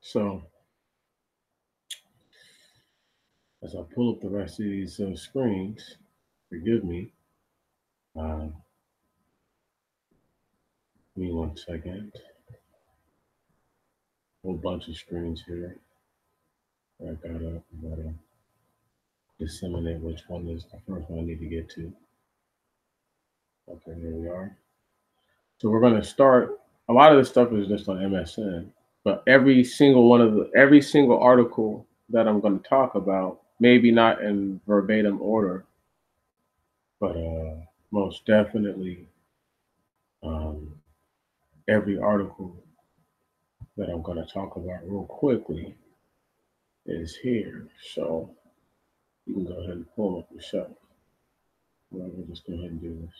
So as I pull up the rest of these screens, forgive me. Um, Give me 1 second. Whole bunch of screens here. I gotta disseminate which one is the first one I need to get to. Okay, here we are. So we're gonna start. A lot of this stuff is just on MSN, but every single article that I'm going to talk about, maybe not in verbatim order, but most definitely um, every article that I'm going to talk about real quickly is here. So you can go ahead and pull them up yourself. Well, we'll just go ahead and do this.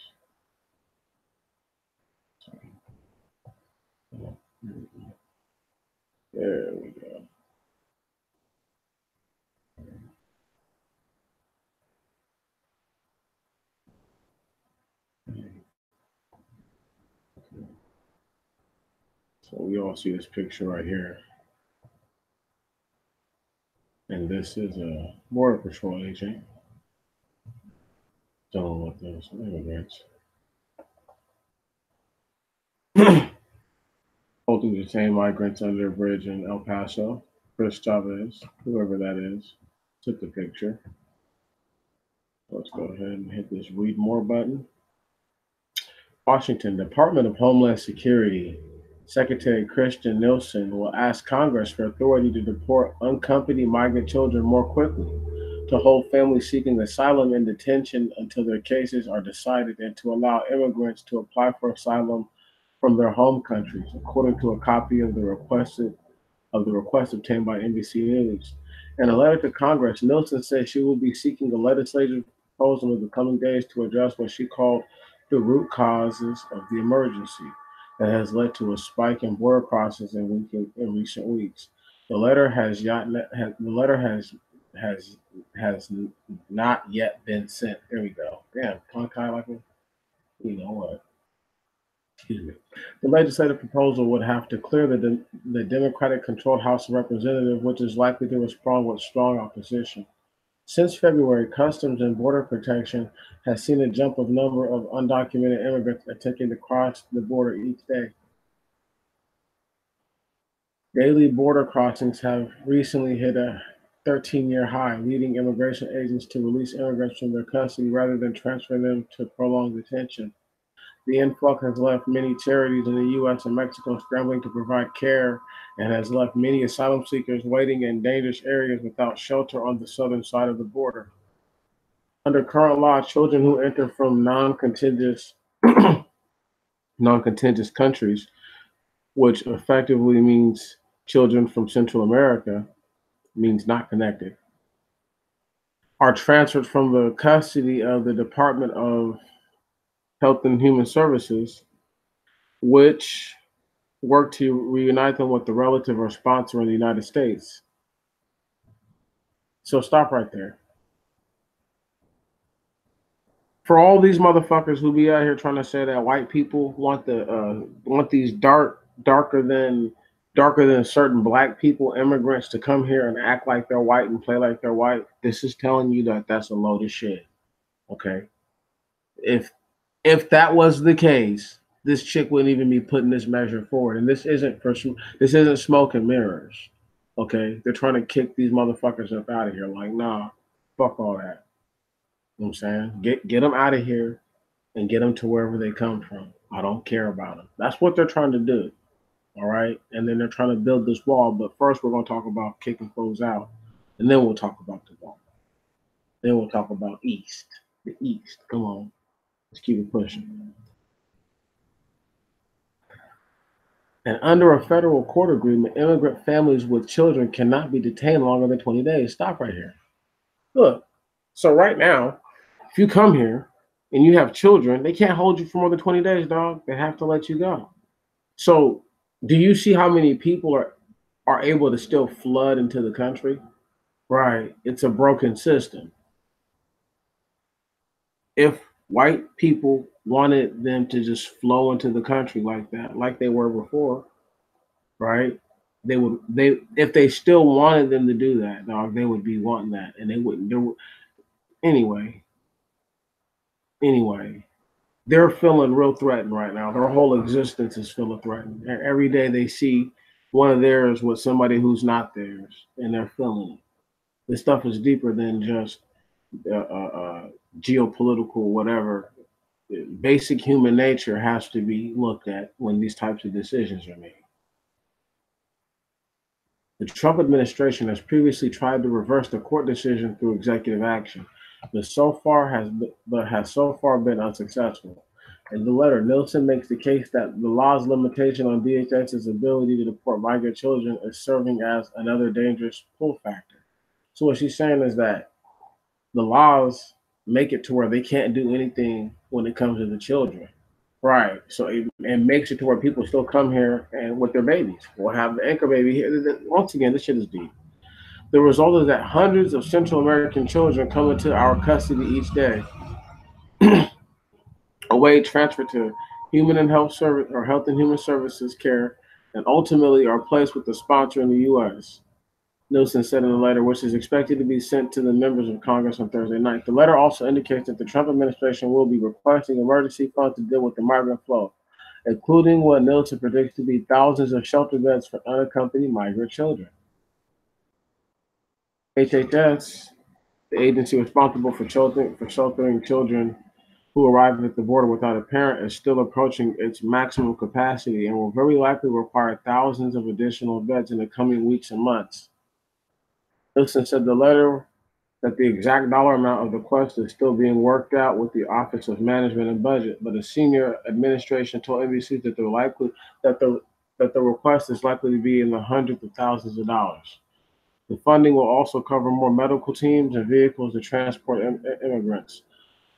Sorry. There we go. So we all see this picture right here. And this is a border patrol agent dealing with those immigrants. Holding to detain migrants under a bridge in El Paso. Chris Chavez, whoever that is, took the picture. Let's go ahead and hit this read more button. Washington Department of Homeland Security Secretary Christian Nielsen will ask Congress for authority to deport unaccompanied migrant children more quickly, to hold families seeking asylum in detention until their cases are decided, and to allow immigrants to apply for asylum from their home countries, according to a copy of the request obtained by NBC News. In a letter to Congress, Nielsen said she will be seeking a legislative proposal in the coming days to address what she called the root causes of the emergency that has led to a spike in border crossings in recent weeks. The letter has not yet been sent. There we go. Damn, kind of like a, you know what? Excuse me. The legislative proposal would have to clear the Democratic controlled House of Representatives, which is likely to respond with strong opposition. Since February, Customs and Border Protection has seen a jump of number of undocumented immigrants attempting to cross the border each day. Daily border crossings have recently hit a 13-year high, leading immigration agents to release immigrants from their custody rather than transfer them to prolonged detention. The influx has left many charities in the U.S. and Mexico scrambling to provide care and has left many asylum seekers waiting in dangerous areas without shelter on the southern side of the border. Under current law, children who enter from non-contiguous countries, which effectively means children from Central America, means not connected, are transferred from the custody of the Department of Health and Human Services, which work to reunite them with the relative or sponsor in the United States. So stop right there. For all these motherfuckers who be out here trying to say that white people want these darker than certain black people immigrants to come here and act like they're white and play like they're white, this is telling you that that's a load of shit. Okay, if if that was the case, this chick wouldn't even be putting this measure forward. And this isn't smoke and mirrors. Okay, they're trying to kick these motherfuckers up out of here. Like, nah, fuck all that. You know what I'm saying? Get them out of here and get them to wherever they come from. I don't care about them. That's what they're trying to do. All right, and then they're trying to build this wall. But first, we're gonna talk about kicking foes out, and then we'll talk about the wall. Then we'll talk about the East. Come on, let's keep it pushing. And under a federal court agreement, immigrant families with children cannot be detained longer than 20 days. Stop right here. Look, so right now, if you come here and you have children, they can't hold you for more than 20 days, dog. They have to let you go. So, do you see how many people are able to still flood into the country? Right. It's a broken system. If white people wanted them to just flow into the country like that, like they were before, right? They if they still wanted them to do that, dog, they would be wanting that, and they wouldn't do anyway. Anyway, they're feeling real threatened right now. Their whole existence is feeling threatened. Every day they see one of theirs with somebody who's not theirs, and they're feeling it. This stuff is deeper than just geopolitical whatever. Basic human nature has to be looked at when these types of decisions are made. The Trump administration has previously tried to reverse the court decision through executive action, but has so far been unsuccessful. In the letter, Nielsen makes the case that the law's limitation on DHS's ability to deport migrant children is serving as another dangerous pull factor. So what she's saying is that the laws make it to where they can't do anything when it comes to the children. Right. So it makes it to where people still come here and with their babies. We'll have the anchor baby here. Once again, this shit is deep. The result is that hundreds of Central American children come into our custody each day, away transferred to human and health service or health and human services care, and ultimately are placed with the sponsor in the U.S. Nielsen said in a letter, which is expected to be sent to the members of Congress on Thursday night. The letter also indicates that the Trump administration will be requesting emergency funds to deal with the migrant flow, including what Nielsen predicts to be thousands of shelter beds for unaccompanied migrant children. HHS, the agency responsible for sheltering children who arrive at the border without a parent, is still approaching its maximum capacity and will very likely require thousands of additional beds in the coming weeks and months. Nielsen said the letter that the exact dollar amount of the request is still being worked out with the Office of Management and Budget, but a senior administration told NBC that the request is likely to be in the hundreds of thousands of dollars. The funding will also cover more medical teams and vehicles to transport immigrants.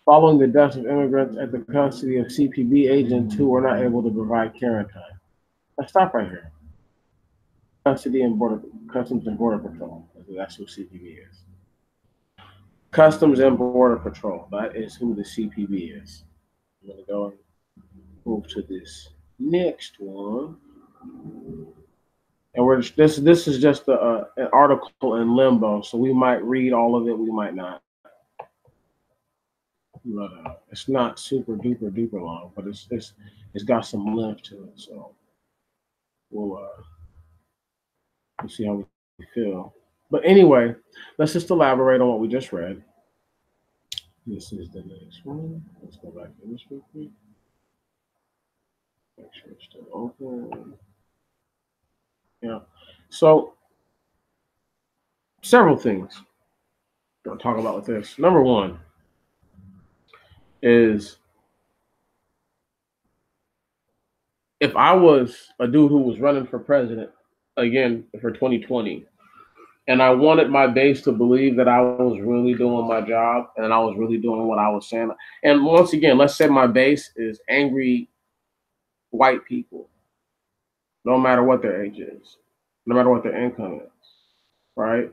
Following the deaths of immigrants at the custody of CPB agents who were not able to provide care in time. Let's stop right here. Customs and Border Patrol. That's who CPB is. Customs and Border Patrol. That is who the CPB is. I'm going to go and move to this next one. And this is just an article in limbo, so we might read all of it, we might not. But it's not super duper long, but it's got some length to it, so we'll see how we feel. But anyway, let's just elaborate on what we just read. This is the next one. Let's go back to this real quick. Make sure it's still open. Yeah. So several things I'll talk about with this. Number one is if I was a dude who was running for president again for 2020, and I wanted my base to believe that I was really doing my job and I was really doing what I was saying. And once again, let's say my base is angry white people, no matter what their age is, no matter what their income is, right?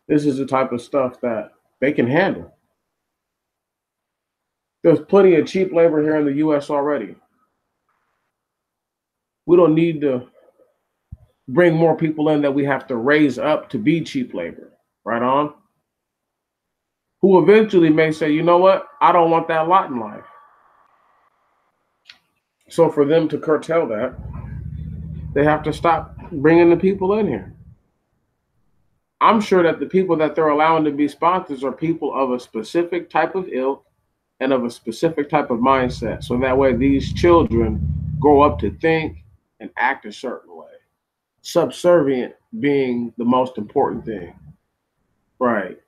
This is the type of stuff that they can handle. There's plenty of cheap labor here in the U.S. already. We don't need to bring more people in that we have to raise up to be cheap labor, right on? Who eventually may say, you know what? I don't want that lot in life. So for them to curtail that, they have to stop bringing the people in here. I'm sure that the people that they're allowing to be sponsors are people of a specific type of ilk and of a specific type of mindset. So that way these children grow up to think and act a certain way. Subservient being the most important thing. Right.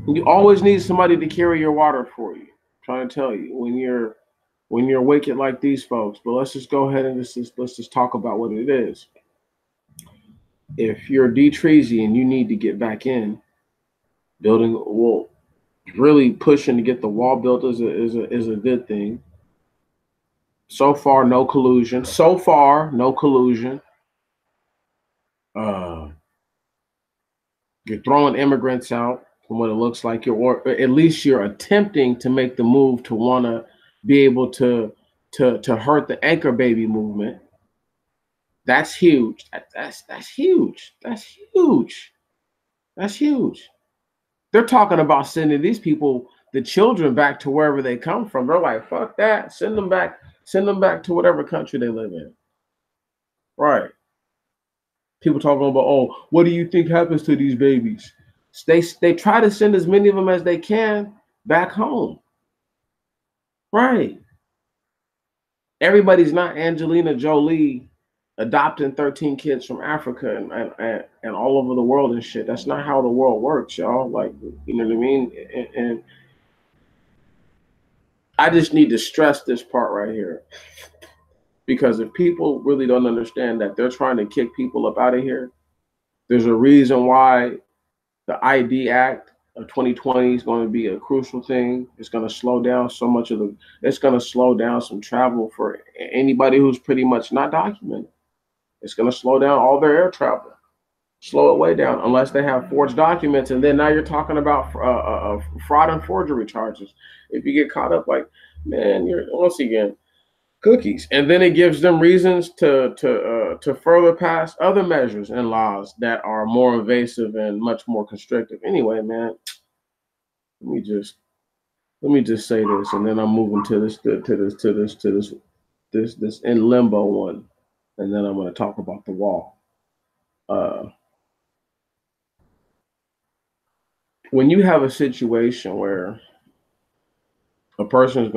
You always need somebody to carry your water for you. I'm trying to tell you when you're wicked like these folks. But let's just go ahead and let's just talk about what it is. If you're D Treasy and you need to get back in, building well, really pushing to get the wall built is a good thing. So far, no collusion. You're throwing immigrants out from what it looks like, or at least you're attempting to make the move to want to be able to to hurt the anchor baby movement. That's huge. That's huge. That's huge. That's huge. They're talking about sending these people, the children, back to wherever they come from. They're like, fuck that. Send them back. Send them back to whatever country they live in. Right. People talking about, oh, what do you think happens to these babies? They try to send as many of them as they can back home. Right. Everybody's not Angelina Jolie adopting 13 kids from Africa and all over the world and shit. That's not how the world works, y'all. Like, you know what I mean? And I just need to stress this part right here. Because if people really don't understand that they're trying to kick people up out of here, there's a reason why the ID Act of 2020 is going to be a crucial thing. It's going to slow down so much of it's going to slow down some travel for anybody who's pretty much not documented. It's going to slow down all their air travel, slow it way down, unless they have forged documents. And then now you're talking about fraud and forgery charges. If you get caught up, like, man, you're once again cookies. And then it gives them reasons to further pass other measures and laws that are more invasive and much more constrictive. Anyway, man, let me just say this, and then I'm moving to this in limbo one, and then I'm going to talk about the wall. When you have a situation where a person is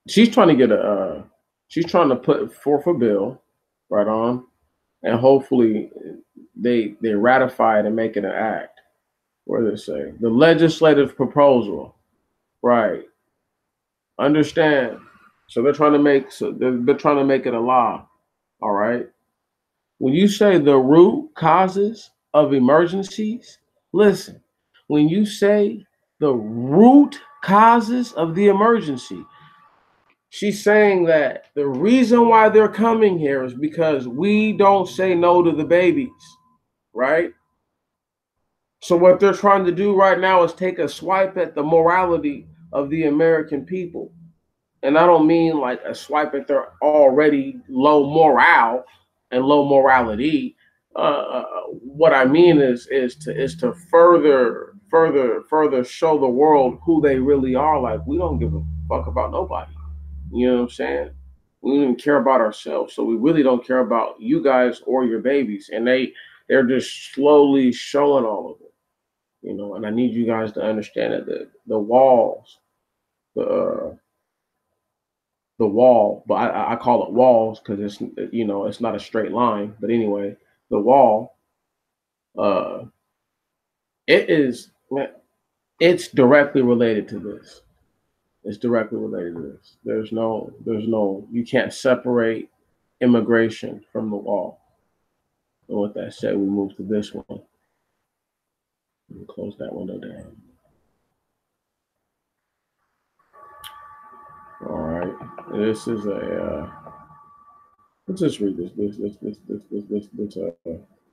she's trying to put forth a bill, right on, and hopefully they ratify it and make it an act. What do they say? The legislative proposal, right? Understand? So they're trying to make it a law. All right. When you say the root causes of emergencies, listen. When you say the root causes of the emergency, she's saying that the reason why they're coming here is because we don't say no to the babies, right? So what they're trying to do right now is take a swipe at the morality of the American people. And I don't mean like a swipe at their already low morale and low morality. What I mean is to further show the world who they really are. Like, we don't give a fuck about nobody. You know what I'm saying? We don't even care about ourselves, so we really don't care about you guys or your babies. And they're just slowly showing all of it, you know. And I need you guys to understand that the walls, the wall, but I call it walls because it's, you know, it's not a straight line. But anyway, the wall, it's directly related to this. It's directly related to this. There's no, you can't separate immigration from the wall. And with that said, we move to this one. Let me close that window down. All right. This is let's just read this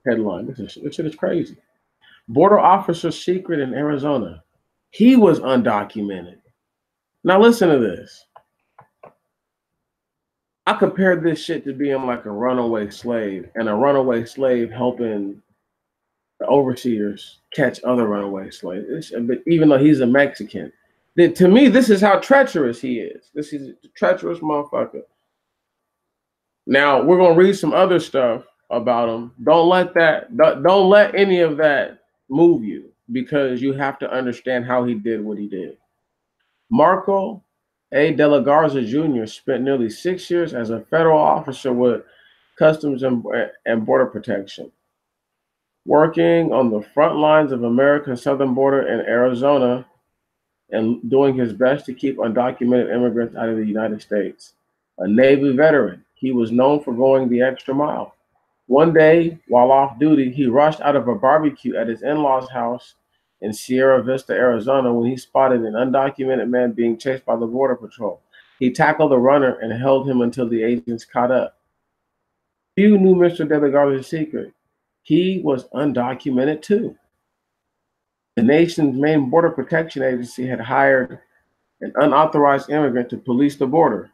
headline. This shit is crazy. Border officer secret in Arizona. He was undocumented. Now listen to this. I compared this shit to being like a runaway slave, and a runaway slave helping the overseers catch other runaway slaves. But even though he's a Mexican, to me, this is how treacherous he is. This is a treacherous motherfucker. Now we're gonna read some other stuff about him. Don't let any of that move you, because you have to understand how he did what he did. Marco A. De La Garza Jr. spent nearly 6 years as a federal officer with Customs and Border Protection, working on the front lines of America's southern border in Arizona and doing his best to keep undocumented immigrants out of the United States. A Navy veteran, he was known for going the extra mile. One day, while off duty, he rushed out of a barbecue at his in-laws' house in Sierra Vista, Arizona, when he spotted an undocumented man being chased by the Border Patrol. He tackled the runner and held him until the agents caught up. Few knew Mr. De La Garza's secret. He was undocumented too. The nation's main border protection agency had hired an unauthorized immigrant to police the border.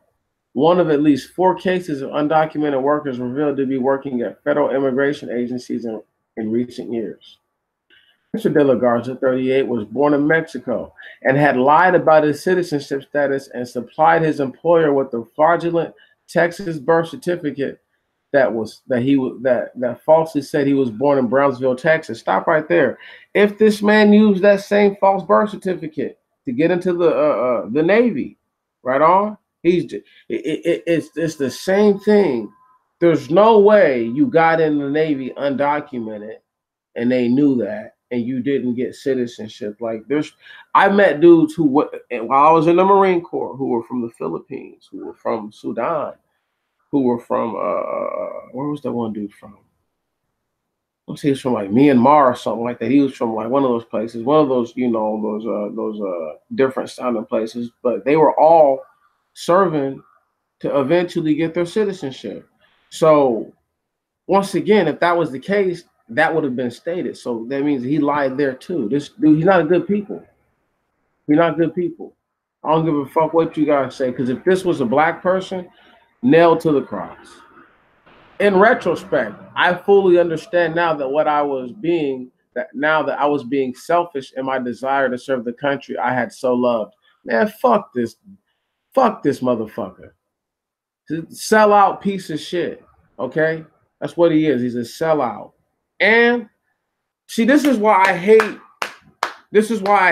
one of at least 4 cases of undocumented workers revealed to be working at federal immigration agencies in recent years. Mr. De La Garza, 38, was born in Mexico and had lied about his citizenship status and supplied his employer with a fraudulent Texas birth certificate that falsely said he was born in Brownsville, Texas. Stop right there. If this man used that same false birth certificate to get into the Navy, right on, it's the same thing. There's no way you got in the Navy undocumented and they knew that and you didn't get citizenship. I met dudes while I was in the Marine Corps who were from the Philippines, who were from Sudan, who were from where was that one dude from? Let's see, he was from like Myanmar or something like that. He was from like one of those places, one of those, those different sounding places, but they were all serving to eventually get their citizenship. So once again, if that was the case, that would have been stated. So that means he lied there too. This dude, he's not a good people. He's not good people. I don't give a fuck what you guys say, because if this was a black person, nailed to the cross. In retrospect, I fully understand now that now that I was being selfish in my desire to serve the country I had so loved. Man, fuck this motherfucker. Sellout piece of shit. Okay? That's what he is. He's a sellout. And see, this is why I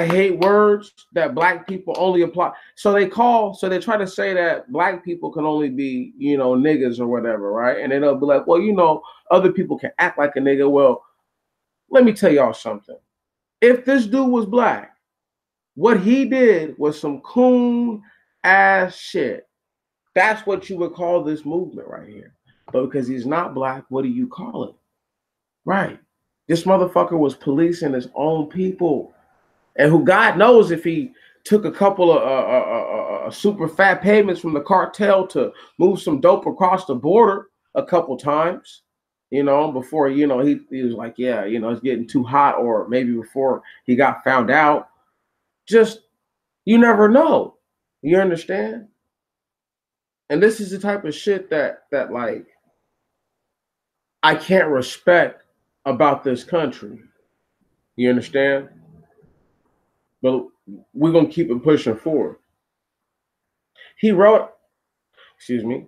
hate words that black people only apply. So they try to say that black people can only be, niggas or whatever, right? And then they'll be like, well, other people can act like a nigga. Well, let me tell y'all something. If this dude was black, what he did was some coon ass shit. That's what you would call this movement right here. But because he's not black, what do you call it? Right. This motherfucker was policing his own people. And who God knows if he took a couple of super fat payments from the cartel to move some dope across the border a couple times, before, he was like, yeah, it's getting too hot, or maybe before he got found out. Just, you never know. You understand? And this is the type of shit that like, I can't respect about this country. You understand? But we're going to keep it pushing forward. He wrote, excuse me,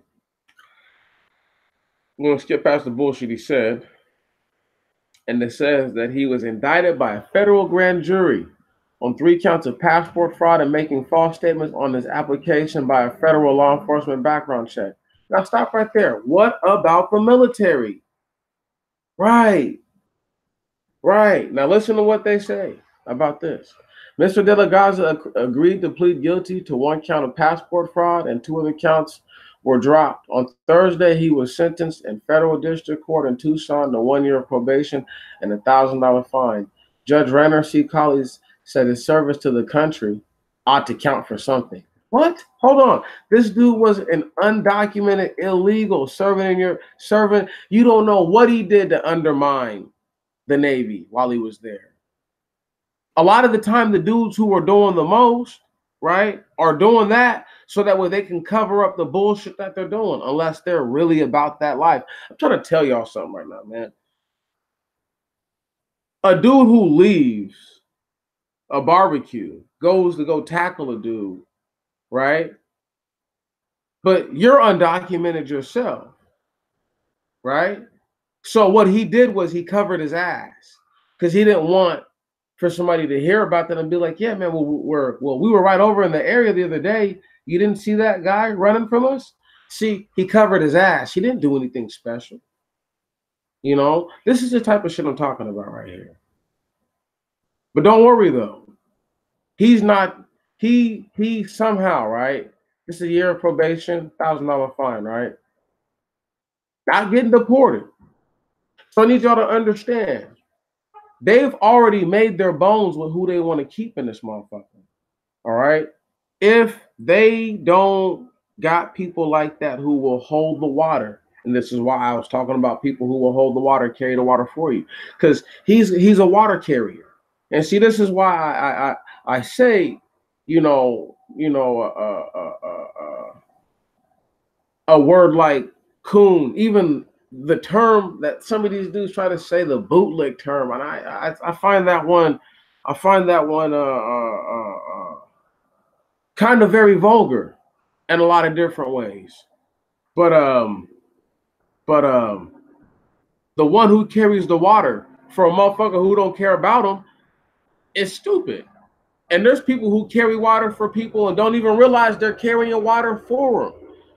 I'm going to skip past the bullshit he said. And it says that he was indicted by a federal grand jury on 3 counts of passport fraud and making false statements on his application by a federal law enforcement background check. Now stop right there. What about the military? Right. Now listen to what they say about this. Mr. De La Garza agreed to plead guilty to 1 count of passport fraud, and 2 other counts were dropped. On Thursday, he was sentenced in federal district court in Tucson to 1 year of probation and a $1,000 fine. Judge Renner C. Collins said his service to the country ought to count for something. What? Hold on. This dude was an undocumented illegal serving. You don't know what he did to undermine the Navy while he was there. A lot of the time, the dudes who are doing the most, right, are doing that so that way they can cover up the bullshit that they're doing, unless they're really about that life. I'm trying to tell y'all something right now, man. A dude who leaves a barbecue, goes to go tackle a dude, right? But you're undocumented yourself, right? So what he did was he covered his ass because he didn't want for somebody to hear about that and be like, yeah, man, we were right over in the area the other day. You didn't see that guy running from us? See, he covered his ass. He didn't do anything special. This is the type of shit I'm talking about right here. But don't worry though. He's not, he somehow, right? This is a year of probation, $1,000 fine, right? Not getting deported. So I need y'all to understand. They've already made their bones with who they want to keep in this motherfucker. All right. If they don't got people like that who will hold the water, and this is why I was talking about people who will hold the water, carry the water for you, because he's a water carrier. And see, this is why I say, a word like coon, even the term that some of these dudes try to say, the bootleg term, and I find that one, kind of very vulgar in a lot of different ways. But but the one who carries the water for a motherfucker who don't care about him is stupid. And there's people who carry water for people and don't even realize they're carrying water for them.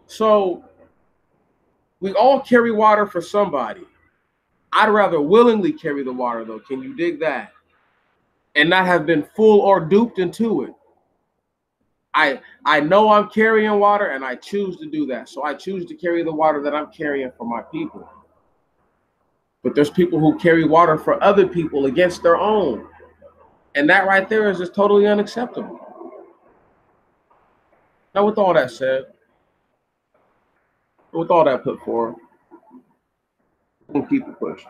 So we all carry water for somebody. I'd rather willingly carry the water, though. Can you dig that? And not have been fooled or duped into it. I know I'm carrying water, and I choose to do that. So I choose to carry the water that I'm carrying for my people. But there's people who carry water for other people against their own. And that right there is just totally unacceptable. Now, with all that said, with all that put forward, we'll keep it pushing.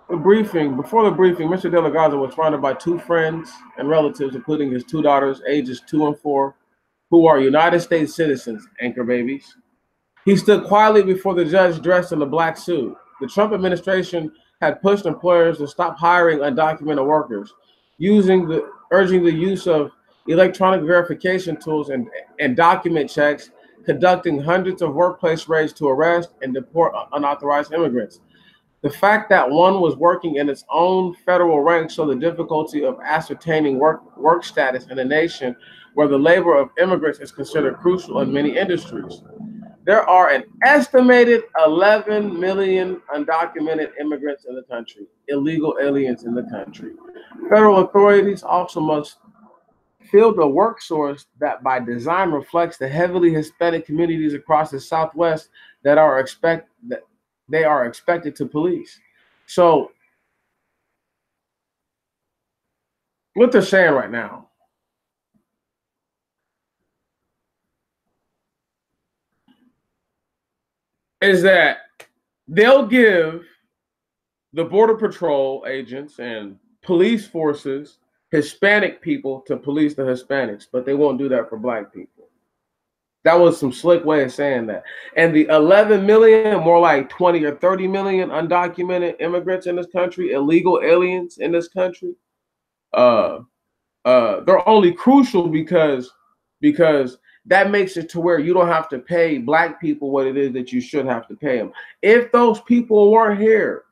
Before the briefing, Mr. De La Garza was surrounded by two friends and relatives, including his two daughters, ages 2 and 4, who are United States citizens, anchor babies. He stood quietly before the judge dressed in a black suit. The Trump administration had pushed employers to stop hiring undocumented workers, urging the use of electronic verification tools and document checks, conducting hundreds of workplace raids to arrest and deport unauthorized immigrants. The fact that one was working in its own federal rank showed the difficulty of ascertaining work status in a nation where the labor of immigrants is considered crucial in many industries. There are an estimated 11 million undocumented immigrants in the country, illegal aliens in the country. Federal authorities also must field a workforce that by design reflects the heavily Hispanic communities across the Southwest that they are expected to police. So what they're saying right now is that they'll give the Border Patrol agents and police forces Hispanic people to police the Hispanics, but they won't do that for black people. That was some slick way of saying that. And the 11 million, more like 20 or 30 million undocumented immigrants in this country, illegal aliens in this country, they're only crucial because that makes it to where you don't have to pay black people what it is that you should have to pay them. If those people weren't here,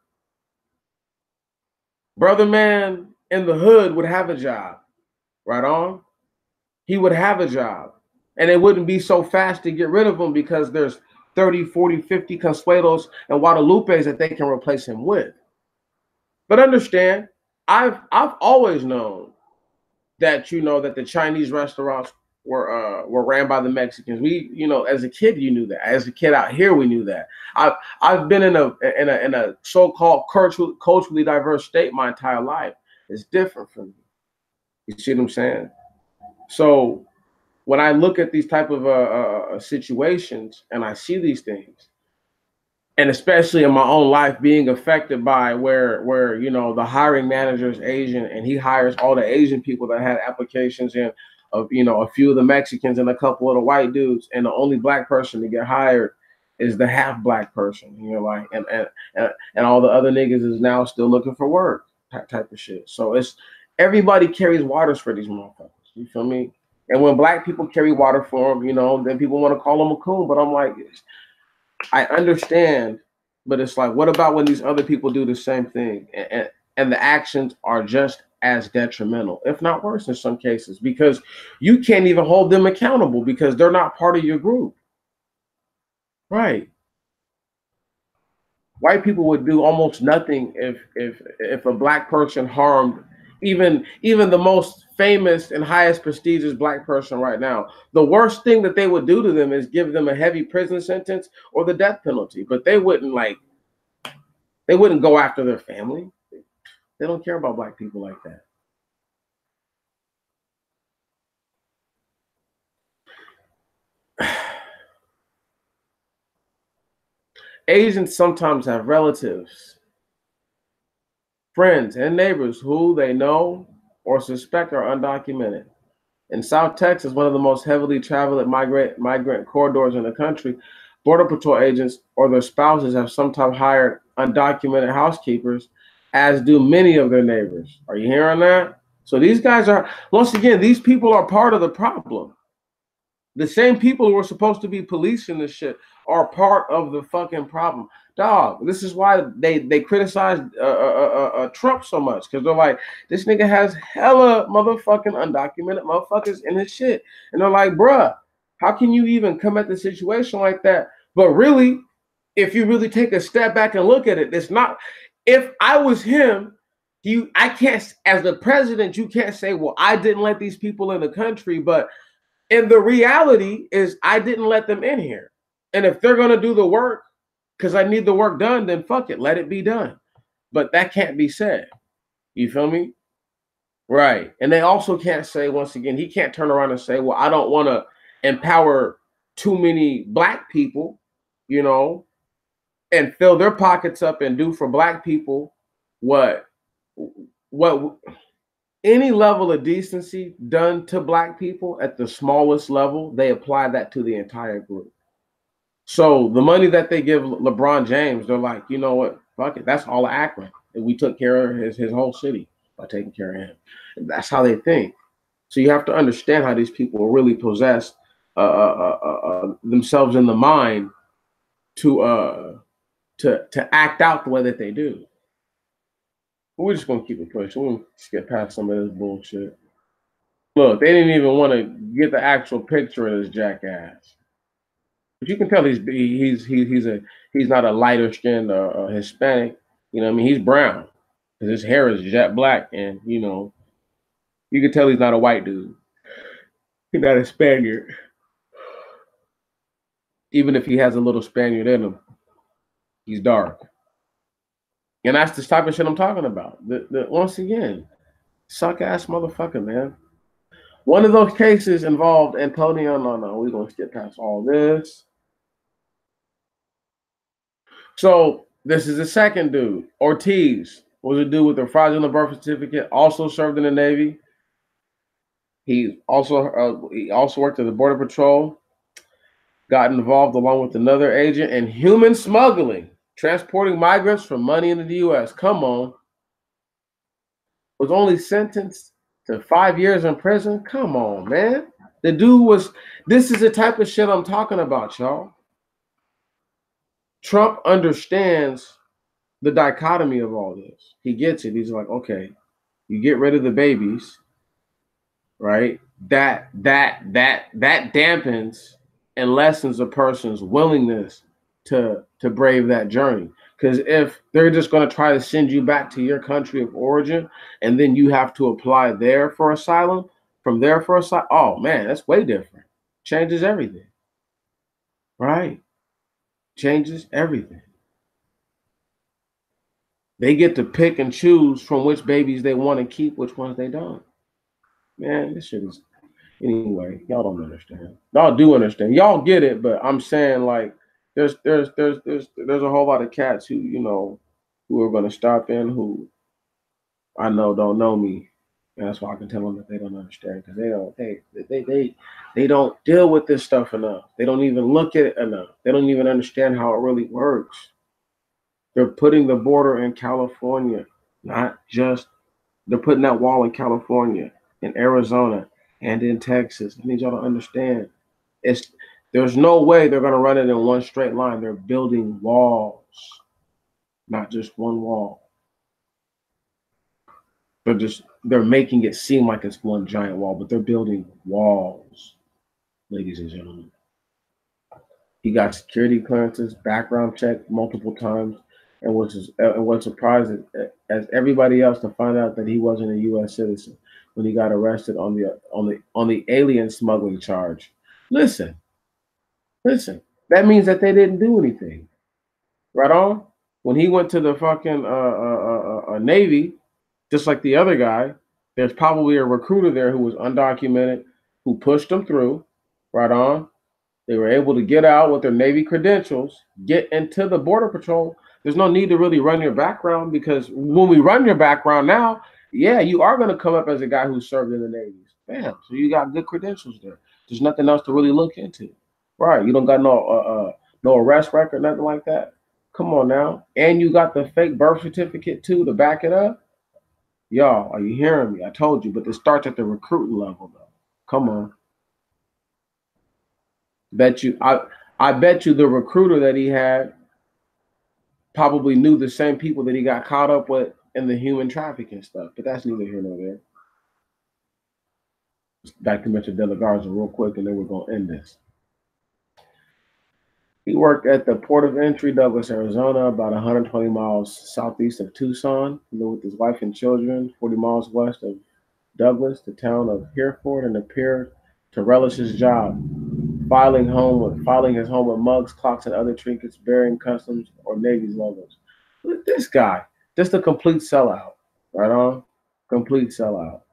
brother man in the hood would have a job, right on? He would have a job. And it wouldn't be so fast to get rid of him because there's 30, 40, 50 Consuelos and Guadalupes that they can replace him with. But understand, I've always known that that the Chinese restaurants were ran by the Mexicans. We, as a kid, you knew that. As a kid out here, we knew that. I've been in a so-called culturally diverse state my entire life. It's different from me. You see what I'm saying? So when I look at these type of situations and I see these things, and especially in my own life being affected by where the hiring manager is Asian and he hires all the Asian people that had applications in of a few of the Mexicans and a couple of the white dudes, and the only black person to get hired is the half black person. And all the other niggas is now still looking for work, type of shit. So it's everybody carries waters for these motherfuckers. You feel me? And when black people carry water for them, then people want to call them a coon. But I'm like, I understand, but it's like, what about when these other people do the same thing and the actions are just as detrimental, if not worse in some cases, because you can't even hold them accountable because they're not part of your group. Right. White people would do almost nothing if a black person harmed even the most famous and highest prestigious black person right now. The worst thing that they would do to them is give them a heavy prison sentence or the death penalty, but they wouldn't go after their family. They don't care about black people like that. Asians sometimes have relatives, friends, and neighbors who they know or suspect are undocumented. In South Texas, one of the most heavily traveled migrant corridors in the country, Border Patrol agents or their spouses have sometimes hired undocumented housekeepers, as do many of their neighbors. Are you hearing that? So these guys are, once again, these people are part of the problem. The same people who are supposed to be policing this shit are part of the fucking problem. Dog, this is why they criticize Trump so much, because they're like, this nigga has hella motherfucking undocumented motherfuckers in his shit. And they're like, bruh, how can you even come at the situation like that? But really, if you really take a step back and look at it, it's not. If I was him, I can't, as the president, you can't say, well, I didn't let these people in the country, but and the reality is I didn't let them in here. And if they're going to do the work because I need the work done, then fuck it, let it be done. But that can't be said. You feel me? Right. And they also can't say, once again, he can't turn around and say, well, I don't want to empower too many black people, you know, and fill their pockets up and do for black people what any level of decency done to black people at the smallest level, they apply that to the entire group. So the money that they give LeBron James, they're like, you know what? Fuck it. That's all Akron. And we took care of his whole city by taking care of him. And that's how they think. So you have to understand how these people really possess themselves in the mind to act out the way that they do. But we're just gonna keep it pushing. We'll just get past some of this bullshit. Look, they didn't even want to get the actual picture of this jackass. But you can tell he's not a lighter skinned Hispanic. You know what I mean? He's brown because his hair is jet black, and you know, you can tell he's not a white dude. He's not a Spaniard. Even if he has a little Spaniard in him, he's dark. And that's the type of shit I'm talking about. Once again, suck ass motherfucker, man. One of those cases involved Antonio. No, we're gonna skip past all this. So this is the second dude. Ortiz was a dude with a fraudulent birth certificate, also served in the Navy. He also worked at the Border Patrol, got involved along with another agent in human smuggling, transporting migrants from money into the U.S. Come on. Was only sentenced to 5 years in prison. Come on, man. The dude was, this is the type of shit I'm talking about, y'all. Trump understands the dichotomy of all this. He gets it. He's like, okay, you get rid of the babies, right? That dampens and lessens a person's willingness to brave that journey. Because if they're just going to try to send you back to your country of origin, and then you have to apply there for asylum, from there for asylum, oh man, that's way different. Changes everything, right? Changes everything. They get to pick and choose from which babies they want to keep, which ones they don't. Man, this shit is, anyway, y'all don't understand. Y'all do understand. Y'all get it, but I'm saying, like, there's a whole lot of cats who, you know, who are going to stop in, who I know don't know me, and that's why I can tell them that they don't understand, because they don't deal with this stuff enough. They don't even look at it enough. They don't even understand how it really works. They're putting the border in California, not just, they're putting that wall in California, in Arizona, and in Texas. I need y'all to understand. There's no way they're going to run it in one straight line. They're building walls, not just one wall. They're making it seem like it's one giant wall, but they're building walls, ladies and gentlemen. He got security clearances, background checked multiple times, and was surprised as everybody else to find out that he wasn't a U.S. citizen when he got arrested on the alien smuggling charge. Listen, that means that they didn't do anything. Right on? When he went to the fucking Navy, just like the other guy, there's probably a recruiter there who was undocumented, who pushed them through. Right on? They were able to get out with their Navy credentials, get into the Border Patrol. There's no need to really run your background, because when we run your background now, yeah, you are going to come up as a guy who served in the Navy. Bam. So you got good credentials there. There's nothing else to really look into. Right. You don't got no No arrest record, nothing like that. Come on now. And you got the fake birth certificate too to back it up. Y'all, are you hearing me? I told you, but it starts at the recruiting level though. Come on. Bet you I bet you the recruiter that he had probably knew the same people that he got caught up with in the human trafficking stuff. But that's neither here nor there. Back to Mr. De La Garza real quick, and then we're gonna end this. He worked at the port of entry, Douglas, Arizona, about 120 miles southeast of Tucson. He lived with his wife and children, 40 miles west of Douglas, the town of Hereford, and appeared to relish his job, filing his home with mugs, clocks, and other trinkets bearing customs or Navy's logos. Look at this guy, just a complete sellout, right on, complete sellout,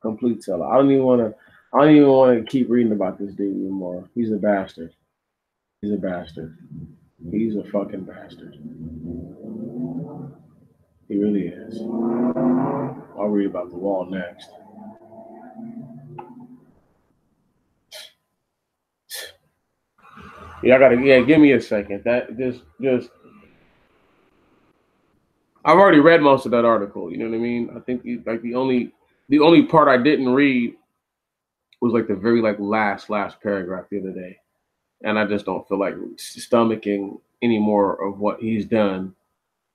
complete sellout. I don't even want to keep reading about this dude anymore. He's a bastard. He's a bastard. He's a fucking bastard. He really is. I'll read about the wall next. Give me a second. That just I've already read most of that article, you know what I mean? I think like the only part I didn't read was like the very like last paragraph the other day. And I just don't feel like stomaching any more of what he's done.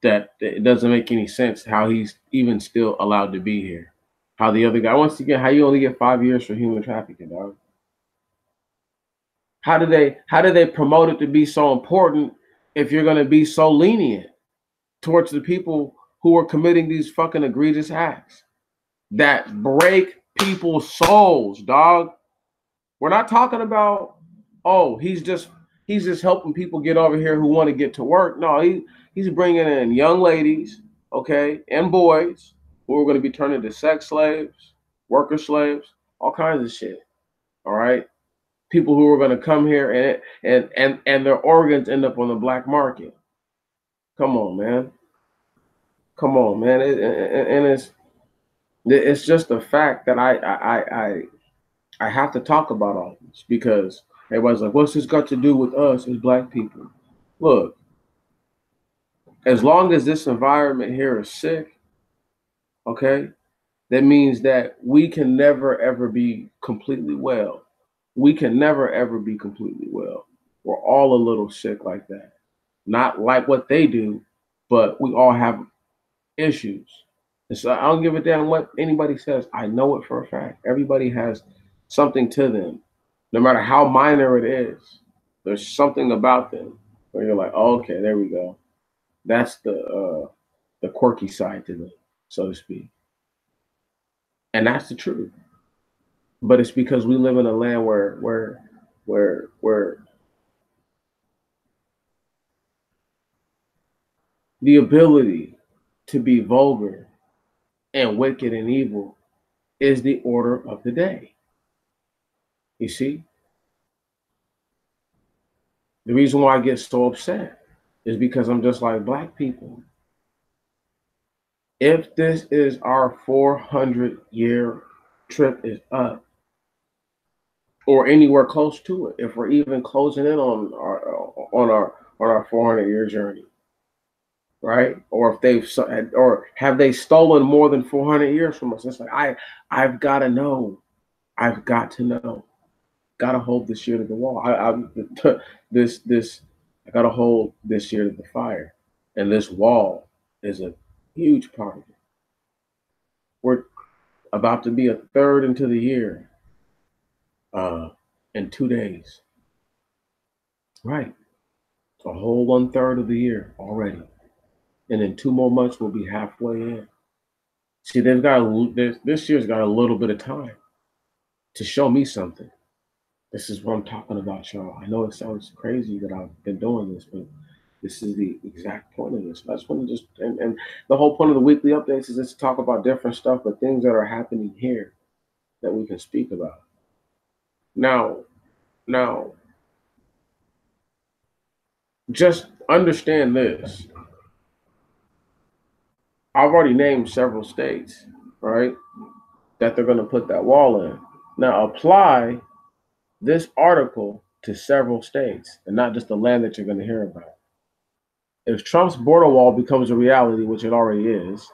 That it doesn't make any sense how he's even still allowed to be here. How the other guy wants to get how you only get 5 years for human trafficking, dog. How do they promote it to be so important if you're gonna be so lenient towards the people who are committing these fucking egregious acts that break people's souls, dog? We're not talking about, oh, he's just helping people get over here who want to get to work. No, he's bringing in young ladies, okay, and boys who are going to be turned into sex slaves, worker slaves, all kinds of shit. All right, people who are going to come here and their organs end up on the black market. Come on, man. Come on, man. And it's just a fact that I have to talk about all this because everybody's like, what's this got to do with us as black people? Look, as long as this environment here is sick, okay, that means that we can never ever be completely well. We can never ever be completely well. We're all a little sick like that. Not like what they do, but we all have issues. And so I don't give a damn what anybody says. I know it for a fact. Everybody has something to them, no matter how minor it is. There's something about them where you're like, oh, okay, there we go. That's the quirky side to them, so to speak, and that's the truth. But it's because we live in a land where the ability to be vulgar and wicked and evil is the order of the day. You see? The reason why I get so upset is because I'm just like black people. If this is our 400-year trip is up, or anywhere close to it, if we're even closing in on our 400-year journey, right? Or if have they stolen more than 400 years from us? It's like I've got to know. I've got to know. Got to hold this year to the wall. I got to hold this year to the fire, and this wall is a huge part of it. We're about to be a third into the year, in 2 days. Right, a whole 1/3 of the year already, and in 2 more months we'll be halfway in. See, this year's got a little bit of time to show me something. This is what I'm talking about, y'all. I know it sounds crazy that I've been doing this, but this is the exact point of this. I just want to and the whole point of the weekly updates is just to talk about different stuff, but things that are happening here that we can speak about. Now, just understand this. I've already named several states, right, that they're going to put that wall in. Now, apply this article to several states, and not just the land that you're going to hear about. If Trump's border wall becomes a reality, which it already is,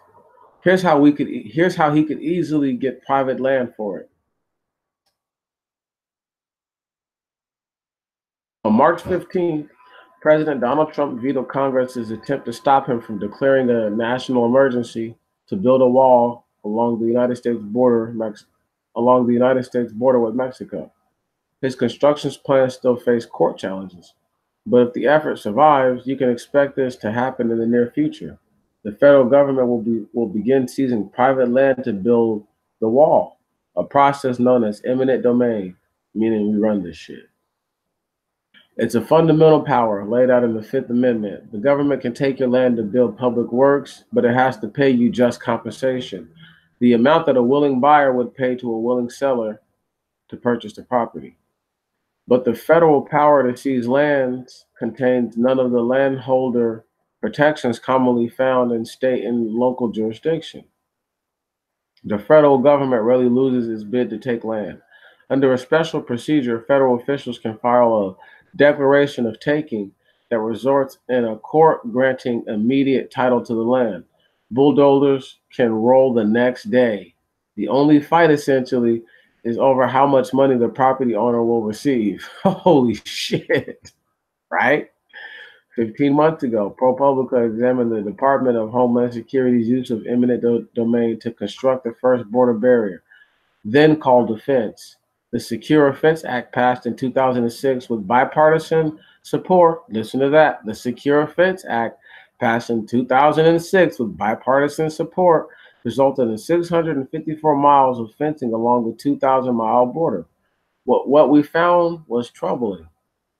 here's how he could easily get private land for it. On March 15th, President Donald Trump vetoed Congress's attempt to stop him from declaring a national emergency to build a wall along the United States border with Mexico. His construction plans still face court challenges, but if the effort survives, you can expect this to happen in the near future. The federal government will begin seizing private land to build the wall, a process known as eminent domain, meaning we run this shit. It's a fundamental power laid out in the Fifth Amendment. The government can take your land to build public works, but it has to pay you just compensation, the amount that a willing buyer would pay to a willing seller to purchase the property. But the federal power to seize lands contains none of the landholder protections commonly found in state and local jurisdiction. The federal government rarely loses its bid to take land. Under a special procedure, federal officials can file a declaration of taking that results in a court granting immediate title to the land. Bulldozers can roll the next day. The only fight, essentially, is over how much money the property owner will receive. Holy shit, right? 15 months ago, ProPublica examined the Department of Homeland Security's use of eminent domain to construct the first border barrier, then called the fence. The Secure Fence Act passed in 2006 with bipartisan support. Listen to that. The Secure Fence Act passed in 2006 with bipartisan support, resulted in 654 miles of fencing along the 2,000-mile border. What we found was troubling.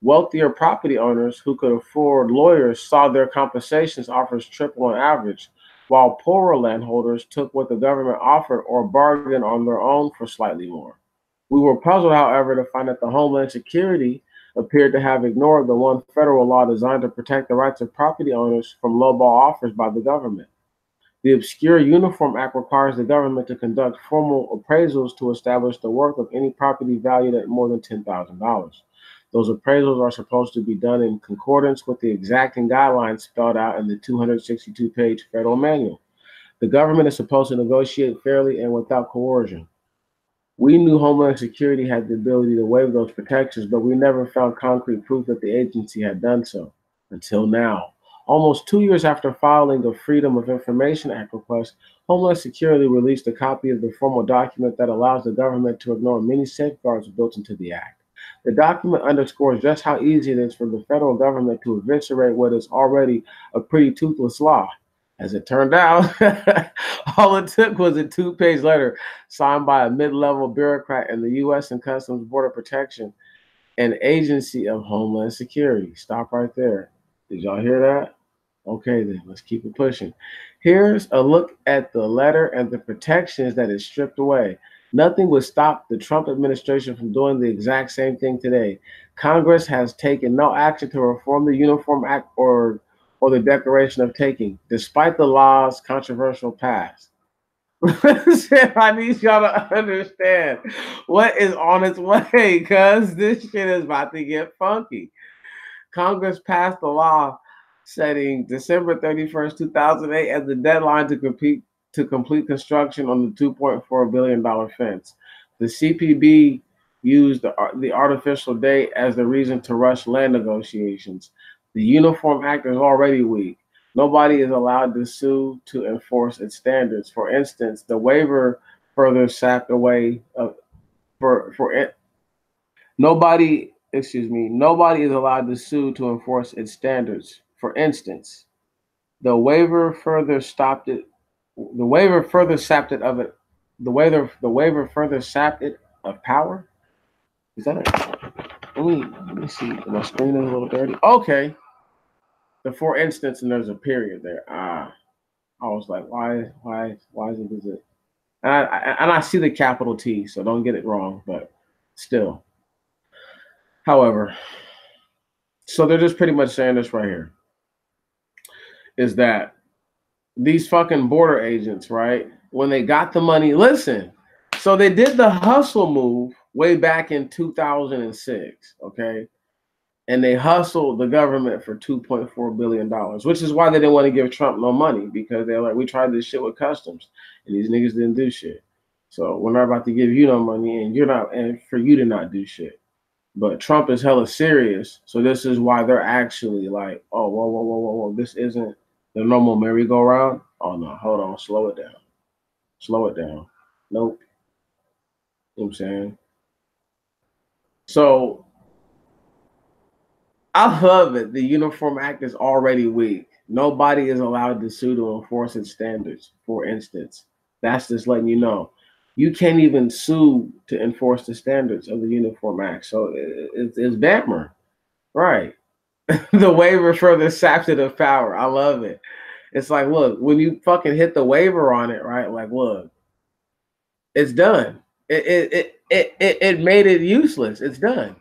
Wealthier property owners who could afford lawyers saw their compensations offers triple on average, while poorer landholders took what the government offered or bargained on their own for slightly more. We were puzzled, however, to find that the Homeland Security appeared to have ignored the one federal law designed to protect the rights of property owners from lowball offers by the government. The obscure Uniform Act requires the government to conduct formal appraisals to establish the worth of any property valued at more than $10,000. Those appraisals are supposed to be done in concordance with the exacting guidelines spelled out in the 262-page federal manual. The government is supposed to negotiate fairly and without coercion. We knew Homeland Security had the ability to waive those protections, but we never found concrete proof that the agency had done so until now. Almost 2 years after filing a Freedom of Information Act request, Homeland Security released a copy of the formal document that allows the government to ignore many safeguards built into the act. The document underscores just how easy it is for the federal government to eviscerate what is already a pretty toothless law. As it turned out, all it took was a 2-page letter signed by a mid-level bureaucrat in the U.S. and Customs Border Protection, an agency of Homeland Security. Stop right there. Did y'all hear that? Okay, then let's keep it pushing. Here's a look at the letter and the protections that it stripped away. Nothing would stop the Trump administration from doing the exact same thing today. Congress has taken no action to reform the Uniform Act or the Declaration of Taking, despite the law's controversial past. I need y'all to understand what is on its way, because this shit is about to get funky. Congress passed the law setting December 31st, 2008 as the deadline to complete construction on the $2.4 billion fence. The CPB used the artificial date as the reason to rush land negotiations. The Uniform Act is already weak. Nobody is allowed to sue to enforce its standards. For instance, the waiver further sapped away nobody is allowed to sue to enforce its standards. For instance, the waiver further sapped it of power. Is that it? Let me see. My screen is a little dirty. Okay. The for instance, and there's a period there. I was like, why is it? And I see the capital T, so don't get it wrong, but still. However, so they're just pretty much saying this right here, is that these fucking border agents, right, when they got the money, listen, so they did the hustle move way back in 2006, okay? and they hustled the government for $2.4 billion, which is why they didn't want to give Trump no money, because they're like, we tried this shit with customs and these niggas didn't do shit. So we're not about to give you no money, and you're not, and for you to not do shit. But Trump is hella serious, so this is why they're actually like, oh, whoa, whoa, whoa, whoa, whoa, this isn't the normal merry-go-round. Oh no, hold on, slow it down. Slow it down. Nope. You know what I'm saying? So I love it. The Uniform Act is already weak. Nobody is allowed to sue to enforce its standards, for instance. That's just letting you know. You can't even sue to enforce the standards of the Uniform Act. So it's Bammer. Right. The waiver for the sapted of power. I love it. It's like, look, when you fucking hit the waiver on it, right? Like, look, it's done. It made it useless. It's done.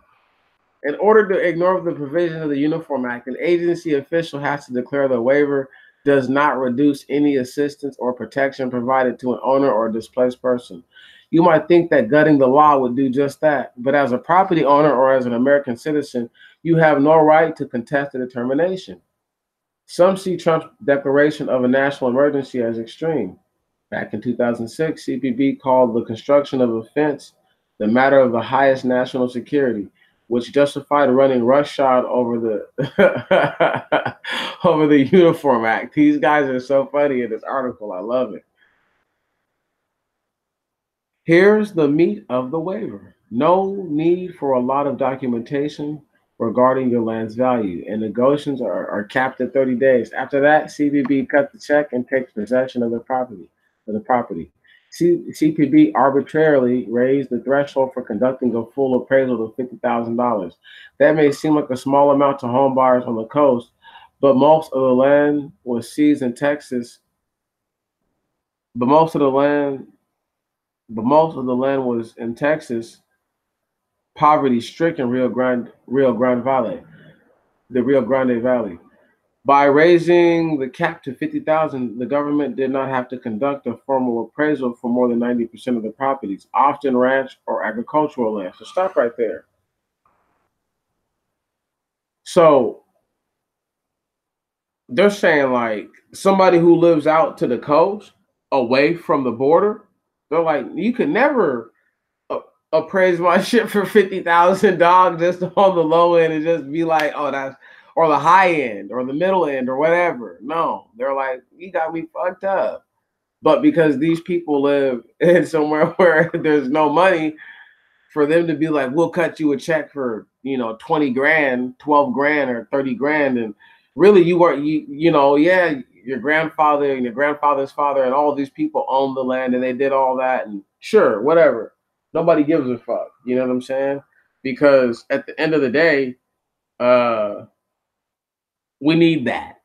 In order to ignore the provision of the Uniform Act, an agency official has to declare the waiver does not reduce any assistance or protection provided to an owner or displaced person. You might think that gutting the law would do just that, but as a property owner or as an American citizen, you have no right to contest the determination. Some see Trump's declaration of a national emergency as extreme. Back in 2006, CPB called the construction of a fence the matter of the highest national security, which justified running roughshod over the over the Uniform Act. These guys are so funny in this article. I love it. Here's the meat of the waiver. No need for a lot of documentation regarding your land's value, and negotiations are capped at 30 days. After that, CPB cuts the check and takes possession of the property. CPB arbitrarily raised the threshold for conducting a full appraisal to $50,000. That may seem like a small amount to home buyers on the coast, but most of the land was seized in Texas. But most of the land was in Texas, poverty-stricken the Rio Grande Valley. By raising the cap to 50,000, the government did not have to conduct a formal appraisal for more than 90% of the properties, often ranch or agricultural land. So stop right there. So they're saying like somebody who lives out to the coast, away from the border, they're like, you could never appraise my shit for 50,000 dogs just on the low end and just be like, oh, that's, or the high end or the middle end or whatever. No, they're like, you got me fucked up. But because these people live in somewhere where there's no money, for them to be like, we'll cut you a check for, 20 grand, 12 grand, or 30 grand. And really you weren't, yeah, your grandfather and your grandfather's father and all these people owned the land and they did all that. And sure, whatever. Nobody gives a fuck. You know what I'm saying? Because at the end of the day, we need that.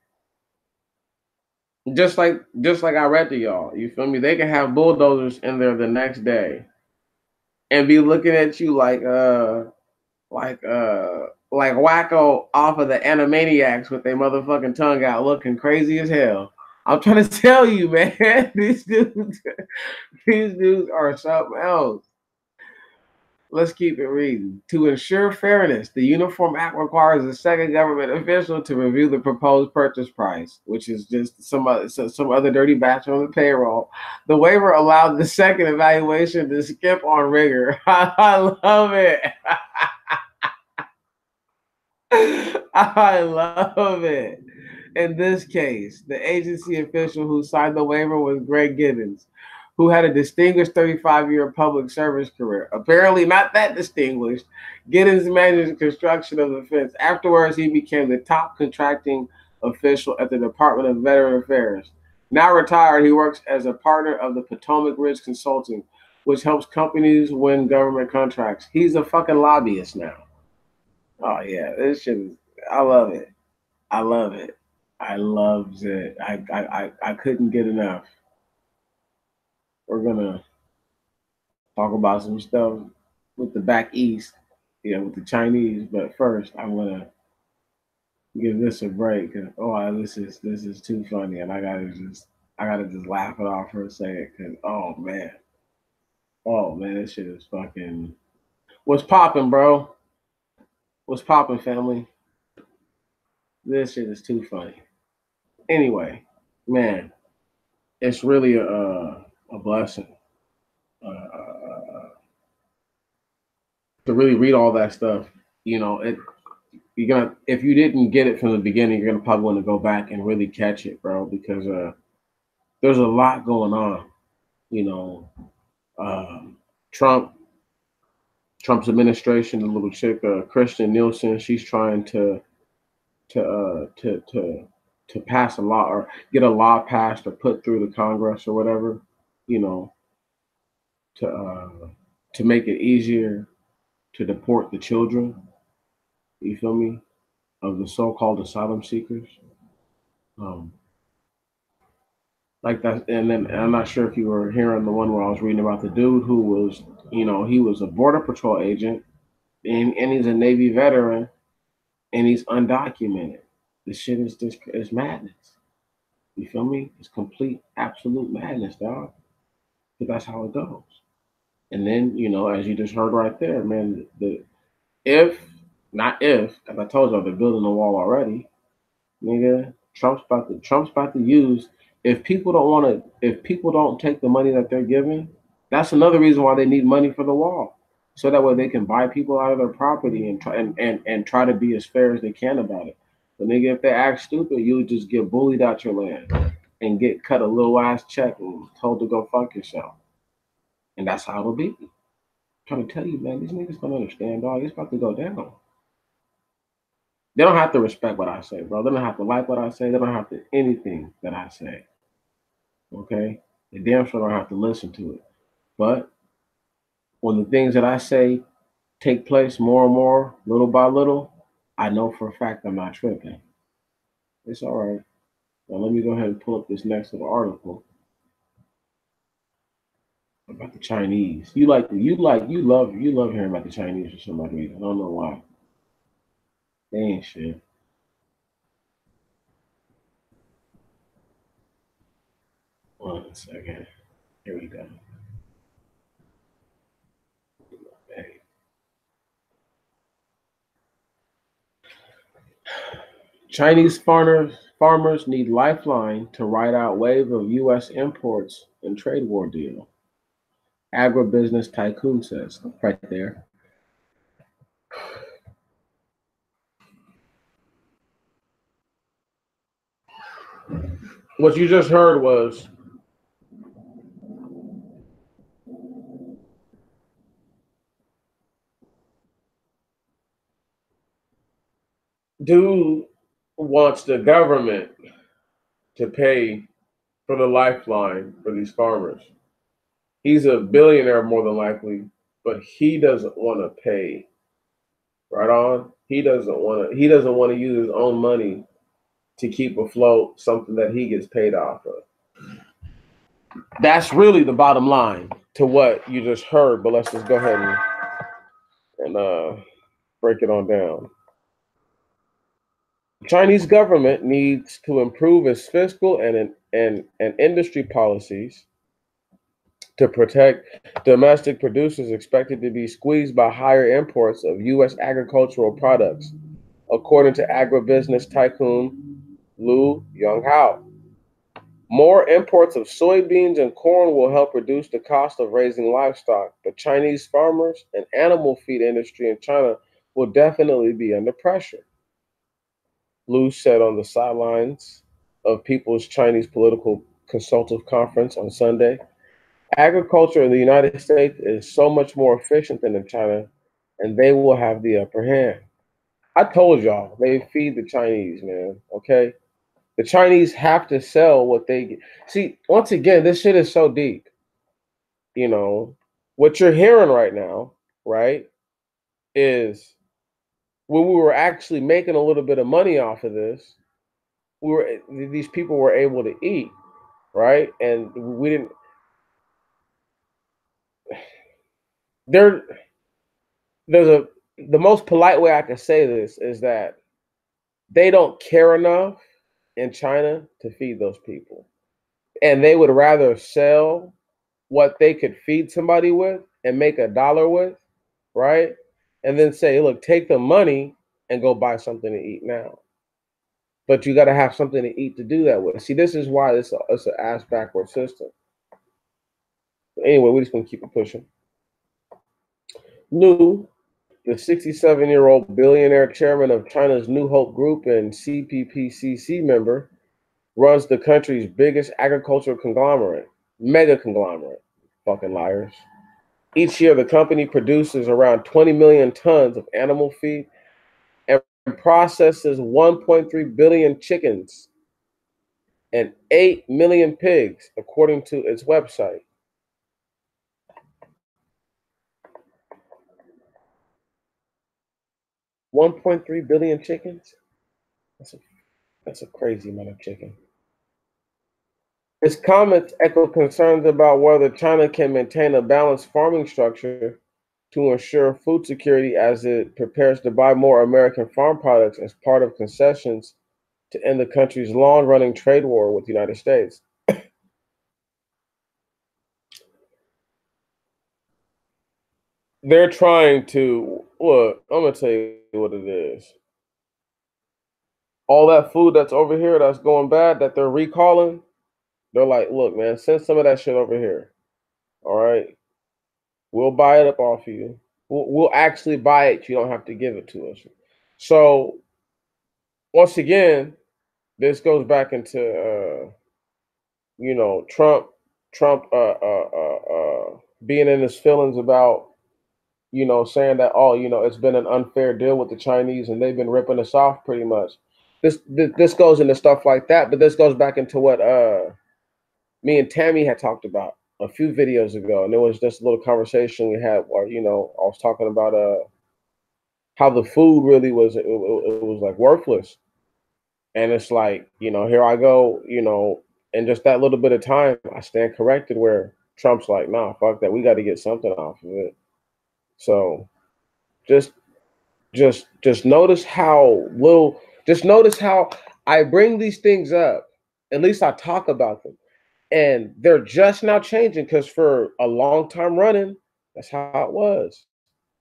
Just like I read to y'all, you feel me? They can have bulldozers in there the next day and be looking at you like Wacko off of the Animaniacs with their motherfucking tongue out, looking crazy as hell. I'm trying to tell you, man, these dudes are something else. Let's keep it reading. To ensure fairness, the Uniform Act requires a second government official to review the proposed purchase price, which is just some other dirty bastard on the payroll. The waiver allowed the second evaluation to skip on rigor. I love it. I love it. In this case, the agency official who signed the waiver was Greg Gibbons, who had a distinguished 35-year public service career. Apparently not that distinguished. Gibbons managed the construction of the fence. Afterwards, he became the top contracting official at the Department of Veteran Affairs. Now retired, he works as a partner of the Potomac Ridge Consulting, which helps companies win government contracts. He's a fucking lobbyist now. Oh yeah, this shit is, I love it. I love it. I loved it. I couldn't get enough. We're gonna talk about some stuff with the back east, with the Chinese. But first, I'm gonna give this a break. This is too funny, and I gotta just laugh it off for a second. Cause oh man, this shit is fucking. What's popping, bro? What's popping, family? This shit is too funny. Anyway, man, it's really a blessing to really read all that stuff. You know, you're gonna if you didn't get it from the beginning, you're gonna probably want to go back and really catch it, bro, because there's a lot going on. You know, um, Trump, Trump's administration, the little chick, Christian Nielsen, she's trying to uh, to to to pass a law or get a law passed or put through the Congress or whatever. You know, to uh, to make it easier to deport the children. You feel me? Of the so-called asylum seekers. Um, like that, and then and I'm not sure if you were hearing the one where I was reading about the dude who was, he was a border patrol agent, and he's a Navy veteran, and he's undocumented. This shit is just is madness. You feel me? It's complete, absolute madness, dog. But that's how it goes. And then, as you just heard right there, man, if not if, as I told y'all, they're building the wall already, nigga. Trump's about to use. If people don't take the money that they're giving, that's another reason why they need money for the wall, so that way they can buy people out of their property and try to be as fair as they can about it. But nigga, if they act stupid, you would just get bullied out your land and get cut a little ass check and told to go fuck yourself. And that's how it'll be. I'm trying to tell you, man, these niggas don't understand, dog. It's about to go down. They don't have to respect what I say, bro. They don't have to like what I say. They don't have to anything that I say. Okay? They damn sure don't have to listen to it. But when the things that I say take place more and more, little by little, I know for a fact I'm not tripping. It's all right. Now let me go ahead and pull up this next little article about the Chinese. You love hearing about the Chinese for some odd reason. I don't know why. They ain't shit. One second. Here we go. Hey. Chinese farmers need lifeline to ride out wave of U.S. imports and trade war deal. Agribusiness tycoon says right there. What you just heard was dude wants the government to pay for the lifeline for these farmers. He's a billionaire more than likely, but he doesn't want to pay. Right on. He doesn't want to use his own money to keep afloat something that he gets paid off of. That's really the bottom line to what you just heard, but let's just go ahead and break it on down. The Chinese government needs to improve its fiscal and industry policies to protect domestic producers expected to be squeezed by higher imports of U.S. agricultural products, according to agribusiness tycoon Lu Yonghao. More imports of soybeans and corn will help reduce the cost of raising livestock, but Chinese farmers and animal feed industry in China will definitely be under pressure. Lu said on the sidelines of People's Chinese Political Consultative Conference on Sunday. Agriculture in the United States is so much more efficient than in China, and they will have the upper hand. I told y'all they feed the Chinese, man. Okay, the Chinese have to sell what they get. See, once again, this shit is so deep. You know what you're hearing right now, right? Is when we were actually making a little bit of money off of this, these people were able to eat, right? And we didn't. There, there's a the most polite way I can say this is that they don't care enough in China to feed those people. And they would rather sell what they could feed somebody with and make a dollar with, right? And then say, look, take the money and go buy something to eat now. but you got to have something to eat to do that with. See, this is why it's an ass backward system. But anyway, we're just gonna keep it pushing. Liu, the 67-year-old billionaire chairman of China's New Hope Group and CPPCC member, runs the country's biggest agricultural conglomerate, mega conglomerate. Fucking liars. Each year, the company produces around 20 million tons of animal feed and processes 1.3 billion chickens and 8 million pigs, according to its website. $1.3 billion chickens? That's a crazy amount of chicken. His comments echo concerns about whether China can maintain a balanced farming structure to ensure food security as it prepares to buy more American farm products as part of concessions to end the country's long-running trade war with the United States. They're trying to look. I'm gonna tell you what it is. All that food that's over here that's going bad that they're recalling, they're like, look, man, send some of that shit over here. All right, we'll buy it up off of you. We'll actually buy it. You don't have to give it to us. So once again, this goes back into Trump, being in his feelings about saying that, oh, it's been an unfair deal with the Chinese and they've been ripping us off pretty much. This goes into stuff like that, but this goes back into what me and Tammy had talked about a few videos ago, and there was just a little conversation we had where I was talking about how the food really was it was like worthless, and it's like here I go, in just that little bit of time, I stand corrected where Trump's like, nah, fuck that, we got to get something off of it. So just just notice how little just notice how I bring these things up. At least I talk about them. And they're just now changing because for a long time running, that's how it was.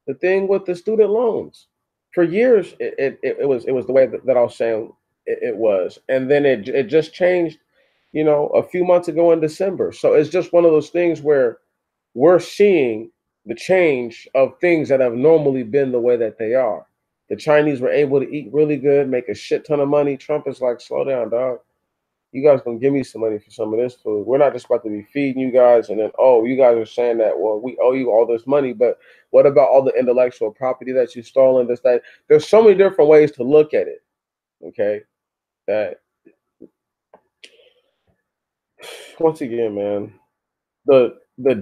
The thing with the student loans. For years it was the way that I was saying it was. And then it just changed, a few months ago in December. So it's just one of those things where we're seeing the change of things that have normally been the way that they are. The Chinese were able to eat really good, make a shit ton of money. Trump is like, slow down, dog. You guys gonna give me some money for some of this food. We're not just about to be feeding you guys, and then you guys are saying that, well, we owe you all this money, but what about all the intellectual property that you stolen? This that. There's so many different ways to look at it. Okay, that once again, man, the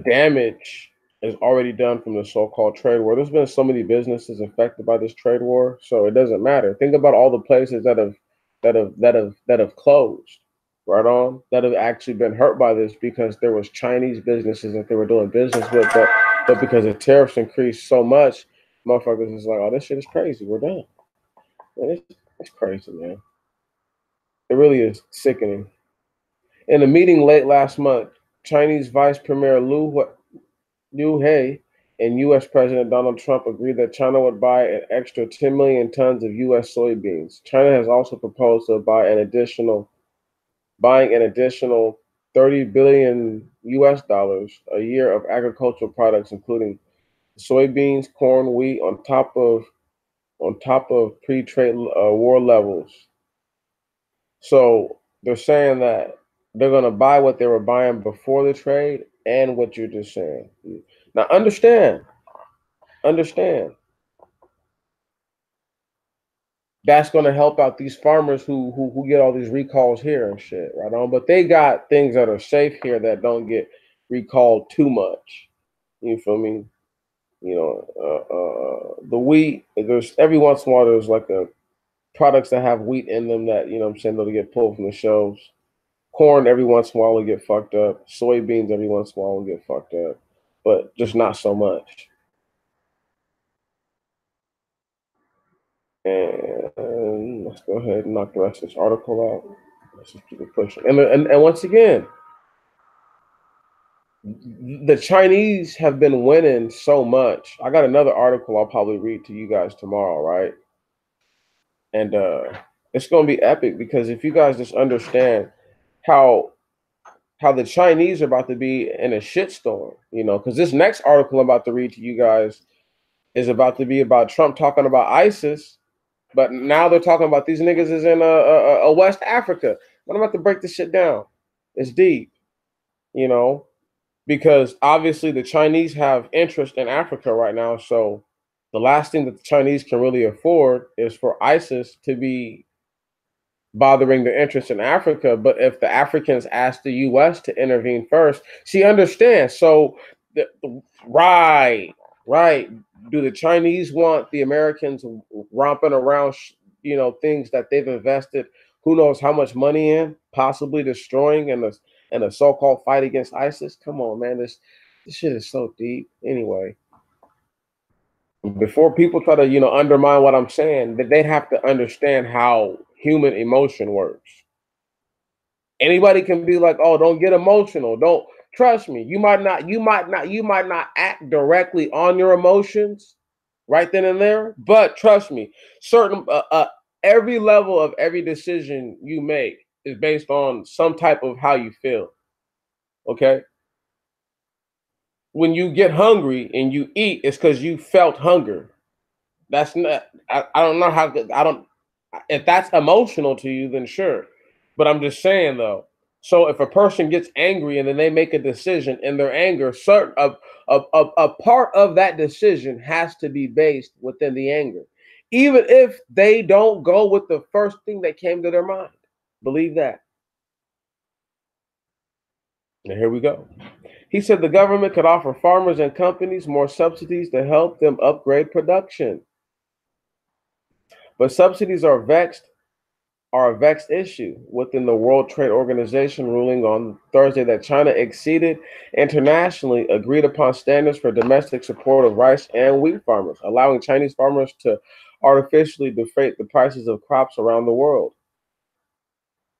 damage is already done from the so-called trade war. There's been so many businesses affected by this trade war, so it doesn't matter. Think about all the places that have closed, right on, that have actually been hurt by this because there was Chinese businesses that they were doing business with, but because the tariffs increased so much, motherfuckers is like, oh, this shit is crazy. We're done. Man, it's crazy, man. It really is sickening. In a meeting late last month, Chinese Vice Premier Liu He and U.S. President Donald Trump agreed that China would buy an extra 10 million tons of U.S. soybeans. China has also proposed to buying an additional 30 billion U.S. dollars a year of agricultural products, including soybeans, corn, wheat, on top of pre-trade war levels. So they're saying that they're going to buy what they were buying before the trade and what you're just saying. Now, understand. That's going to help out these farmers who get all these recalls here and shit, right on. But they got things that are safe here that don't get recalled too much. You feel me? The wheat. There's every once in a while there's like a products that have wheat in them that I'm saying they'll get pulled from the shelves. Corn every once in a while will get fucked up. Soybeans every once in a while will get fucked up, but just not so much. And let's go ahead and knock the rest of this article out. Let's just keep it pushing. And once again, the Chinese have been winning so much. I got another article I'll probably read to you guys tomorrow, right? And It's going to be epic because if you guys just understand how the Chinese are about to be in a shitstorm, because this next article I'm about to read to you guys is about to be about Trump talking about ISIS, but now they're talking about these niggas is in a West Africa. But I'm about to break this shit down. It's deep, because obviously the Chinese have interest in Africa right now. So the last thing that the Chinese can really afford is for ISIS to be bothering their interest in Africa. But if the Africans ask the U.S. to intervene first, she understands. So, right, right. Do the Chinese want the Americans romping around, things that they've invested, who knows how much money in, possibly destroying in a so-called fight against ISIS? Come on, man. This shit is so deep. Anyway, before people try to, undermine what I'm saying, that they'd have to understand how human emotion works. Anybody can be like, "Oh, don't get emotional. Don't trust me. You might not act directly on your emotions right then and there, but trust me, certain every level of every decision you make is based on some type of how you feel. Okay? When you get hungry and you eat, it's because you felt hunger. That's not. I don't know how. I don't. If that's emotional to you, then sure. But I'm just saying though. So if a person gets angry and then they make a decision in their anger, certain a part of that decision has to be based within the anger, even if they don't go with the first thing that came to their mind. Believe that. And here we go. He said the government could offer farmers and companies more subsidies to help them upgrade production. But subsidies are a vexed issue within the World Trade Organization ruling on Thursday that China exceeded internationally agreed upon standards for domestic support of rice and wheat farmers, allowing Chinese farmers to artificially deflate the prices of crops around the world.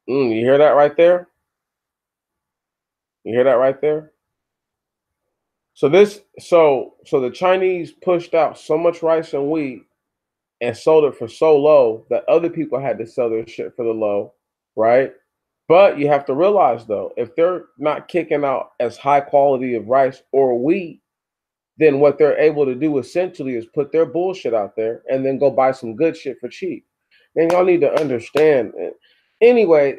You hear that right there? You hear that right there? So the Chinese pushed out so much rice and wheat and sold it for so low that other people had to sell their shit for the low, right? But you have to realize though, if they're not kicking out as high quality of rice or wheat, then what they're able to do essentially is put their bullshit out there and then go buy some good shit for cheap. And y'all need to understand. Anyway,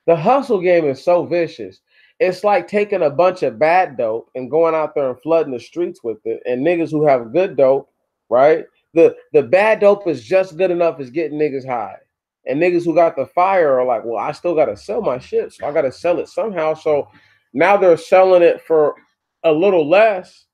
the hustle game is so vicious. It's like taking a bunch of bad dope and going out there and flooding the streets with it. And niggas who have good dope, right? The bad dope is just good enough as getting niggas high. And niggas who got the fire are like, well, I still gotta sell my shit, so I gotta sell it somehow. So now they're selling it for a little less,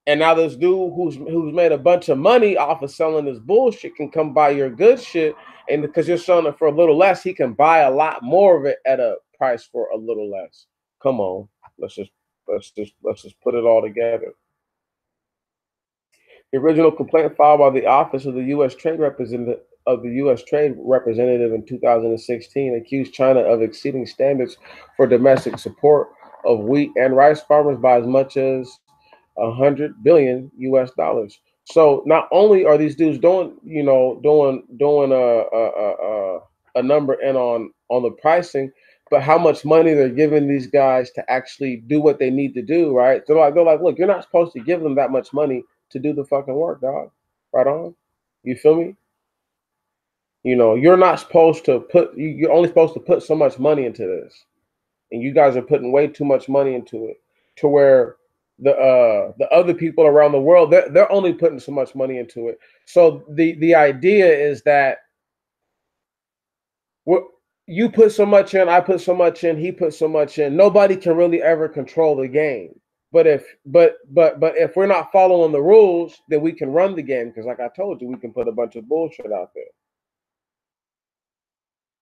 and now this dude who's made a bunch of money off of selling this bullshit can come buy your good shit, and because you're selling it for a little less, he can buy a lot more of it at a price for a little less. Come on, let's just put it all together. The original complaint filed by the Office of the U.S. Trade Representative in 2016 accused China of exceeding standards for domestic support of wheat and rice farmers by as much as 100 billion U.S. dollars. So not only are these dudes doing a number in on the pricing, but how much money they're giving these guys to actually do what they need to do, right? They're like, look, you're not supposed to give them that much money to do the fucking work, dog. Right on. You feel me? You're not supposed to you're only supposed to put so much money into this. And you guys are putting way too much money into it to where the other people around the world they're only putting so much money into it. So the idea is that you put so much in, I put so much in, he put so much in. Nobody can really ever control the game. But if we're not following the rules, then we can run the game because, like I told you, we can put a bunch of bullshit out there.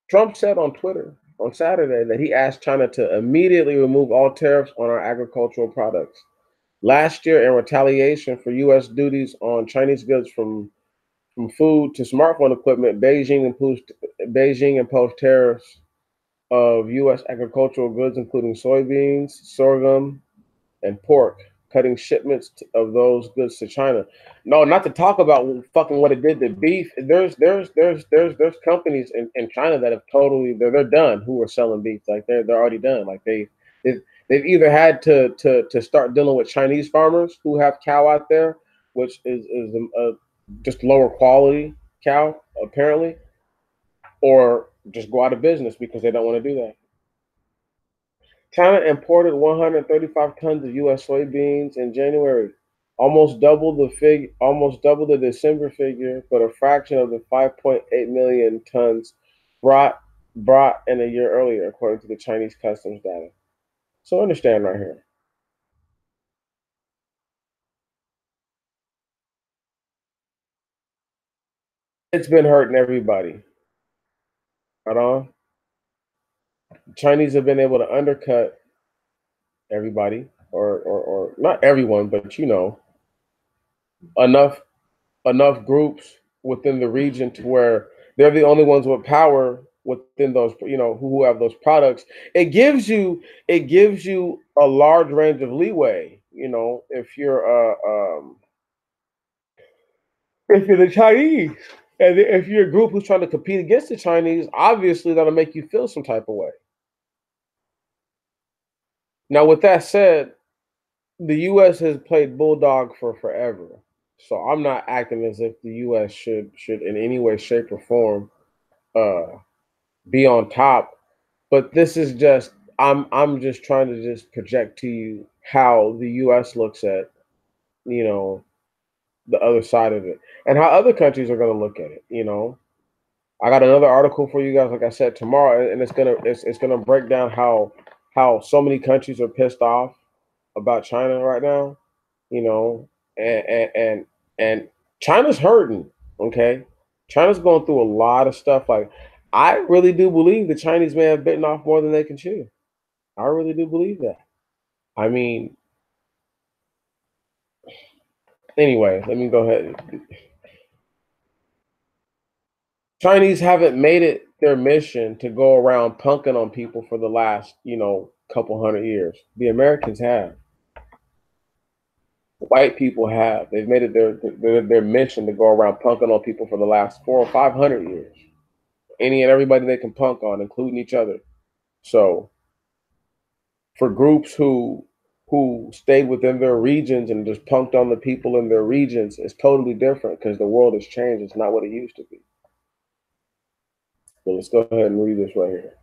Trump said on Twitter on Saturday that he asked China to immediately remove all tariffs on our agricultural products. Last year, in retaliation for U.S. duties on Chinese goods from food to smartphone equipment, Beijing imposed tariffs of U.S. agricultural goods, including soybeans, sorghum, and pork. cutting shipments of those goods to China. No, not to talk about fucking what it did to beef. There's companies in China that have totally they're done who are selling beef. Like they're already done. Like they've, they've either had to start dealing with Chinese farmers who have cow out there, which is just lower quality cow apparently, or just go out of business because they don't want to do that. China imported 135 tons of U.S. soybeans in January, almost double the December figure, but a fraction of the 5.8 million tons brought in a year earlier, according to the Chinese customs data. So understand right here. It's been hurting everybody. Right on. Chinese have been able to undercut everybody, or not everyone, but enough groups within the region to where they're the only ones with power within those, who have those products. It gives you a large range of leeway. If you're the Chinese, and if you're a group who's trying to compete against the Chinese, obviously that'll make you feel some type of way. Now, with that said, the U.S. has played bulldog for forever, so I'm not acting as if the U.S. should in any way, shape, or form uh, be on top. But this is just I'm just trying to just project to you how the U.S. looks at you know the other side of it and how other countries are going to look at it. I got another article for you guys, like I said, tomorrow, and it's gonna break down how so many countries are pissed off about China right now. You know, and China's hurting. Okay, China's going through a lot of stuff. Like, I really do believe the Chinese may have bitten off more than they can chew. I really do believe that. I mean, anyway, let me go ahead. Chinese haven't made it their mission to go around punking on people for the last, couple hundred years. The Americans have. White people have. They've made it their mission to go around punking on people for the last 400 or 500 years. Any and everybody they can punk on, including each other. So, for groups who stayed within their regions and just punked on the people in their regions, it's totally different because the world has changed. It's not what it used to be. So let's go ahead and read this right here.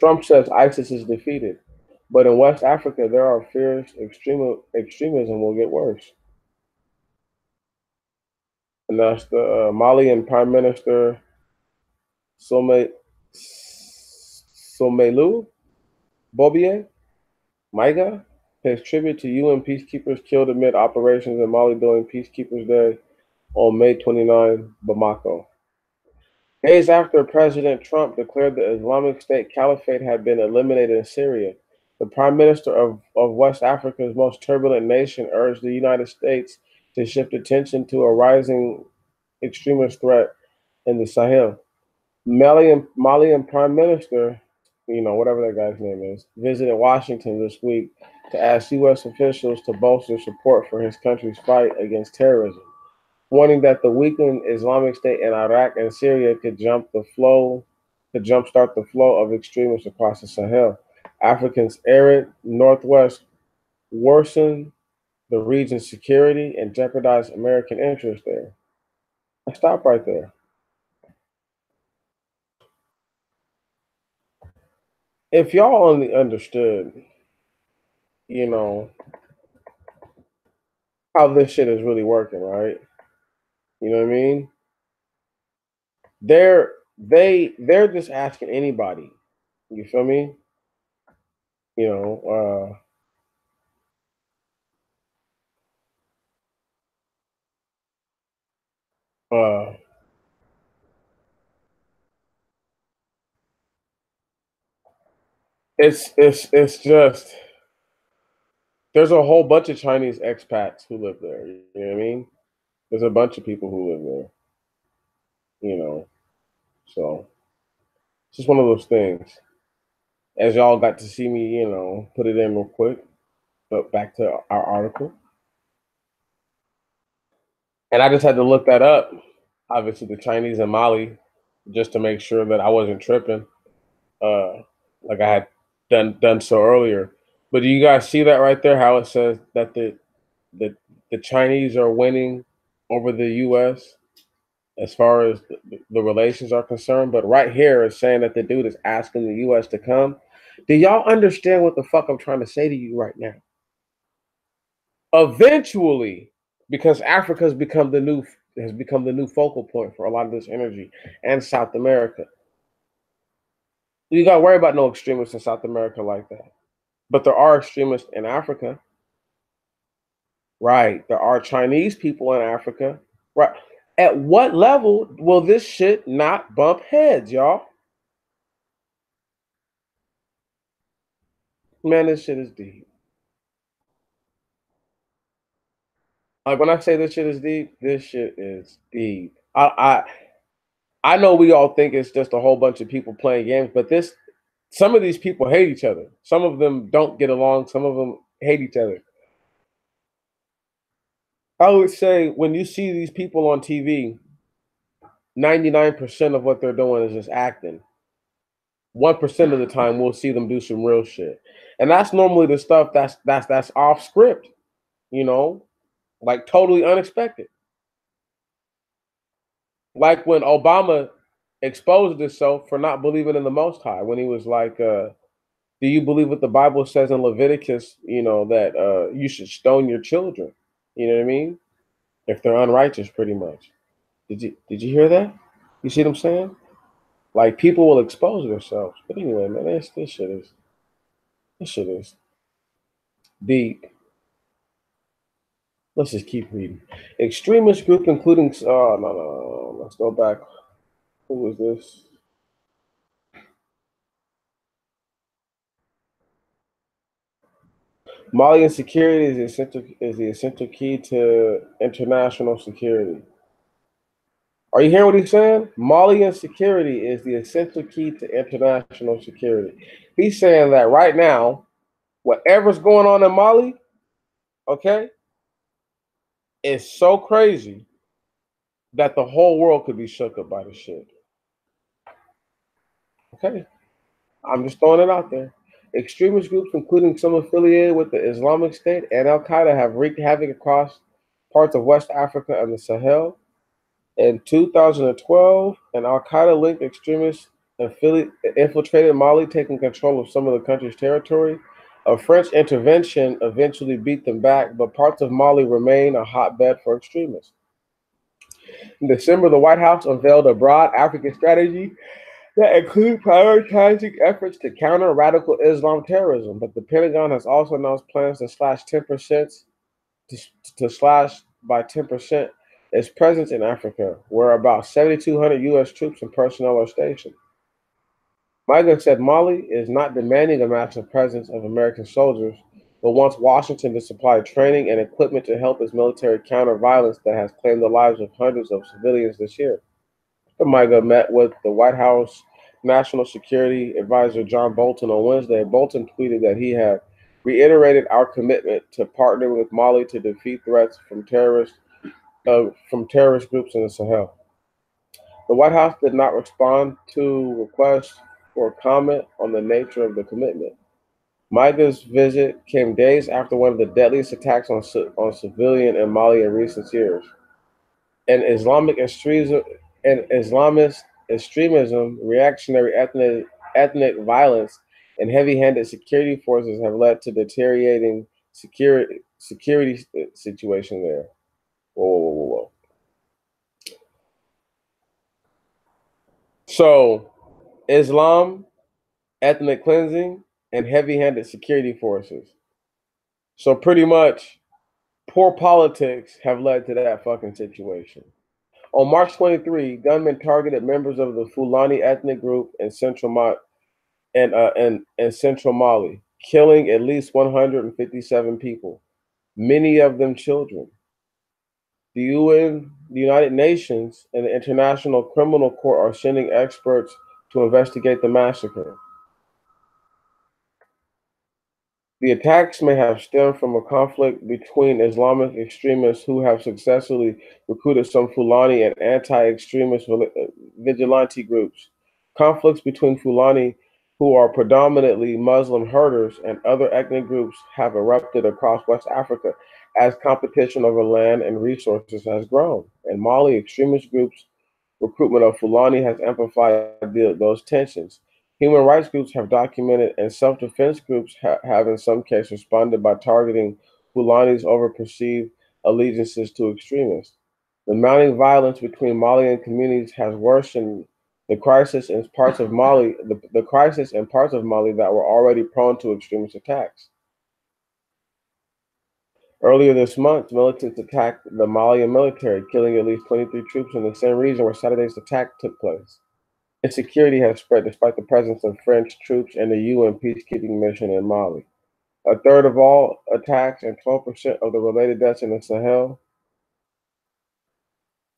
Trump says ISIS is defeated, but in West Africa there are fears extremism will get worse. And that's the Malian Prime Minister Some Somelu Bobie Maiga pays tribute to UN peacekeepers killed amid operations in Mali during Peacekeepers Day on May 29, Bamako. Days after President Trump declared the Islamic State Caliphate had been eliminated in Syria, the Prime Minister of West Africa's most turbulent nation urged the United States to shift attention to a rising extremist threat in the Sahel. Malian Prime Minister, whatever that guy's name is, visited Washington this week to ask U.S. officials to bolster support for his country's fight against terrorism, warning that the weakened Islamic State in Iraq and Syria could jumpstart the flow of extremists across the Sahel. Africa's arid northwest worsen the region's security and jeopardize American interests there. I stop right there. If y'all only understood, you know, how this shit is really working, right? You know what I mean? They're just asking anybody. You feel me? You know, it's just there's a whole bunch of Chinese expats who live there. You know what I mean? There's a bunch of people who live there. You know, so it's just one of those things. As y'all got to see me, put it in real quick. But back to our article. And I just had to look that up. Obviously, the Chinese and Mali, just to make sure that I wasn't tripping, like I had done so earlier. But do you guys see that right there? How it says that the the Chinese are winning over the U.S. as far as the relations are concerned. But right here is saying that the dude is asking the U.S. to come. Do y'all understand what the fuck I'm trying to say to you right now? Eventually, because Africa has become the new focal point for a lot of this energy, and South America. You got to worry about no extremists in South America like that. But there are extremists in Africa. Right. There are Chinese people in Africa. Right. At what level will this shit not bump heads, y'all? Man, this shit is deep. Like when I say this shit is deep, this shit is deep. I know we all think it's just a whole bunch of people playing games, but some of these people hate each other. Some of them don't get along. Some of them hate each other. I would say when you see these people on TV, 99% of what they're doing is just acting. 1% of the time we'll see them do some real shit. And that's normally the stuff that's off script, you know, like totally unexpected. Like when Obama exposed himself for not believing in the Most High, when he was like, do you believe what the Bible says in Leviticus, that you should stone your children? You know what I mean? If they're unrighteous, pretty much. Did you hear that? You see what I'm saying? Like people will expose themselves. But anyway, man, this shit is deep. Let's just keep reading. Extremist group including no. Let's go back. Who was this? Mali insecurity is the essential key to international security. Are you hearing what he's saying? Mali insecurity is the essential key to international security. He's saying that right now, whatever's going on in Mali, okay, is so crazy that the whole world could be shook up by the shit. Okay, I'm just throwing it out there. Extremist groups, including some affiliated with the Islamic State and Al Qaeda, have wreaked havoc across parts of West Africa and the Sahel. In 2012, an Al Qaeda linked extremist infiltrated Mali, taking control of some of the country's territory. A French intervention eventually beat them back, but parts of Mali remain a hotbed for extremists. In December, the White House unveiled a broad African strategy that includes prioritizing efforts to counter radical Islam terrorism. But the Pentagon has also announced plans to slash 10% to slash by 10% its presence in Africa, where about 7,200 U.S. troops and personnel are stationed. MIGA said Mali is not demanding a massive presence of American soldiers, but wants Washington to supply training and equipment to help its military counter violence that has claimed the lives of hundreds of civilians this year. MIGA met with the White House National Security Advisor John Bolton on Wednesday. Bolton tweeted that he had reiterated our commitment to partner with Mali to defeat threats from terrorist groups in the Sahel. The White House did not respond to requests for comment on the nature of the commitment. MIGA's visit came days after one of the deadliest attacks on civilians in Mali in recent years. And Islamist extremism, reactionary ethnic violence, and heavy-handed security forces have led to deteriorating security situation there. Whoa. So, Islam, ethnic cleansing, and heavy-handed security forces. So pretty much, poor politics have led to that fucking situation. On March 23, gunmen targeted members of the Fulani ethnic group in central Mali, killing at least 157 people, many of them children. The UN, the United Nations, and the International Criminal Court are sending experts to investigate the massacre. The attacks may have stemmed from a conflict between Islamic extremists who have successfully recruited some Fulani and anti-extremist vigilante groups. Conflicts between Fulani, who are predominantly Muslim herders, and other ethnic groups have erupted across West Africa as competition over land and resources has grown. In Mali, extremist groups' recruitment of Fulani has amplified those tensions. Human rights groups have documented, and self defense groups have, in some cases, responded by targeting Fulani's over perceived allegiances to extremists. The mounting violence between Malian communities has worsened the crisis in parts of Mali, the crisis in parts of Mali that were already prone to extremist attacks. Earlier this month, militants attacked the Malian military, killing at least 23 troops in the same region where Saturday's attack took place. Insecurity has spread despite the presence of French troops and the UN peacekeeping mission in Mali. A third of all attacks and 12% of the related deaths in the Sahel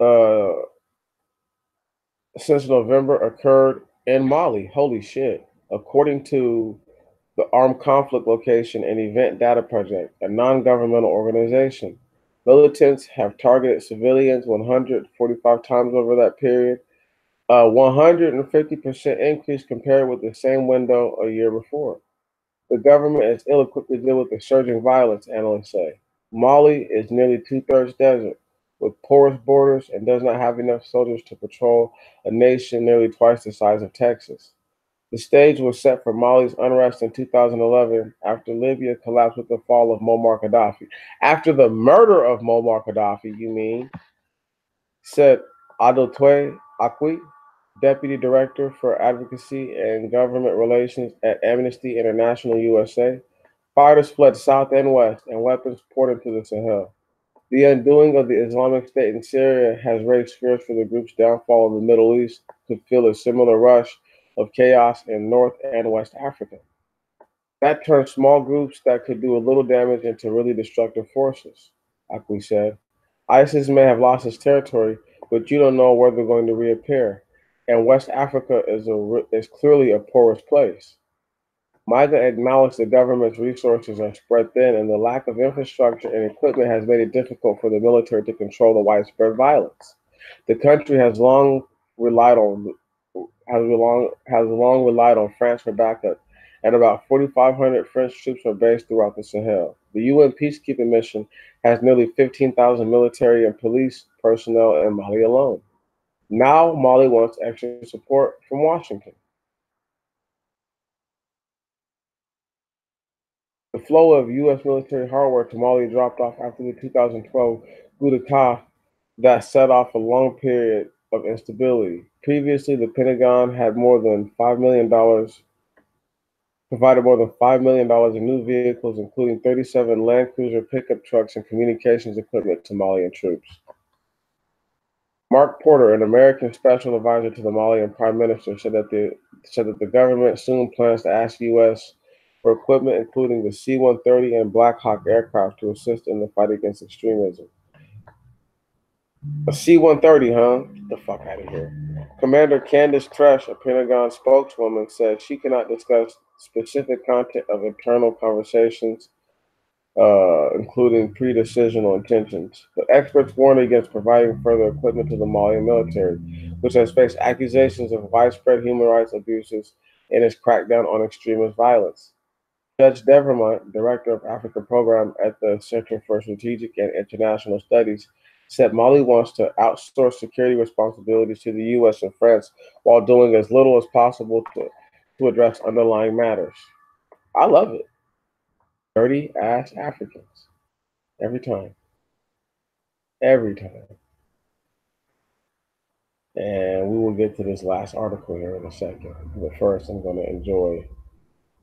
uh, since November occurred in Mali. Holy shit. According to the Armed Conflict Location and Event Data Project, a non governmental organization, militants have targeted civilians 145 times over that period, a 150% increase compared with the same window a year before. The government is ill equipped to deal with the surging violence, analysts say. Mali is nearly two-thirds desert, with porous borders, and does not have enough soldiers to patrol a nation nearly twice the size of Texas. The stage was set for Mali's unrest in 2011 after Libya collapsed with the fall of Muammar Gaddafi. After the murder of Muammar Gaddafi, you mean, said Adotwe Akwi, Deputy Director for Advocacy and Government Relations at Amnesty International USA. Fighters fled south and west, and weapons poured into the Sahel. The undoing of the Islamic State in Syria has raised fears for the group's downfall in the Middle East could feel a similar rush of chaos in North and West Africa. That turns small groups that could do a little damage into really destructive forces, Akwi said. ISIS may have lost its territory, but you don't know where they're going to reappear. And West Africa is clearly a porous place. MIGA acknowledged the government's resources are spread thin, and the lack of infrastructure and equipment has made it difficult for the military to control the widespread violence. The country has long relied on France for backup, and about 4,500 French troops are based throughout the Sahel. The UN peacekeeping mission has nearly 15,000 military and police personnel in Mali alone. Now, Mali wants extra support from Washington. The flow of U.S. military hardware to Mali dropped off after the 2012 coup d'etat that set off a long period of instability. Previously, the Pentagon had provided more than $5 million in new vehicles, including 37 Land Cruiser pickup trucks and communications equipment to Malian troops. Mark Porter, an American special advisor to the Malian Prime Minister, said that the government soon plans to ask U.S. for equipment, including the C-130 and Black Hawk aircraft, to assist in the fight against extremism. A C-130, huh? Get the fuck out of here. Commander Candace Tresh, a Pentagon spokeswoman, said she cannot discuss specific content of internal conversations, including pre-decisional intentions. But experts warn against providing further equipment to the Malian military, which has faced accusations of widespread human rights abuses in its crackdown on extremist violence. Judge Devermont, Director of Africa Program at the Center for Strategic and International Studies, said Mali wants to outsource security responsibilities to the U.S. and France while doing as little as possible to address underlying matters. I love it. Dirty ass Africans. Every time. Every time. And we will get to this last article here in a second. But first, I'm going to enjoy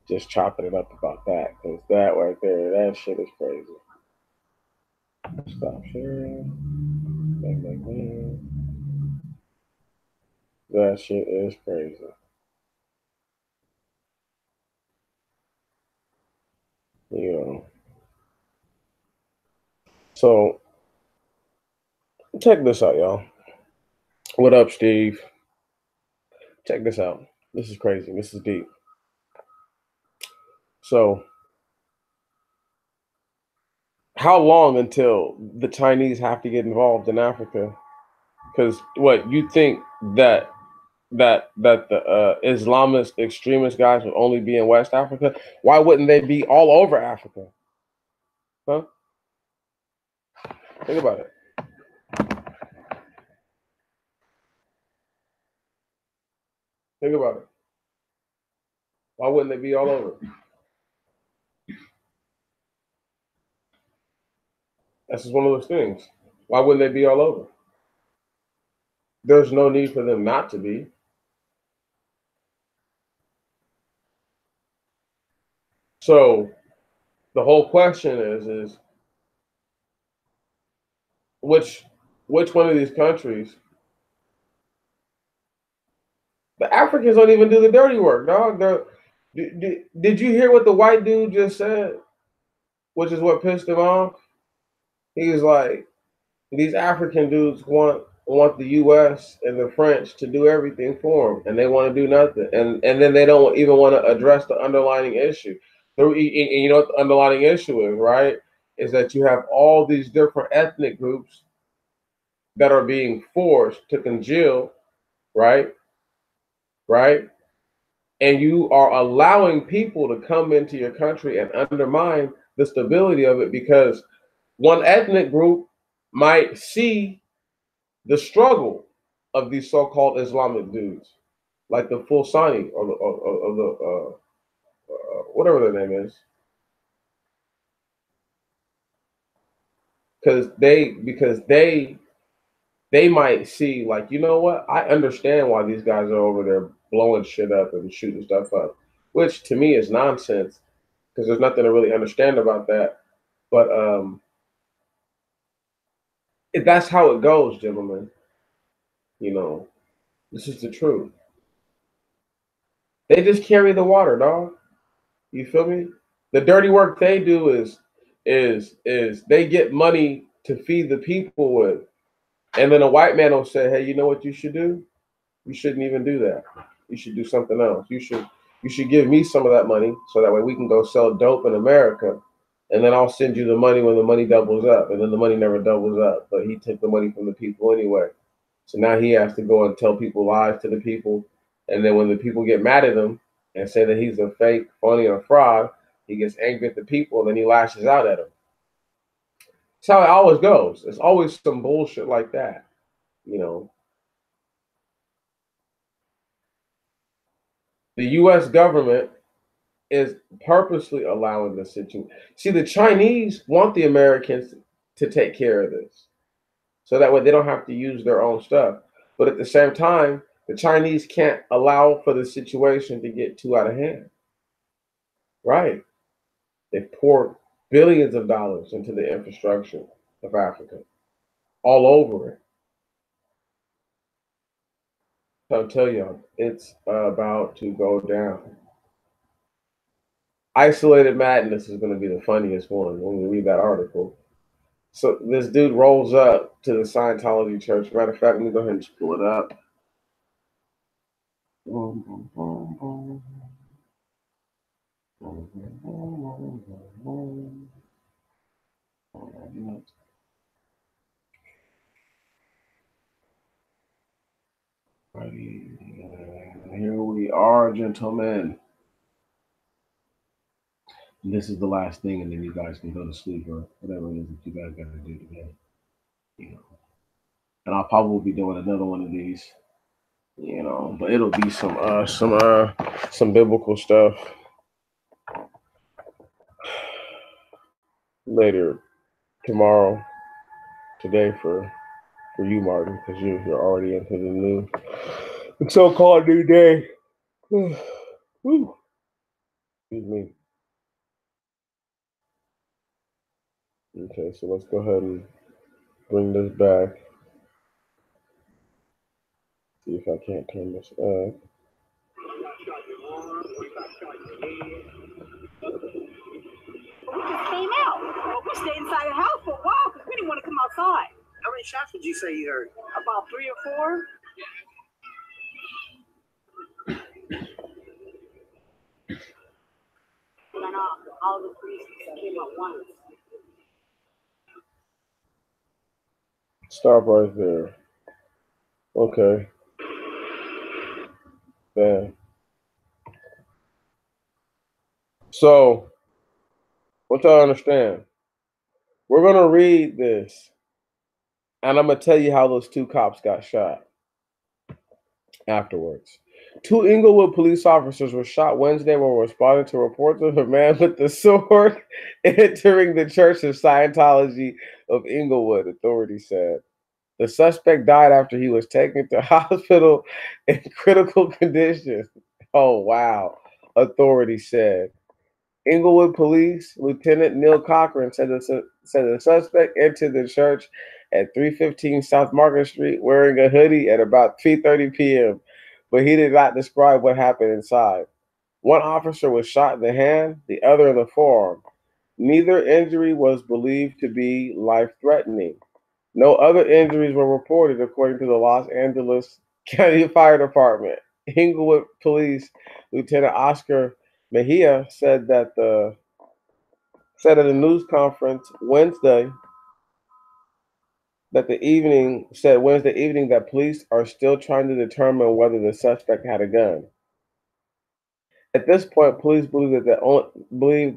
just chopping it up about that, because that right there, that shit is crazy. Stop sharing. That shit is crazy. You know. So check this out, y'all. What up, Steve? Check this out. This is crazy. This is deep. So how long until the Chinese have to get involved in Africa? Because what you think that the Islamist extremist guys would only be in West Africa? Why wouldn't they be all over Africa? Huh? Think about it. Think about it. Why wouldn't they be all over? That's just one of those things. Why wouldn't they be all over? There's no need for them not to be. So the whole question is which one of these countries? The Africans don't even do the dirty work, dog. Did you hear what the white dude just said? Which is what pissed him off. He was like, these African dudes want the U.S. and the French to do everything for them, and they want to do nothing, and then they don't even want to address the underlying issue. And you know what the underlying issue is, right? Is that you have all these different ethnic groups that are being forced to congeal, right? Right? And you are allowing people to come into your country and undermine the stability of it because one ethnic group might see the struggle of these so-called Islamic dudes, like the Fulsani or the whatever their name is, because they might see like, you know what, I understand why these guys are over there blowing shit up and shooting stuff up, which to me is nonsense because there's nothing to really understand about that. But that's how it goes, gentlemen. You know, this is the truth. They just carry the water, dog. You feel me? The dirty work they do is they get money to feed the people with, and then a white man will say, "Hey, you know what you should do? You shouldn't even do that. You should do something else. You should give me some of that money so that way we can go sell dope in America, and then I'll send you the money when the money doubles up." And then the money never doubles up, but he took the money from the people anyway. So now he has to go and tell people lies to the people, and then when the people get mad at him and say that he's a fake, phony, or fraud, he gets angry at the people, and then he lashes out at them. That's how it always goes. It's always some bullshit like that, you know. The U.S. government is purposely allowing this situation. See, the Chinese want the Americans to take care of this, so that way they don't have to use their own stuff. But at the same time, the Chinese can't allow for the situation to get too out of hand. Right? They've poured billions of dollars into the infrastructure of Africa, all over it. So I'll tell you, it's about to go down. Isolated Madness is going to be the funniest one when we read that article. So this dude rolls up to the Scientology church. Matter of fact, let me go ahead and pull it up. Here we are, gentlemen. This is the last thing, and then you guys can go to sleep or whatever it is that you guys got to do today. You know, and I'll probably be doing another one of these. You know, but it'll be some biblical stuff later tomorrow, today for you, Martin, because you're already into the so-called new day. Whew. Excuse me. Okay, so let's go ahead and bring this back. See if I can't turn this up. We just came out. Well, we stayed inside the house for a while because we didn't want to come outside. How many shots would you say you heard? About 3 or 4. And all the police came at once. Stop right there. Okay. Bam. So, what y'all understand? We're gonna read this, and I'm gonna tell you how those two cops got shot afterwards. Two Inglewood police officers were shot Wednesday while responding to reports of a man with a sword entering the Church of Scientology of Inglewood, authorities said. The suspect died after he was taken to hospital in critical condition. Oh, wow, authorities said. Inglewood Police Lieutenant Neil Cochran said the suspect entered the church at 315 South Market Street wearing a hoodie at about 3:30 p.m., but he did not describe what happened inside. One officer was shot in the hand, the other in the forearm. Neither injury was believed to be life-threatening. No other injuries were reported, according to the Los Angeles County Fire Department. Inglewood Police Lieutenant Oscar Mejia said at a news conference Wednesday evening that police are still trying to determine whether the suspect had a gun. At this point, police believe that only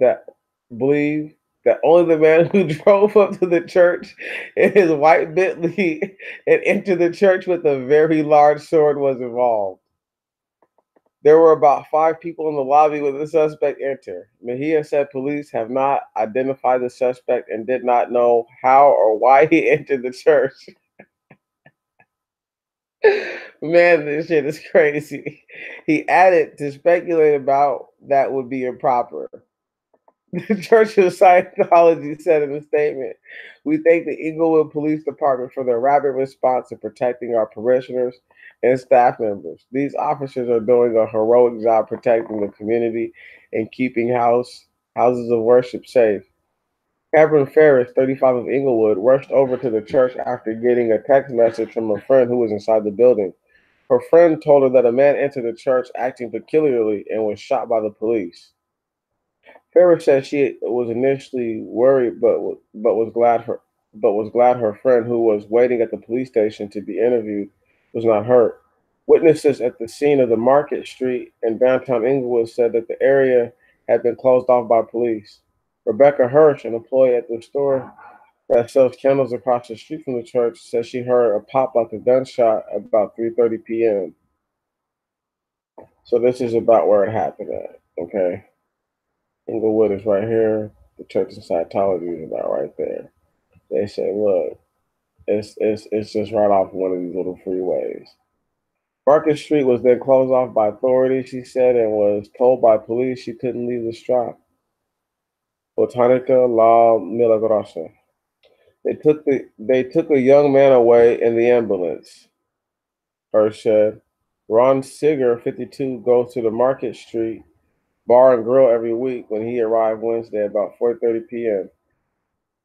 the man who drove up to the church in his white Bentley and entered the church with a very large sword was involved. There were about 5 people in the lobby when the suspect entered. Mejia said police have not identified the suspect and did not know how or why he entered the church. Man, this shit is crazy. He added to speculate about that would be improper. The Church of Scientology said in a statement, "We thank the Inglewood Police Department for their rapid response in protecting our parishioners and staff members. These officers are doing a heroic job protecting the community and keeping houses of worship safe." Catherine Ferris, 35 of Inglewood, rushed over to the church after getting a text message from a friend who was inside the building. Her friend told her that a man entered the church acting peculiarly and was shot by the police. Ferris said she was initially worried, but was glad her friend, who was waiting at the police station to be interviewed, was not hurt. Witnesses at the scene of the Market Street in downtown Inglewood said that the area had been closed off by police. Rebecca Hirsch, an employee at the store that sells candles across the street from the church, said she heard a pop like a gunshot about 3:30 p.m. So this is about where it happened at. Okay. Inglewood is right here. The Church of Scientology is about right there. They say, look, it's just right off one of these little freeways. Market Street was then closed off by authorities, she said, and was told by police she couldn't leave the stop. Botanica La Milagrosa. They took a young man away in the ambulance. Hirsch said. Ron Sigger, 52, goes to the Market Street Bar and Grill every week. When he arrived Wednesday about 4:30 p.m.,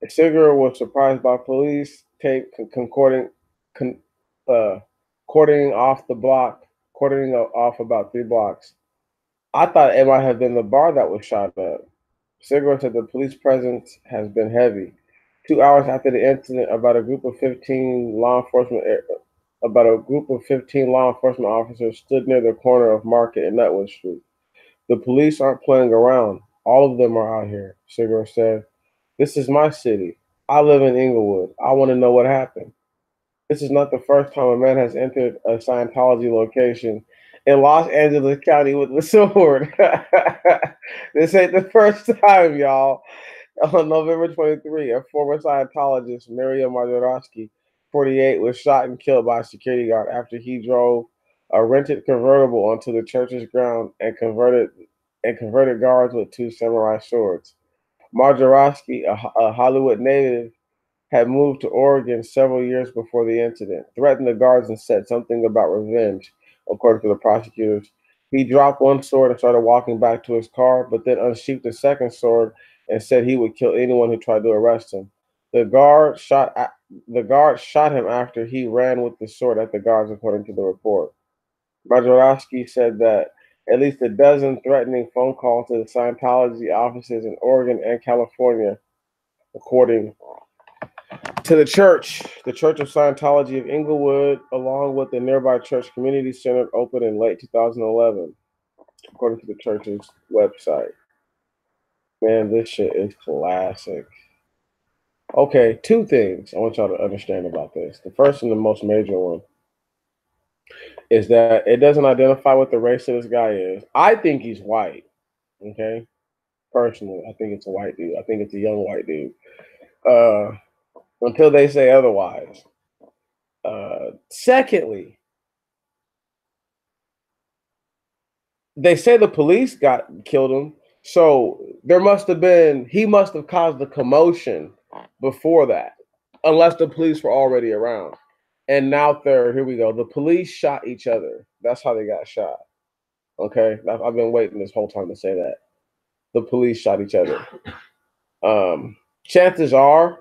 Sigger was surprised by police tape cordoning off about 3 blocks. "I thought it might have been the bar that was shot up." Sigger said the police presence has been heavy. 2 hours after the incident, about a group of 15 law enforcement officers stood near the corner of Market and Nutwood Street. "The police aren't playing around. All of them are out here," Sigler said. "This is my city. I live in Inglewood. I want to know what happened." This is not the first time a man has entered a Scientology location in Los Angeles County with a sword. This ain't the first time, y'all. On November 23, a former Scientologist, Maria Marderowski, 48, was shot and killed by a security guard after he drove a rented convertible onto the church's ground and converted guards with 2 samurai swords. Marderowski, a Hollywood native, had moved to Oregon several years before the incident, threatened the guards, and said something about revenge, according to the prosecutors. He dropped one sword and started walking back to his car, but then unsheathed the second sword and said he would kill anyone who tried to arrest him. The guard shot him after he ran with the sword at the guards, according to the report. Marderowski said that at least a dozen threatening phone calls to the Scientology offices in Oregon and California, according to the Church of Scientology of Inglewood, along with the nearby Church Community Center, opened in late 2011, according to the church's website. Man, this shit is classic. Okay, two things I want y'all to understand about this. The first and the most major one is that it doesn't identify what the race of this guy is. I think he's white. Okay, personally, I think it's a white dude. I think it's a young white dude. Until they say otherwise. Secondly, they say the police killed him, so he must have caused the commotion before that, unless the police were already around. And now third, here we go. The police shot each other. That's how they got shot. Okay, I've been waiting this whole time to say that. The police shot each other. Chances are,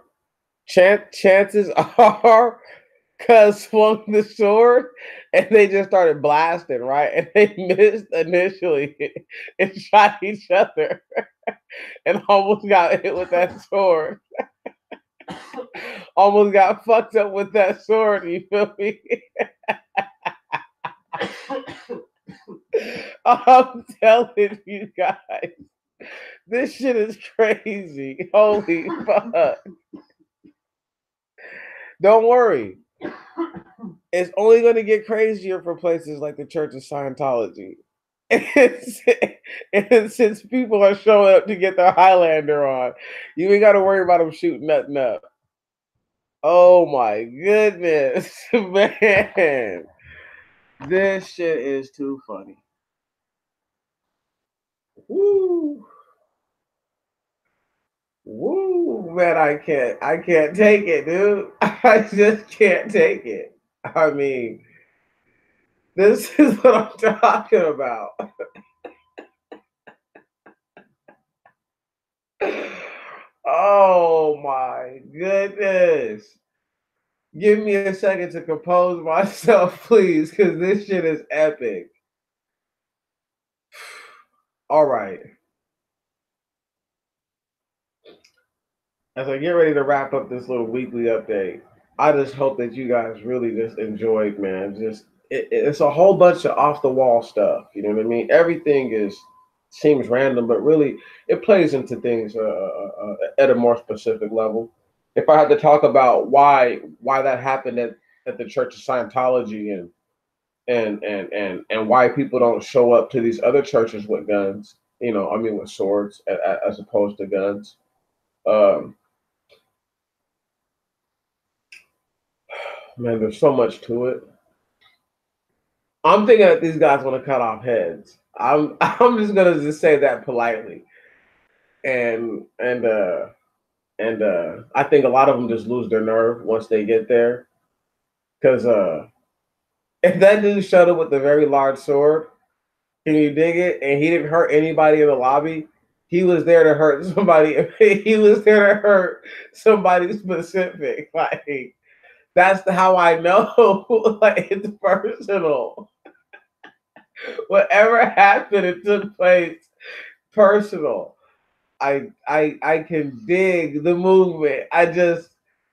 cuz swung the sword and they just started blasting, right? And they missed initially and shot each other and almost got hit with that sword. Almost got fucked up with that sword, you feel me? I'm telling you guys, this shit is crazy. Holy fuck. Don't worry. It's only going to get crazier for places like the Church of Scientology. And since people are showing up to get their Highlander on, you ain't got to worry about them shooting nothing up. Oh my goodness, man. This shit is too funny. Woo. Woo, man, I can't take it, dude. I just can't take it. I mean, this is what I'm talking about. Oh my goodness. Give me a second to compose myself, please, because this shit is epic. All right. As I get ready to wrap up this little weekly update, I just hope that you guys really just enjoyed, man. It's a whole bunch of off the wall stuff. You know what I mean? Everything seems random, but really it plays into things at a more specific level. If I had to talk about why that happened at the Church of Scientology and why people don't show up to these other churches with guns, with swords as opposed to guns. Man, there's so much to it. I'm thinking that these guys want to cut off heads. I'm just gonna just say that politely, and I think a lot of them just lose their nerve once they get there, because if that dude showed up with a very large sword, can you dig it? And he didn't hurt anybody in the lobby. He was there to hurt somebody. He was there to hurt somebody specific. Like, that's how I know. Like, it's personal. Whatever happened, it took place personal. I can dig the movement. This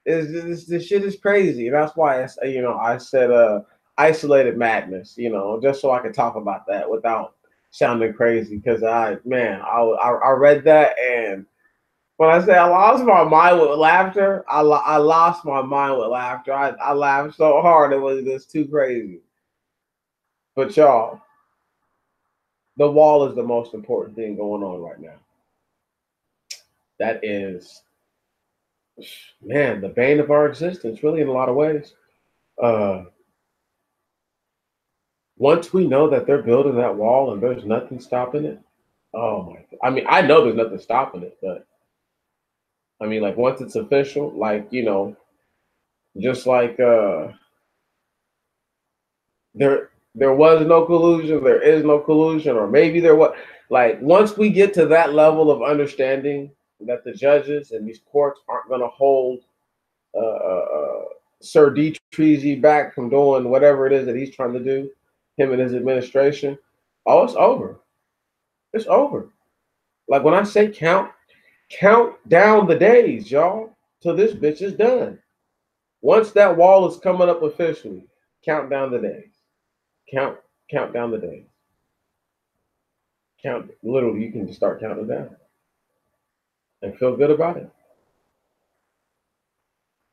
shit is crazy. And that's why I said isolated madness, just so I could talk about that without sounding crazy. Because I read that, and when I say I lost my mind with laughter, I lost my mind with laughter. I laughed so hard it was just too crazy. But y'all, the wall is the most important thing going on right now. That is, man, the bane of our existence, really, in a lot of ways. Once we know that they're building that wall and there's nothing stopping it, oh my! I mean, I know there's nothing stopping it, but I mean, like, once it's official, like, just like there was no collusion, there is no collusion, or maybe there was. Like, once we get to that level of understanding that the judges and these courts aren't going to hold Sir Detrezi back from doing whatever it is that he's trying to do, him and his administration, oh, it's over. It's over. Like, when I say count down the days, y'all. till this bitch is done. Once that wall is coming up officially, count down the days. Count down the days. Literally, you can just start counting down and feel good about it.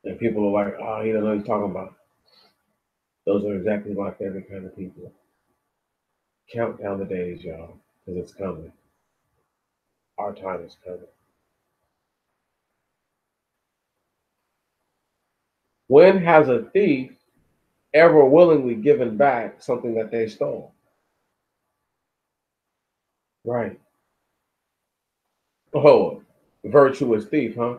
And people are like, oh, he doesn't know what he's talking about. Those are exactly my favorite kind of people. Count down the days, y'all, because it's coming. Our time is coming. When has a thief ever willingly given back something that they stole? Right. Oh, virtuous thief, huh?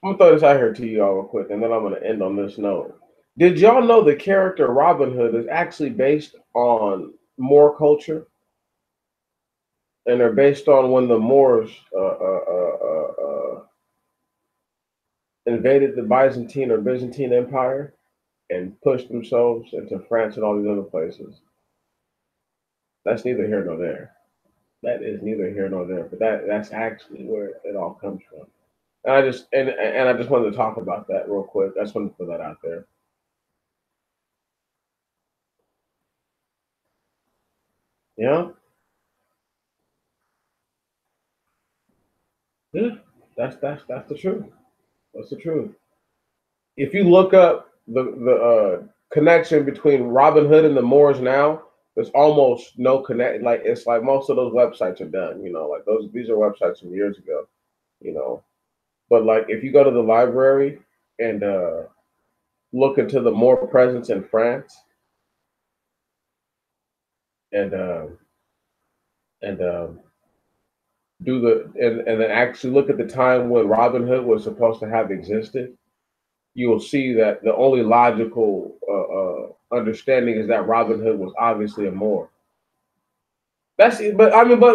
I'm gonna throw this out here to y'all real quick, and then I'm gonna end on this note. Did y'all know the character Robin Hood is actually based on Moor culture? And they're based on when the Moors invaded the Byzantine or Byzantine Empire and pushed themselves into France and all these other places. That's neither here nor there. That is neither here nor there, but that's actually where it all comes from. And I just wanted to talk about that real quick. I just wanted to put that out there. Yeah. Yeah. That's the truth. That's the truth. If you look up the connection between Robin Hood and the Moors now, there's almost no connect. Like it's like most of those websites are done. You know, like these are websites from years ago. You know, but like if you go to the library and look into the Moor presence in France, and do and then actually look at the time when Robin Hood was supposed to have existed, you will see that the only logical understanding is that Robin Hood was obviously a Moor. But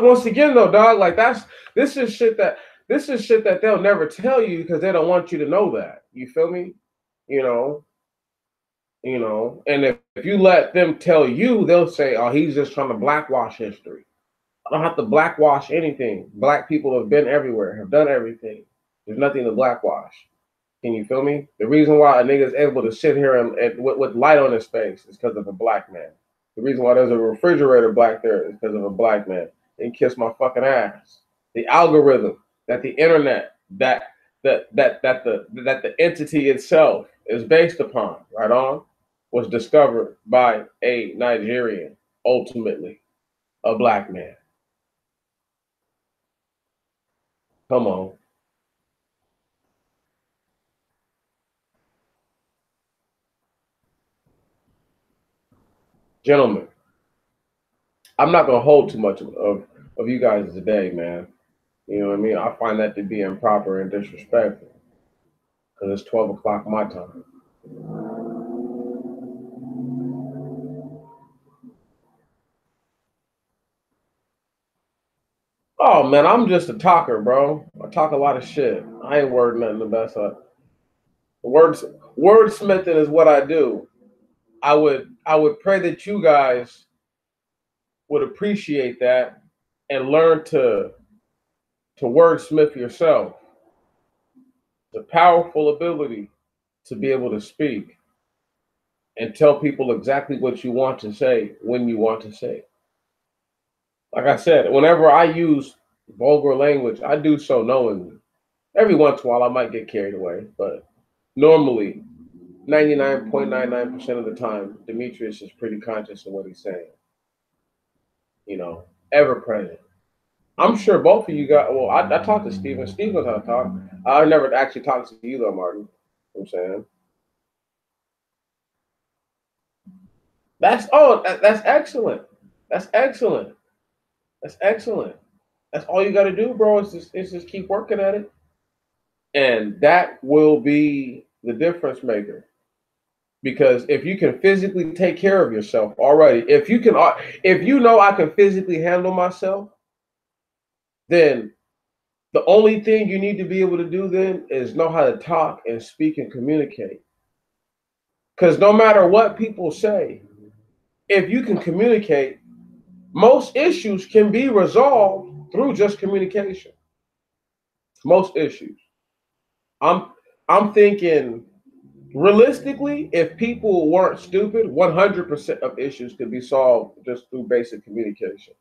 once again though, dog, like this is shit that they'll never tell you because they don't want you to know that. You feel me? You know, and if you let them tell you, they'll say, oh, he's just trying to blackwash history. I don't have to blackwash anything. Black people have been everywhere, have done everything. There's nothing to blackwash. Can you feel me? The reason why a nigga is able to sit here and with light on his face is because of a black man. The reason why there's a refrigerator black there is because of a black man. And kiss my fucking ass. The algorithm that the internet that the entity itself is based upon, right on, was discovered by a Nigerian, ultimately a black man. Come on. Gentlemen, I'm not going to hold too much of you guys today, man. You know what I mean? I find that to be improper and disrespectful because it's 12 o'clock my time. Oh, man, I'm just a talker, bro. I talk a lot of shit. I ain't word nothing the best. Wordsmithing is what I do. I would pray that you guys would appreciate that and learn to wordsmith yourself. It's a powerful ability to be able to speak and tell people exactly what you want to say when you want to say it. Like I said, whenever I use vulgar language, I do so knowingly. Every once in a while, I might get carried away, but normally, 99.99% of the time, Demetrius is pretty conscious of what he's saying. You know, ever present. I'm sure both of you got. Well, I talked to Steven. Steve knows how to talk. I never actually talked to you though, Martin. You know what I'm saying that's excellent. That's excellent. That's excellent. That's all you got to do, bro. Is just keep working at it, and that will be the difference maker. Because if you can physically take care of yourself already, if you know I can physically handle myself, then the only thing you need to be able to do then is know how to talk and speak and communicate. Because no matter what people say, if you can communicate, most issues can be resolved through just communication. Most issues. I'm thinking realistically, if people weren't stupid, 100% of issues could be solved just through basic communication.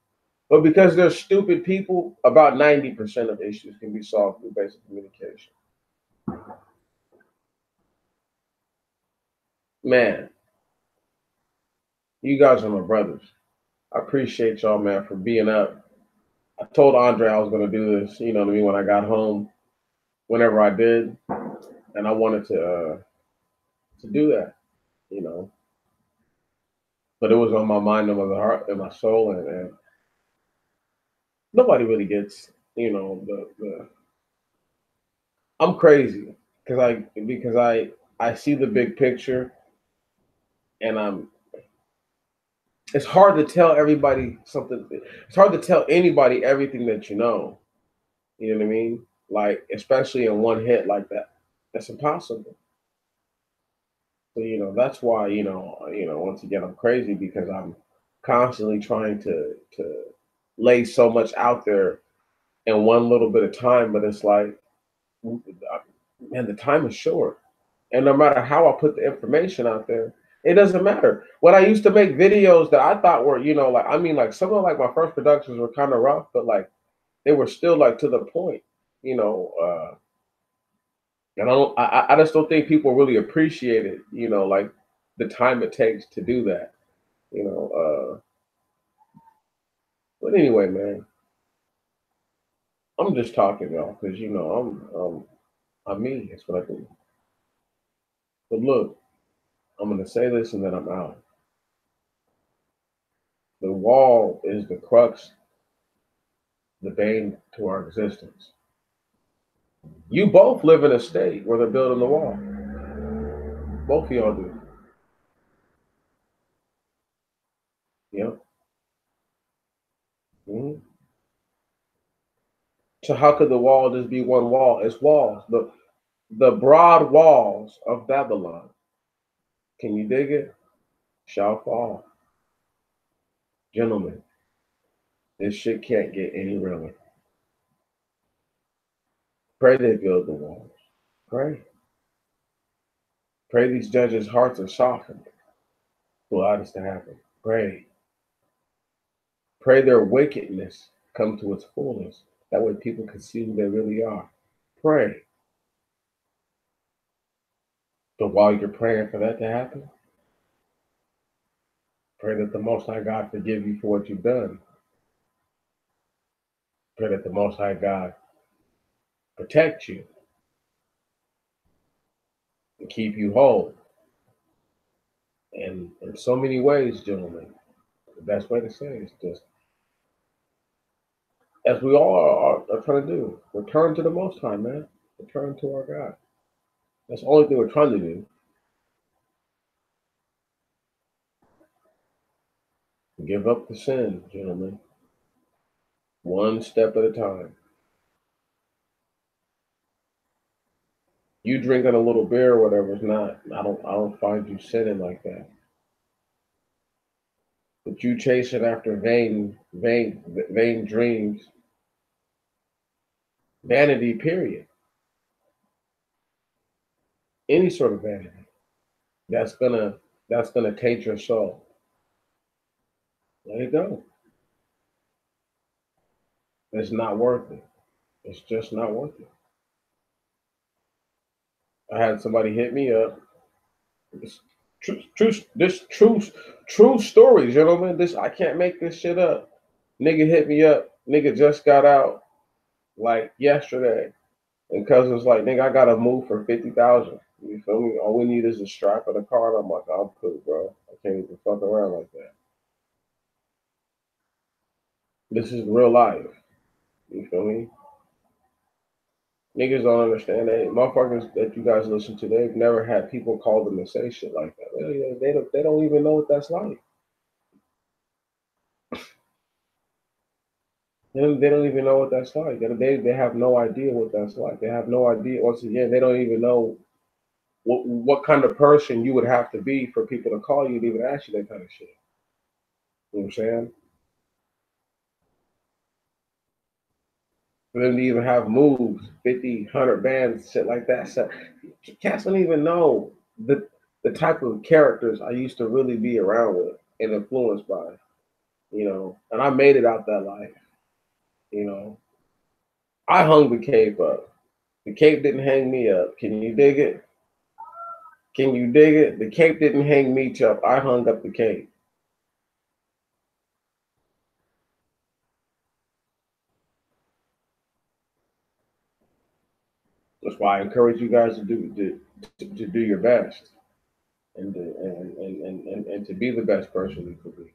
But because they're stupid people, about 90% of issues can be solved through basic communication. Man, you guys are my brothers. I appreciate y'all, man, for being up. I told Andre I was going to do this, you know what I mean, when I got home, whenever I did. And I wanted to do that, you know. But it was on my mind and my heart and my soul. And nobody really gets, you know, the I'm crazy because I see the big picture, and it's hard to tell everybody something. It's hard to tell anybody everything that you know. You know what I mean? Like, especially in one hit like that. That's impossible. So, you know, that's why, once again, I'm crazy because I'm constantly trying to lay so much out there in one little bit of time, but it's like, man, the time is short. And no matter how I put the information out there, it doesn't matter. When I used to make videos that I thought were, like some of like my first productions were kind of rough, but like they were still like to the point, you know. And I just don't think people really appreciate it, like the time it takes to do that, you know. But anyway, man, I'm just talking, y'all, because I'm me. That's what I do. But look, I'm gonna say this and then I'm out. The wall is the crux, the bane to our existence. You both live in a state where they're building the wall. Both of y'all do. Yep. Mm-hmm. So how could the wall just be one wall? It's walls. The broad walls of Babylon. Can you dig it? Shall fall. Gentlemen, this shit can't get any realer. Pray they build the walls. Pray. Pray these judges' hearts are softened to allow this to happen. Pray. Pray their wickedness come to its fullness. That way people can see who they really are. Pray. But while you're praying for that to happen, pray that the Most High God forgive you for what you've done. Pray that the Most High God protect you and keep you whole. And in so many ways, gentlemen, the best way to say it is just, as we all are trying to do, return to the Most High, man. Return to our God. That's the only thing we're trying to do. Give up the sin, gentlemen. One step at a time. You drinking a little beer or whatever is not. I don't find you sinning like that. But you chasing after vain dreams, vanity. Period. Any sort of vanity that's gonna taint your soul. Let it go. It's not worth it. It's just not worth it. I had somebody hit me up. True stories, gentlemen. This, I can't make this shit up. Nigga hit me up. Nigga just got out like yesterday, and cousin's like, nigga, I gotta move for 50,000. You feel me? All we need is a strap of the car. I'm like, I'm cool, bro. I can't even fuck around like that. This is real life. You feel me? Niggas don't understand that. Motherfuckers that you guys listen to, they've never had people call them and say shit like that. They don't even know what that's like. They don't even know what that's like. They have no idea what that's like. They have no idea. Once again, they don't even know what kind of person you would have to be for people to call you and even ask you that kind of shit. You know what I'm saying? For them to even have moves, 50, 100 bands, shit like that. So cats don't even know the type of characters I used to really be around with and influenced by, and I made it out that life, you know. I hung the cape up. The cape didn't hang me up. Can you dig it? Can you dig it? The cape didn't hang me up. I hung up the cape. That's why I encourage you guys to do your best and to be the best person you could be.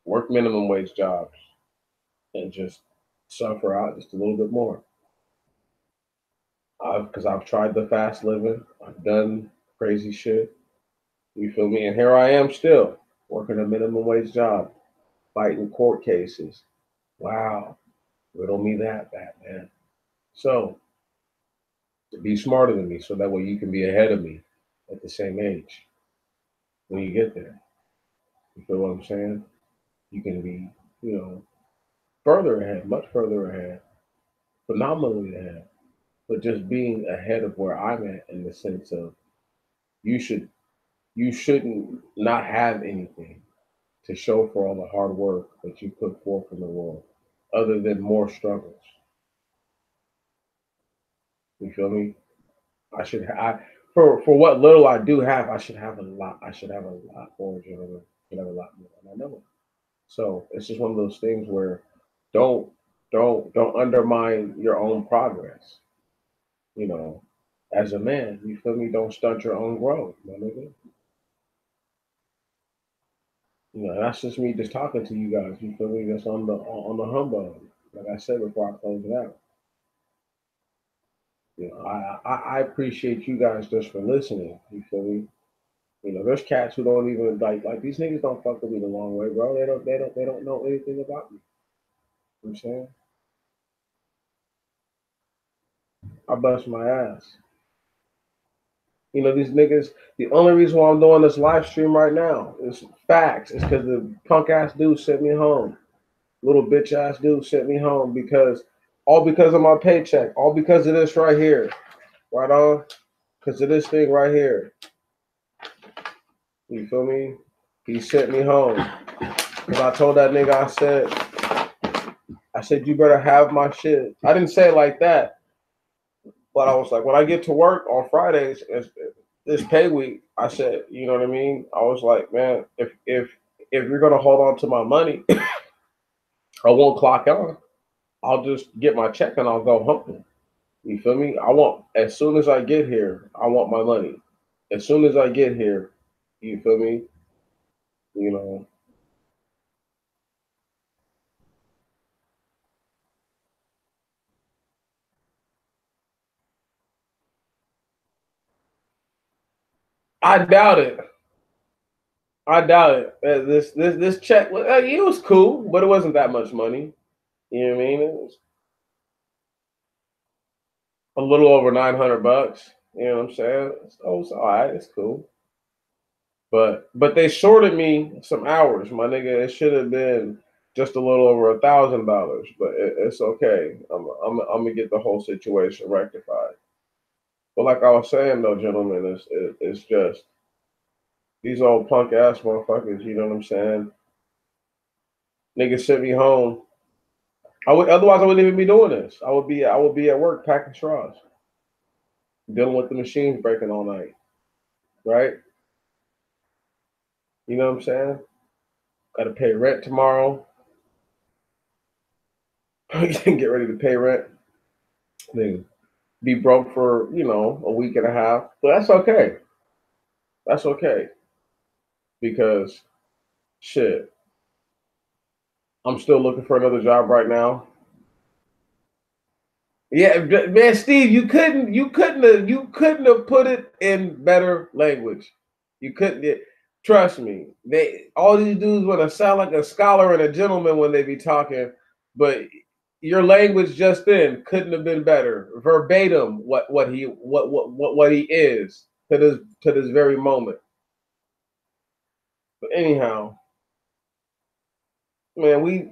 Work minimum wage jobs and just suffer out just a little bit more. Because I've tried the fast living, I've done crazy shit. You feel me? And here I am still working a minimum wage job, fighting court cases. Wow, riddle me that, Batman. So to be smarter than me, so that way you can be ahead of me at the same age when you get there. You feel what I'm saying? You can be, further ahead, much further ahead, phenomenally ahead, but just being ahead of where I'm at in the sense of you should you shouldn't not have anything to show for all the hard work that you put forth in the world, other than more struggles. You feel me? I should I for what little I do have, I should have a lot. I should have a lot more, gentlemen. I should have a lot more, and I know it. So it's just one of those things where don't don't undermine your own progress. You know, as a man, you feel me? Don't stunt your own growth, my nigga. That's just me just talking to you guys. You feel me? That's on the humbug. Like I said before I close it out. I appreciate you guys just for listening. You feel me? There's cats who don't even like these niggas don't fuck with me the long way, bro. They don't know anything about me. You know what I'm saying? I bust my ass. These niggas, the only reason why I'm doing this live stream right now is facts. It's because the punk ass dude sent me home. Little bitch ass dude sent me home all because of my paycheck, all because of this right here. Right on? Because of this thing right here. You feel me? He sent me home. Because I told that nigga, I said, you better have my shit. I didn't say it like that. But I was like, when I get to work on Fridays, this pay week, I said, you know what I mean? I was like, man, if you're gonna hold on to my money, I won't clock on. I'll just get my check and I'll go home. You feel me? As soon as I get here, I want my money. As soon as I get here, you feel me? You know, I doubt it. I doubt it. This check, it was cool, but it wasn't that much money. You know what I mean? It was a little over $900. You know what I'm saying? It's all right. It's cool. But they shorted me some hours, my nigga. It should have been just a little over $1,000, but it's okay. I'm gonna get the whole situation rectified. But like I was saying though, gentlemen, it's just these old punk ass motherfuckers. You know what I'm saying? Niggas sent me home. Otherwise I wouldn't even be doing this. I would be at work packing straws, dealing with the machines breaking all night. Right? You know what I'm saying? Got to pay rent tomorrow. Get ready to pay rent. Then be broke for a week and a half. But that's okay. That's okay because shit, I'm still looking for another job right now. Yeah, man, Steve, you couldn't have put it in better language. You couldn't. Trust me. All these dudes want to sound like a scholar and a gentleman when they be talking, but your language just then couldn't have been better. Verbatim, what he is to this very moment. But anyhow, man, we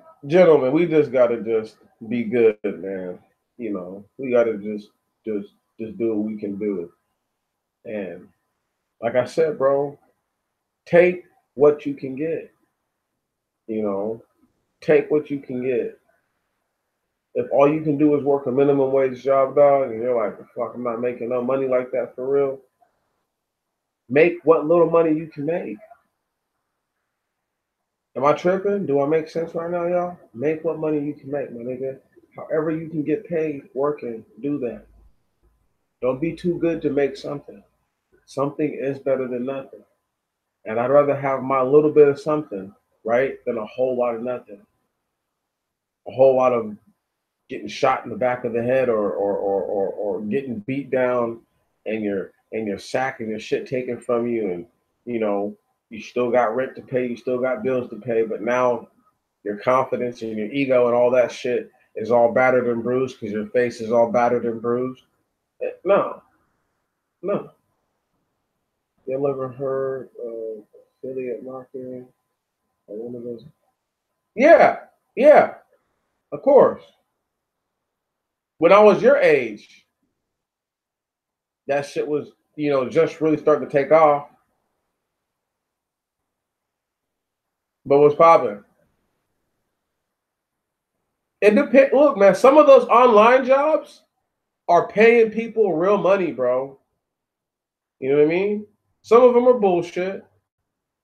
just gotta just be good, man. You know, we gotta just do what we can do. And like I said, bro, take what you can get. You know, take what you can get. If all you can do is work a minimum wage job, dog, and you're like, fuck, I'm not making no money like that for real. Make what little money you can make. Am I tripping? Do I make sense right now, y'all? Make what money you can make, my nigga. However you can get paid working, do that. Don't be too good to make something. Something is better than nothing. And I'd rather have my little bit of something, right, than a whole lot of nothing. A whole lot of getting shot in the back of the head or getting beat down and your sack and your shit taken from you, and you know you still got rent to pay, you still got bills to pay, but now your confidence and your ego and all that shit is all battered and bruised because your face is all battered and bruised. No, no. You ever heard of affiliate marketing or one of those? Yeah, yeah, of course. When I was your age, that shit was, just really starting to take off. But what's popping? It depends. Look, man, some of those online jobs are paying people real money, bro. You know what I mean? Some of them are bullshit.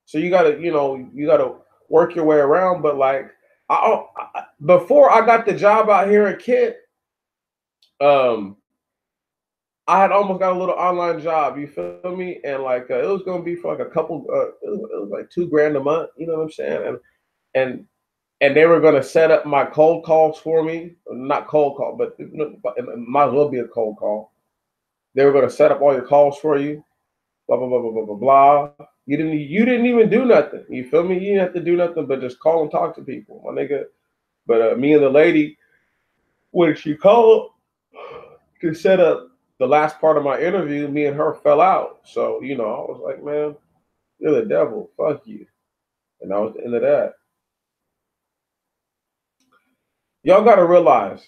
So you gotta work your way around. But like, before I got the job out here at Kent, I had almost got a little online job. You feel me? And like, it was gonna be for like a couple. It was like $2,000 a month. You know what I'm saying? And they were gonna set up my cold calls for me. Not cold call, but it might as well be a cold call. They were gonna set up all your calls for you. Blah blah blah blah blah blah blah. You didn't even do nothing. You feel me? You didn't have to do nothing but just call and talk to people, my nigga. But me and the lady, when she called to set up the last part of my interview, me and her fell out. So, I was like, man, you're the devil. Fuck you. And that was the end of that. Y'all got to realize,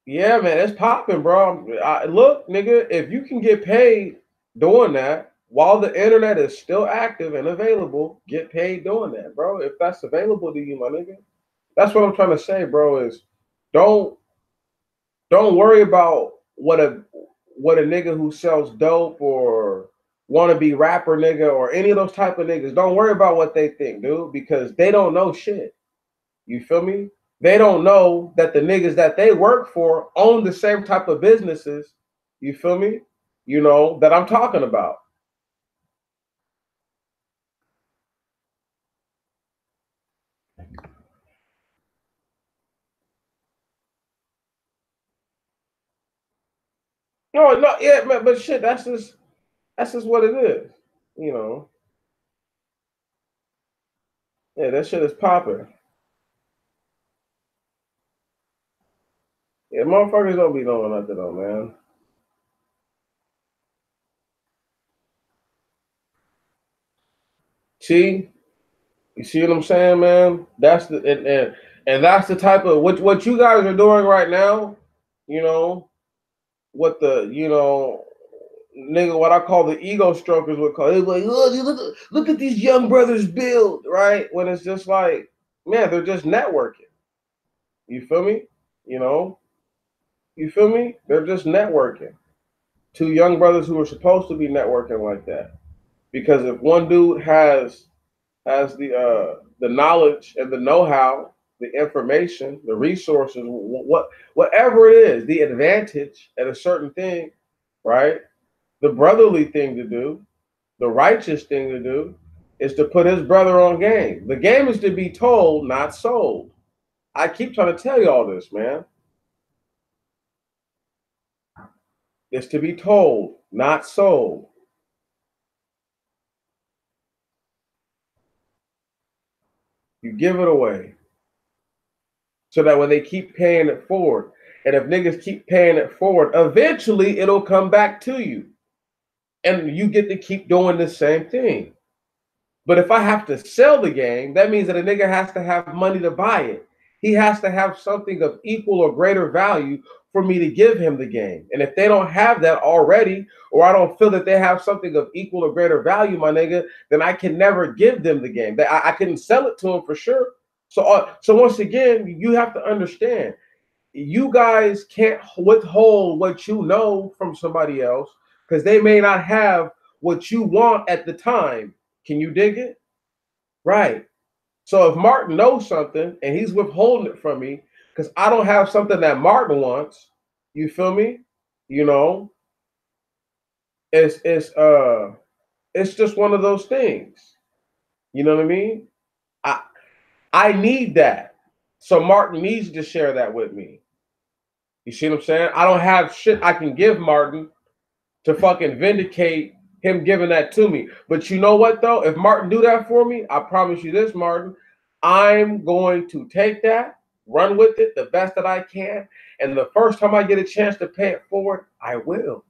yeah, man, it's popping, bro. Look, nigga, if you can get paid doing that while the internet is still active and available, get paid doing that, bro. If that's available to you, my nigga. That's what I'm trying to say, bro, is don't worry about what a nigga who sells dope or wannabe rapper nigga or any of those type of niggas. Don't worry about what they think, dude, because they don't know shit. You feel me? They don't know that the niggas that they work for own the same type of businesses, you feel me? That I'm talking about. No, yeah, man, but shit, that's just what it is, Yeah, that shit is popping. Yeah, motherfuckers don't be knowing nothing though, man. See, you see what I'm saying, man? That's the and that's the type of what you guys are doing right now. What the nigga, what I call the ego strokers would call. It's like, oh, look at these young brothers build, right? When it's just like, man, they're just networking. You feel me? You feel me? They're just networking. Two young brothers who are supposed to be networking like that. Because if one dude has the knowledge and the know-how, the information, the resources, whatever it is, the advantage at a certain thing, right? The brotherly thing to do, the righteous thing to do, is to put his brother on game. The game is to be told, not sold. I keep trying to tell you all this, man. It's to be told, not sold. You give it away. So that when they keep paying it forward, and if niggas keep paying it forward, eventually it'll come back to you. And you get to keep doing the same thing. But if I have to sell the game, that means that a nigga has to have money to buy it. He has to have something of equal or greater value for me to give him the game. And if they don't have that already, or I don't feel that they have something of equal or greater value, my nigga, then I can never give them the game. I couldn't sell it to them for sure. So once again, you have to understand, you guys can't withhold what you know from somebody else because they may not have what you want at the time. Can you dig it? Right. So if Martin knows something and he's withholding it from me because I don't have something that Martin wants, you feel me? You know, it's just one of those things. You know what I mean? I need that. So Martin needs to share that with me. You see what I'm saying? I don't have shit I can give Martin to fucking vindicate him giving that to me. But you know what though? If Martin do that for me, I promise you this, Martin, I'm going to take that, run with it the best that I can, and the first time I get a chance to pay it forward, I will.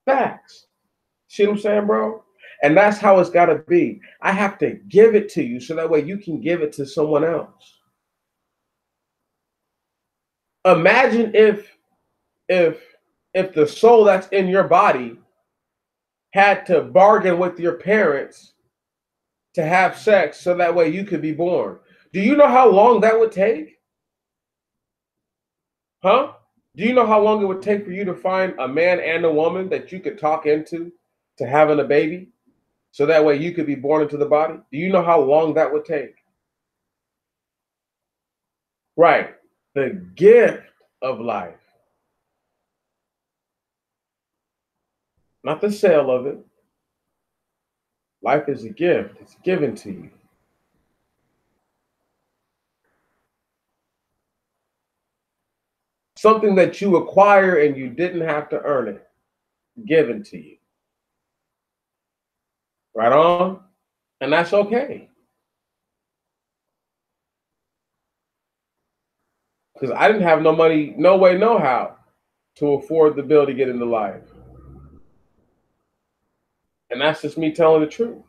Facts. See what I'm saying, bro? And that's how it's got to be. I have to give it to you so that way you can give it to someone else. Imagine if the soul that's in your body had to bargain with your parents to have sex so that way you could be born. Do you know how long that would take? Huh? Do you know how long it would take for you to find a man and a woman that you could talk into to having a baby so that way you could be born into the body? Do you know how long that would take? Right. The gift of life. Not the sale of it. Life is a gift. It's given to you. Something that you acquire and you didn't have to earn it. Given to you. Right on? And that's okay. Because I didn't have no money, no way, no how to afford the bill to get into life. And that's just me telling the truth.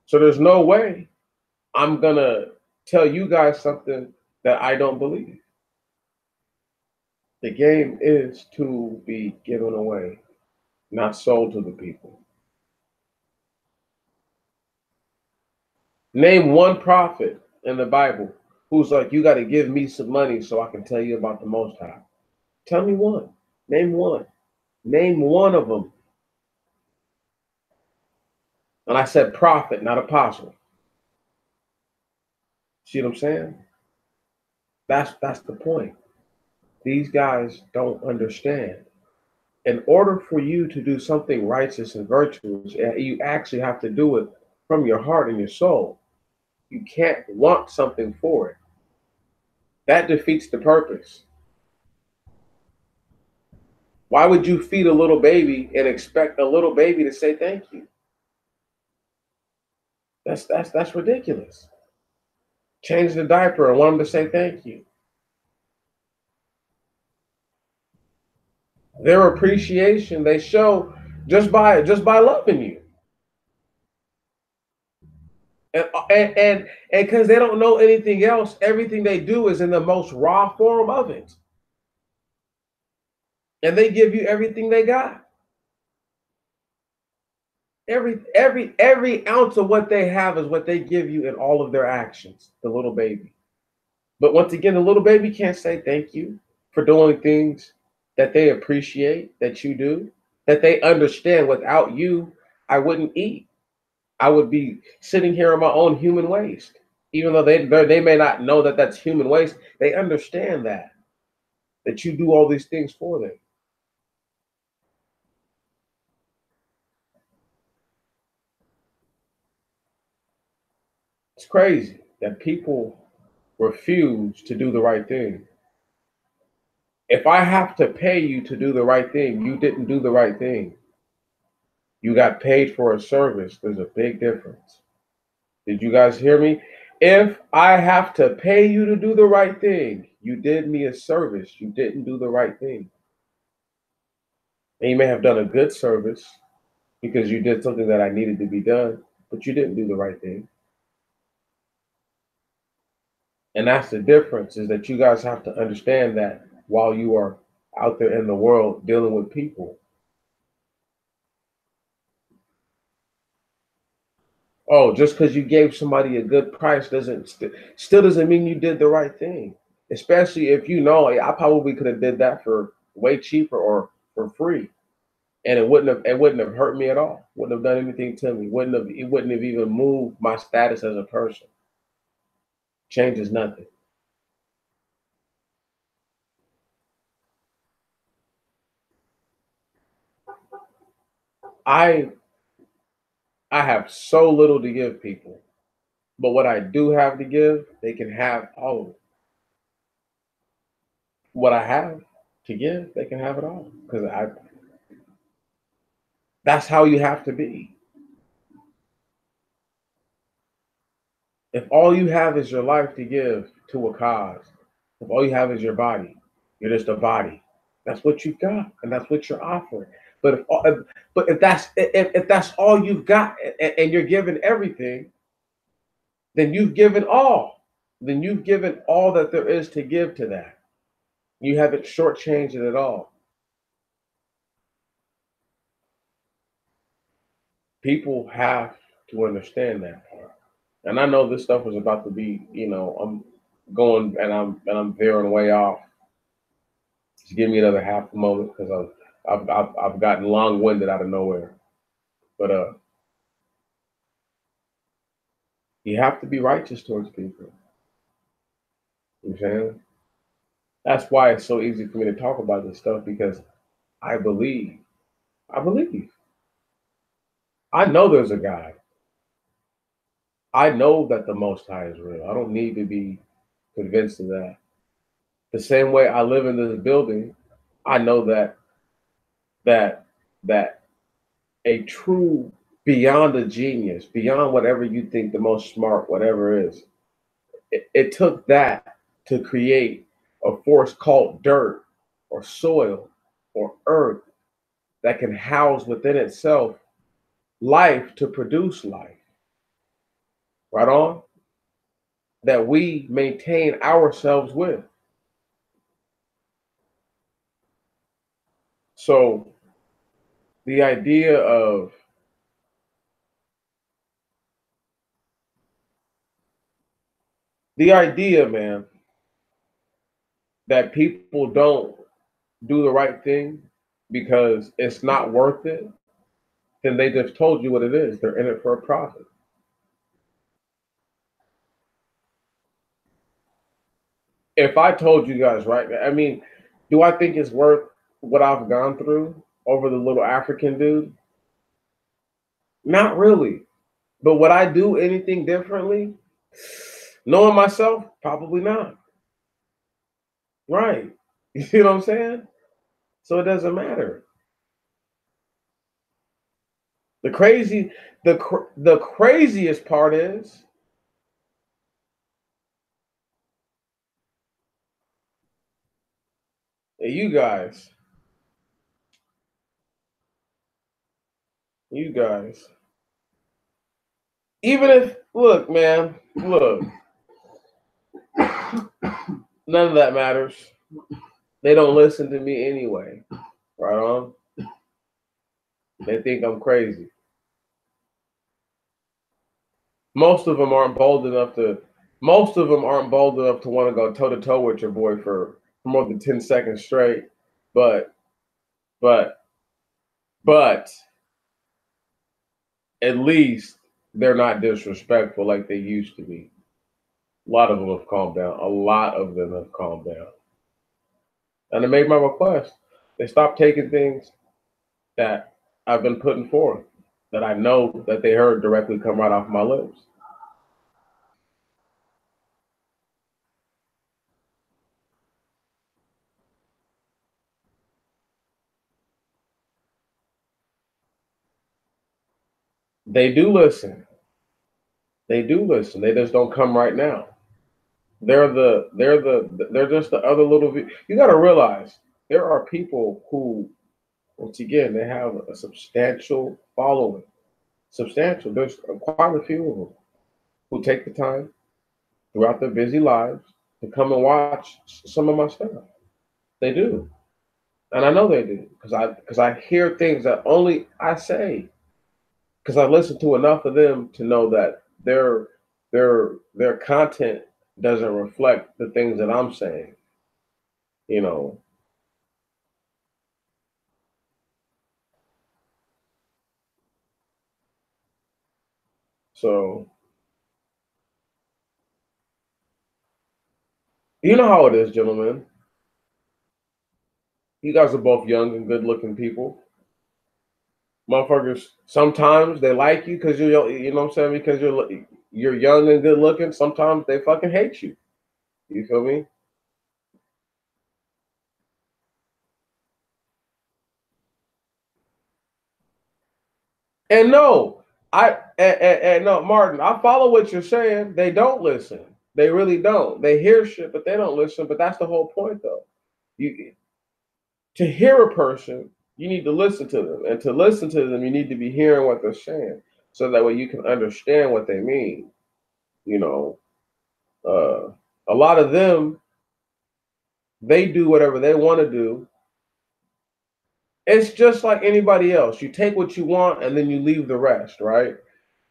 So there's no way I'm going to tell you guys something that I don't believe. The game is to be given away, not sold to the people. Name one prophet in the Bible who's like, you got to give me some money so I can tell you about the Most High. Tell me one. Name one. Name one of them. And I said prophet, not apostle. See what I'm saying? That's the point. These guys don't understand. In order for you to do something righteous and virtuous, you actually have to do it from your heart and your soul. You can't want something for it. That defeats the purpose. Why would you feed a little baby and expect a little baby to say thank you? That's ridiculous. Change the diaper and want them to say thank you. Their appreciation they show just by loving you. And because they don't know anything else, everything they do is in the most raw form of it. And they give you everything they got. Every ounce of what they have is what they give you in all of their actions, the little baby. But once again, the little baby can't say thank you for doing things that they appreciate, that you do, that they understand. Without you, I wouldn't eat. I would be sitting here on my own human waste. Even though they may not know that that's human waste, they understand that you do all these things for them. It's crazy that people refuse to do the right thing. If I have to pay you to do the right thing, you didn't do the right thing. You got paid for a service. There's a big difference. Did you guys hear me? If I have to pay you to do the right thing, you did me a service. You didn't do the right thing. And you may have done a good service because you did something that I needed to be done. but you didn't do the right thing. And that's the difference, is that you guys have to understand that while you are out there in the world dealing with people, oh, just because you gave somebody a good price still doesn't mean you did the right thing. Especially if you know, I probably could have did that for way cheaper or for free, and it wouldn't have hurt me at all. Wouldn't have done anything to me. It wouldn't have even moved my status as a person. Changes nothing. I have so little to give people, but what I do have to give, they can have all of it. What I have to give, they can have it all, because that's how you have to be. If all you have is your life to give to a cause, if all you have is your body, you're just a body. That's what you've got, and that's what you're offering. But if that's all you've got, and you're giving everything, then you've given all. Then you've given all that there is to give to that. You haven't shortchanged it at all. People have to understand that part. And I know this stuff was about to be, I'm going and I'm veering way off. Just give me another half a moment, because I've gotten long-winded out of nowhere. But you have to be righteous towards people. You know what I'm saying? That's why it's so easy for me to talk about this stuff, because I believe. I believe. I know there's a God. I know that the Most High is real. I don't need to be convinced of that. The same way I live in this building, I know that a true, beyond a genius, beyond whatever you think the most smart, whatever is, it took that to create a force called dirt or soil or earth that can house within itself life to produce life. Right on? That we maintain ourselves with. So the idea, man, that people don't do the right thing because it's not worth it, then they just told you what it is. They're in it for a profit. If I told you guys, right, I mean, do I think it's worth what I've gone through over the little African dude? Not really. But would I do anything differently? Knowing myself, probably not. Right. You see what I'm saying? So it doesn't matter. The craziest part is you guys, even if, look, man, look, none of that matters. They don't listen to me anyway. Right on? They think I'm crazy. Most of them aren't bold enough to want to go toe to toe with your boy for more than 10 seconds straight. But at least they're not disrespectful like they used to be. A lot of them have calmed down. And I made my request. They stopped taking things that I've been putting forth, that I know that they heard directly come right off my lips. They do listen. They just don't come right now. They're just the other little. You got to realize there are people who, once again, they have a substantial following. substantial. There's quite a few of them who take the time throughout their busy lives to come and watch some of my stuff. They do, and I know they do because I hear things that only I say because I listen to enough of them to know that their content doesn't reflect the things that I'm saying. You know. So you know how it is, gentlemen. You guys are both young and good-looking people. Motherfuckers, sometimes they like you because you're, you know what I'm saying, because you're young and good-looking. Sometimes they fucking hate you. You feel me? And no, and no, Martin, I follow what you're saying. They don't listen. They really don't. They hear shit, but they don't listen. But that's the whole point, though. You to hear a person, you need to listen to them, and to listen to them, you need to be hearing what they're saying, so that way you can understand what they mean. You know, a lot of them, they do whatever they want to do. It's just like anybody else. You take what you want, and then you leave the rest, right?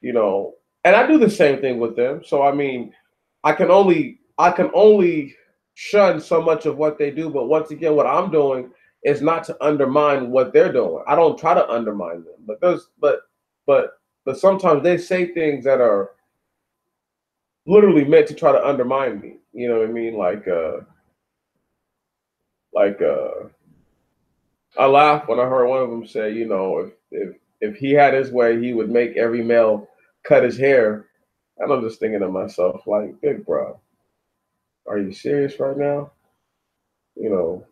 You know, and I do the same thing with them. So I mean, I can only shun so much of what they do. But once again, what I'm doing is not to undermine what they're doing. I don't try to undermine them. But sometimes they say things that are literally meant to try to undermine me. You know what I mean? Like I laughed when I heard one of them say, you know, if he had his way, he would make every male cut his hair. And I'm just thinking to myself, like, big bro, are you serious right now? You know,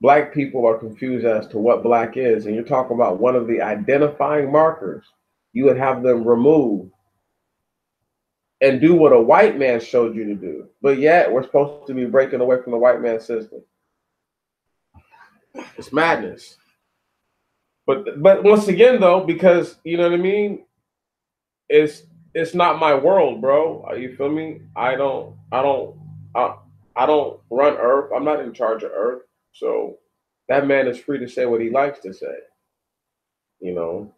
black people are confused as to what black is, and you're talking about one of the identifying markers. You would have them remove and do what a white man showed you to do. But yet, we're supposed to be breaking away from the white man system. It's madness. But once again, though, because you know what I mean, it's not my world, bro. You feel me? I don't run Earth. I'm not in charge of Earth. So that man is free to say what he likes to say. You know.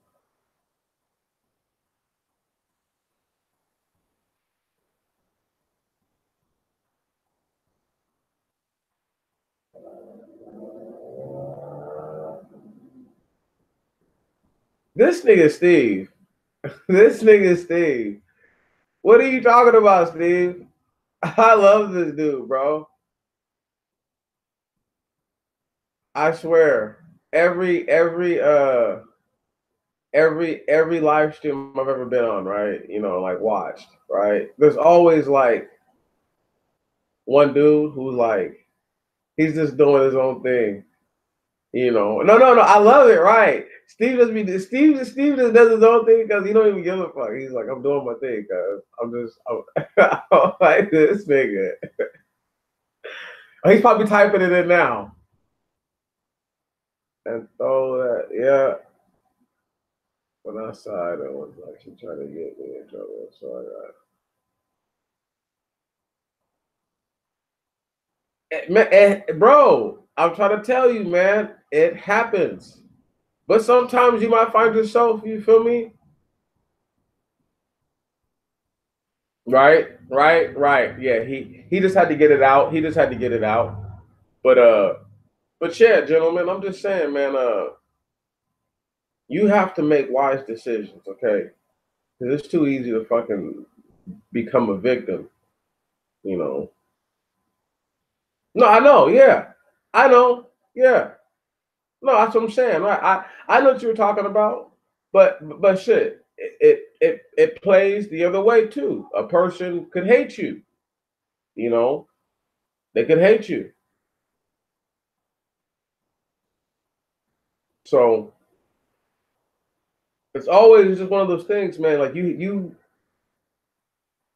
This nigga Steve. This nigga Steve. What are you talking about, Steve? I love this dude, bro. I swear. Every live stream I've ever been on, right? You know, like watched, right? There's always like one dude who's like, he's just doing his own thing. You know, no. I love it, right? Steve just just does his own thing because he don't even give a fuck. He's like, I'm doing my thing, cause I'm like this nigga. He's probably typing it in now. And throw that, yeah. When I saw it, I was like, she trying to get me in trouble. So I got. Bro, I'm trying to tell you, man, it happens. But sometimes you might find yourself, you feel me? Right. Yeah, he just had to get it out. He just had to get it out. But yeah, gentlemen, I'm just saying, man, you have to make wise decisions, okay? Because it's too easy to fucking become a victim, you know. No, I know, yeah. I know, yeah. No, that's what I'm saying. I know what you were talking about, but shit, it plays the other way too. A person could hate you, you know. They could hate you. So it's always just one of those things, man. Like you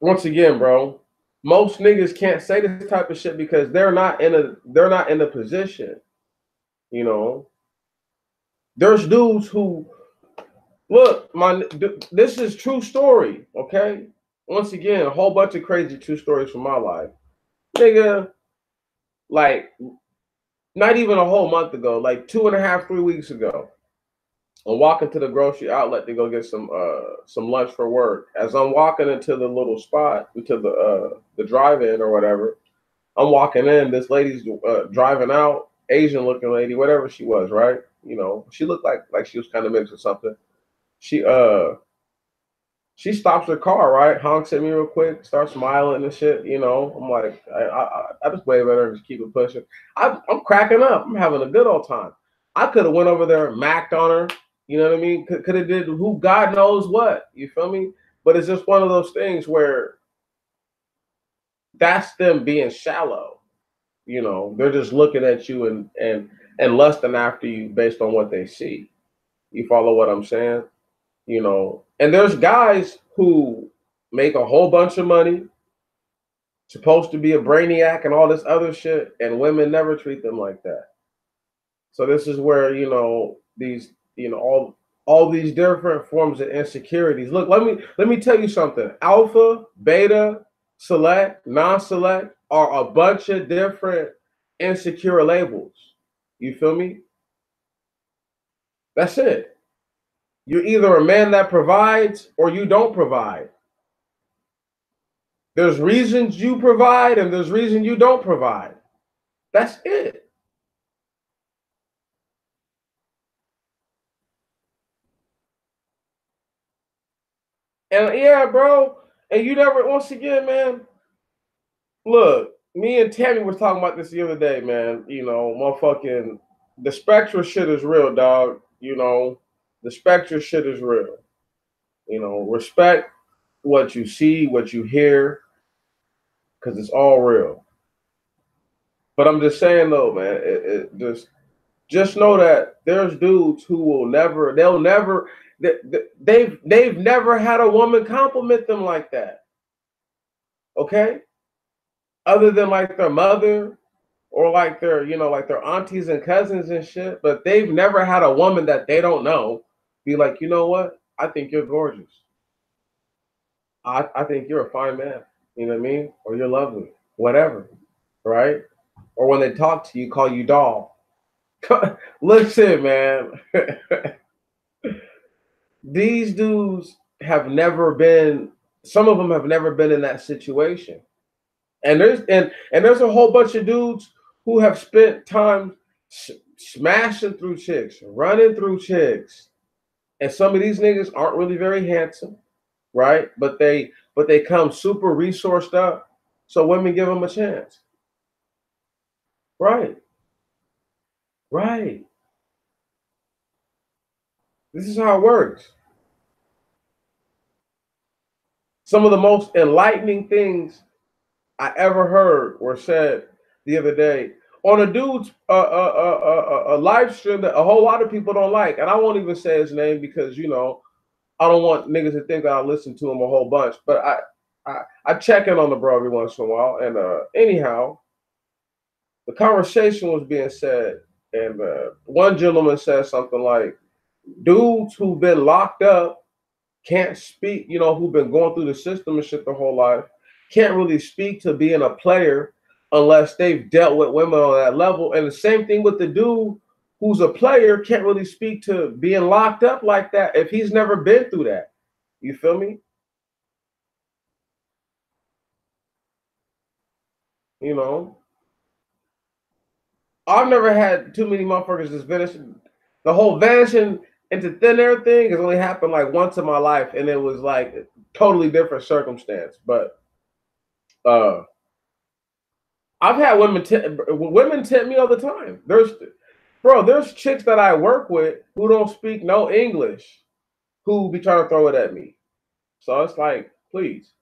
once again, bro. Most niggas can't say this type of shit because they're not in a position, you know. There's dudes who Look, this is true story, okay? Once again, a whole bunch of crazy true stories from my life. Nigga, like, not even a whole month ago, like 2.5, 3 weeks ago, I'm walking to the grocery outlet to go get some lunch for work. As I'm walking into the little spot, into the drive-in or whatever, I'm walking in. This lady's driving out, Asian-looking lady, whatever she was, right? You know, she looked like she was kind of mixed or something. She stops her car, right? Honks at me real quick, starts smiling and shit. You know, I'm like, I just wave at her and just keep it pushing. I'm cracking up. I'm having a good old time. I could have went over there and macked on her. You know what I mean? Could have did who God knows what. You feel me? But it's just one of those things where that's them being shallow. You know, they're just looking at you and lusting after you based on what they see. You follow what I'm saying? You know, and there's guys who make a whole bunch of money, supposed to be a brainiac and all this other shit, and women never treat them like that. So this is where, you know, these, you know, all these different forms of insecurities. Look, let me tell you something. Alpha, beta, select, non-select are a bunch of different insecure labels. You feel me? That's it. You're either a man that provides or you don't provide. There's reasons you provide and there's reason you don't provide. That's it. And yeah, bro. And you never, once again, man, look, me and Tammy was talking about this the other day, man. You know, motherfucking, the spectral shit is real, dog. You know, the spectral shit is real. You know, respect what you see, what you hear, because it's all real. But I'm just saying, though, man, just know that there's dudes who will never, they've never had a woman compliment them like that. Okay? Other than like their mother or like their, you know, like their aunties and cousins and shit, but they've never had a woman that they don't know be like, you know what? I think you're gorgeous. I think you're a fine man. You know what I mean? Or you're lovely. Whatever. Right? Or when they talk to you, call you doll. Listen, man. These dudes have never been, some of them have never been in that situation. And there's a whole bunch of dudes who have spent time smashing through chicks, running through chicks. And some of these niggas aren't really very handsome, right? But they come super resourced up, so women give them a chance. Right. Right. This is how it works. Some of the most enlightening things I ever heard were said the other day on a dude's a live stream that a whole lot of people don't like, and I won't even say his name because, you know, I don't want niggas to think that I listen to him a whole bunch. But I check in on the bro every once in a while, and anyhow, the conversation was being said, and one gentleman said something like, "Dudes who've been locked up can't speak, you know, who've been going through the system and shit their whole life, can't really speak to being a player unless they've dealt with women on that level." And the same thing with the dude who's a player can't really speak to being locked up like that if he's never been through that. You feel me? You know, I've never had too many motherfuckers just vanish. The whole vanishing into thin air thing has only happened like once in my life, and it was like a totally different circumstance. But uh I've had women tempt me all the time. There's chicks that I work with who don't speak no English who be trying to throw it at me. So it's like, please,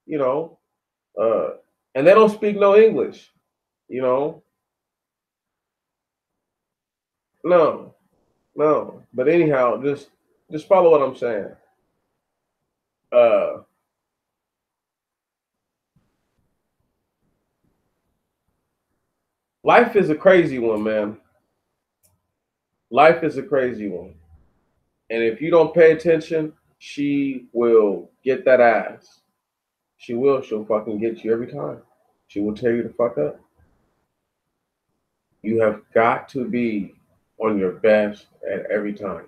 you know, uh, and they don't speak no English, you know. No, no. But anyhow, just follow what I'm saying. Uh, Life is a crazy one, man. Life is a crazy one. And if you don't pay attention, she will get that ass. She will. She'll fucking get you every time. She will tear you the fuck up. You have got to be on your best at every time.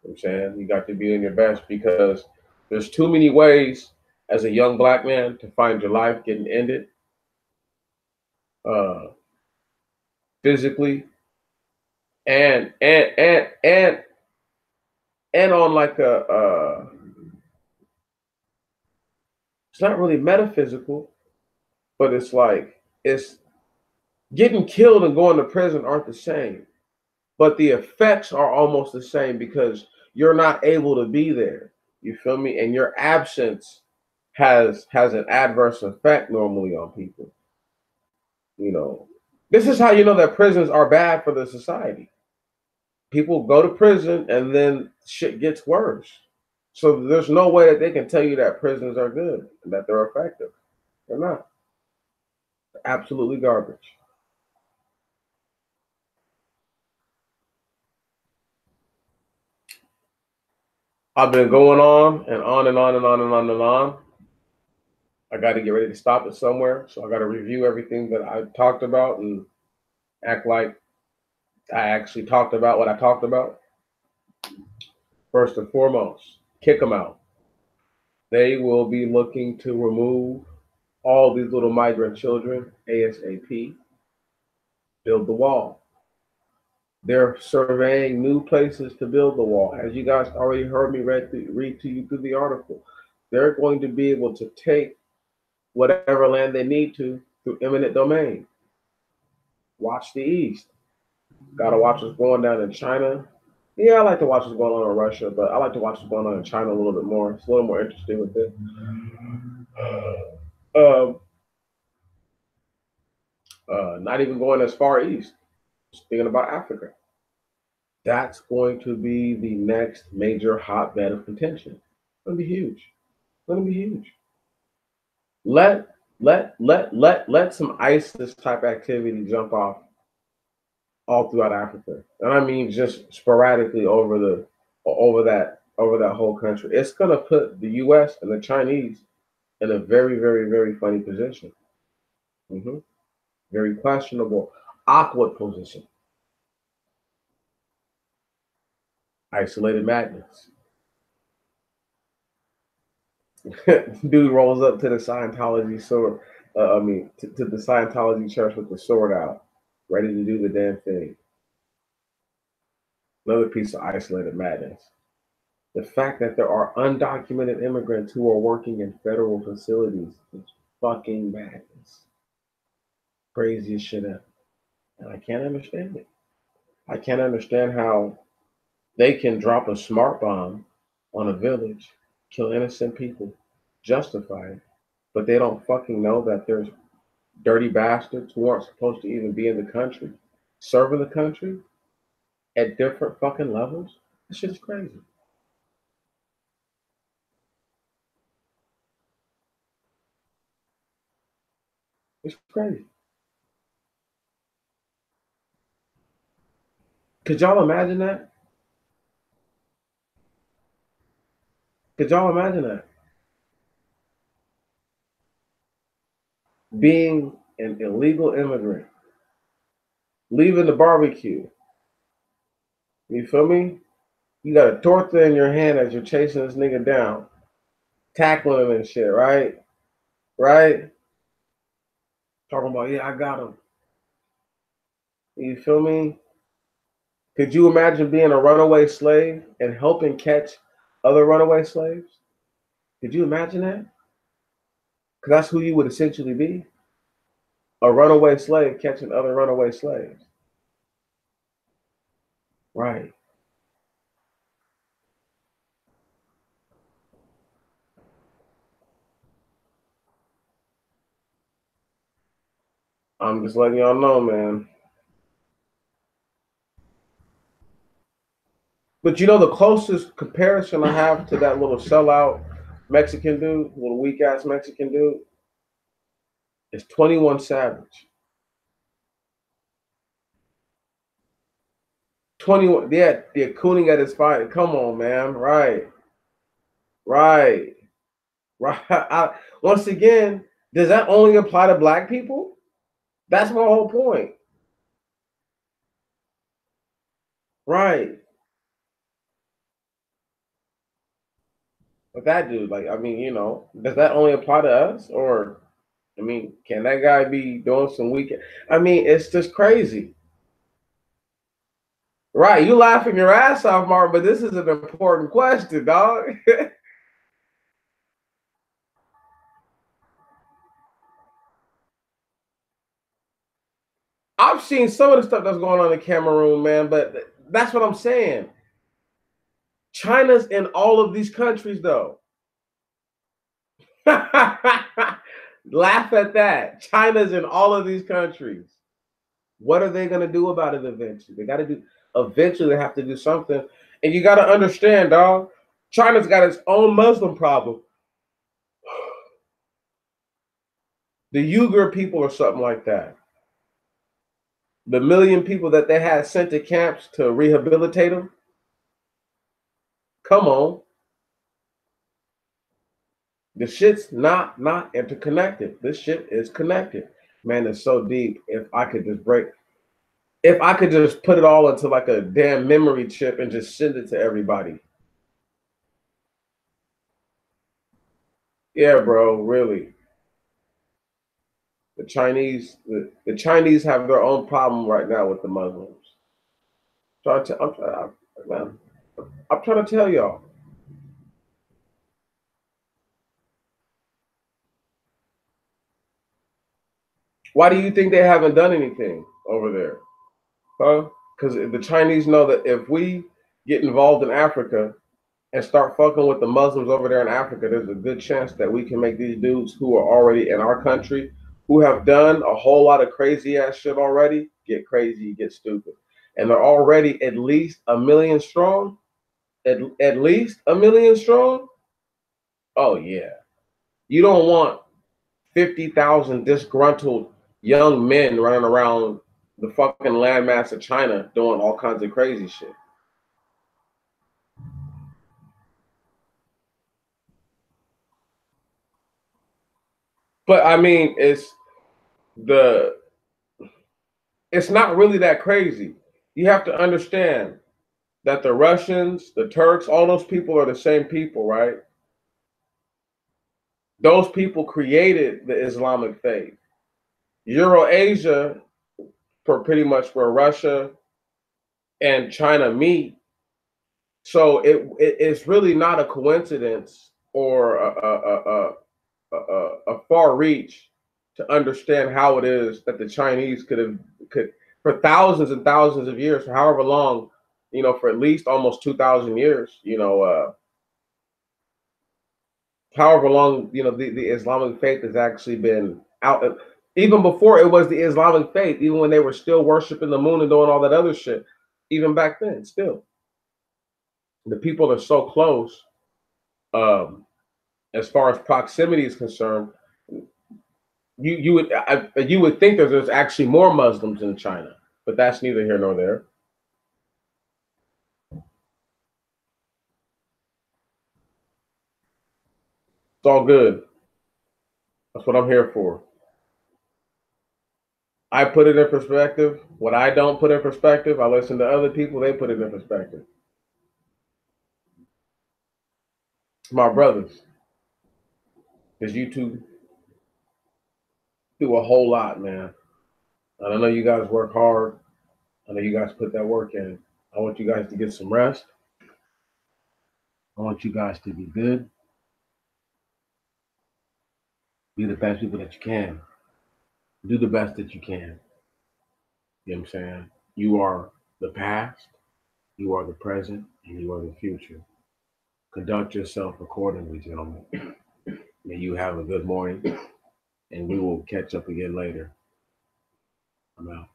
You know what I'm saying? You got to be on your best because there's too many ways as a young black man to find your life getting ended uh, physically and on like it's not really metaphysical, but it's like it's getting killed and going to prison aren't the same, but the effects are almost the same because you're not able to be there. You feel me? And your absence has an adverse effect normally on people. You know, this is how you know that prisons are bad for the society. People go to prison and then shit gets worse. So there's no way that they can tell you that prisons are good and that they're effective. They're not. They're absolutely garbage. I've been going on and on and on and on and on and on. I got to get ready to stop it somewhere. So I got to review everything that I talked about and act like I actually talked about what I talked about. First and foremost, kick them out. They will be looking to remove all these little migrant children ASAP. Build the wall. They're surveying new places to build the wall. As you guys already heard me read to you through the article, they're going to be able to take whatever land they need to through eminent domain. Watch the East. Gotta watch what's going down in China. Yeah, I like to watch what's going on in Russia, but I like to watch what's going on in China a little bit more. It's a little more interesting with it. Not even going as far east. Speaking about Africa, that's going to be the next major hotbed of contention. It's going to be huge. It's going to be huge. Let some ISIS type activity jump off all throughout Africa, and I mean just sporadically over that whole country. It's going to put the U.S. and the Chinese in a very, very, very funny position. Mm-hmm. Very questionable, awkward position. Isolated madness. Dude rolls up to the Scientology sword. To the Scientology church with the sword out, ready to do the damn thing. Another piece of isolated madness. The fact that there are undocumented immigrants who are working in federal facilities is fucking madness. Craziest shit ever. And I can't understand it. I can't understand how they can drop a smart bomb on a village, kill innocent people, justify it, but they don't fucking know that there's dirty bastards who aren't supposed to even be in the country, serving the country at different fucking levels. This shit is crazy. It's crazy. Could y'all imagine that? Could y'all imagine that? Being an illegal immigrant, leaving the barbecue. You feel me? You got a torta in your hand as you're chasing this nigga down, tackling him and shit, right? Right? Talking about, yeah, I got him. You feel me? Could you imagine being a runaway slave and helping catch other runaway slaves? Could you imagine that? Because that's who you would essentially be. A runaway slave catching other runaway slaves. Right. I'm just letting y'all know, man. But you know, the closest comparison I have to that little sellout Mexican dude, little weak ass Mexican dude, is 21 Savage. 21. Yeah, the Cooning at his fight. Come on, man. Right. Once again, does that only apply to black people? That's my whole point. Right. But that dude, like, I mean, does that only apply to us? Or, I mean, can that guy be doing some weekend? I mean, it's just crazy. Right. You laughing your ass off, Mark, but this is an important question, dog. I've seen some of the stuff that's going on in Cameroon, man, but that's what I'm saying. China's in all of these countries, though. Laugh at that. China's in all of these countries. What are they going to do about it eventually? Eventually they have to do something. And you got to understand, dog, China's got its own Muslim problem. The Uyghur people or something like that. The million people that they had sent to camps to rehabilitate them. Come on. The shit's not interconnected. This shit is connected. Man, it's so deep. If I could just put it all into like a damn memory chip and just send it to everybody. Yeah, bro, really. The Chinese have their own problem right now with the Muslims. I'm trying to tell y'all. Why do you think they haven't done anything over there? Huh? Because the Chinese know that if we get involved in Africa and start fucking with the Muslims over there in Africa, there's a good chance that we can make these dudes who are already in our country, who have done a whole lot of crazy ass shit already, get crazy, get stupid. And they're already at least 1 million strong. At least 1 million strong. Oh yeah. You don't want 50,000 disgruntled young men running around the fucking landmass of China doing all kinds of crazy shit. But I mean, it's not really that crazy. You have to understand that the Russians, the Turks, all those people are the same people, right? Those people created the Islamic faith. Eurasia, for pretty much where Russia and China meet. So it's really not a coincidence or a far reach to understand how it is that the Chinese could for thousands and thousands of years, for however long, for at least almost 2,000 years, however long, the Islamic faith has actually been out. Even before it was the Islamic faith, even when they were still worshiping the moon and doing all that other shit, even back then, still. The people are so close, as far as proximity is concerned. You would think that there's actually more Muslims in China, but that's neither here nor there. It's all good. That's what I'm here for. I put it in perspective. What I don't put in perspective, I listen to other people, they put it in perspective. My brothers, because you two do a whole lot, man. And I know you guys work hard. I know you guys put that work in. I want you guys to get some rest. I want you guys to be good. Be the best people that you can. Do the best that you can. You know what I'm saying? You are the past, you are the present, and you are the future. Conduct yourself accordingly, gentlemen. May you have a good morning, and we will catch up again later. I'm out.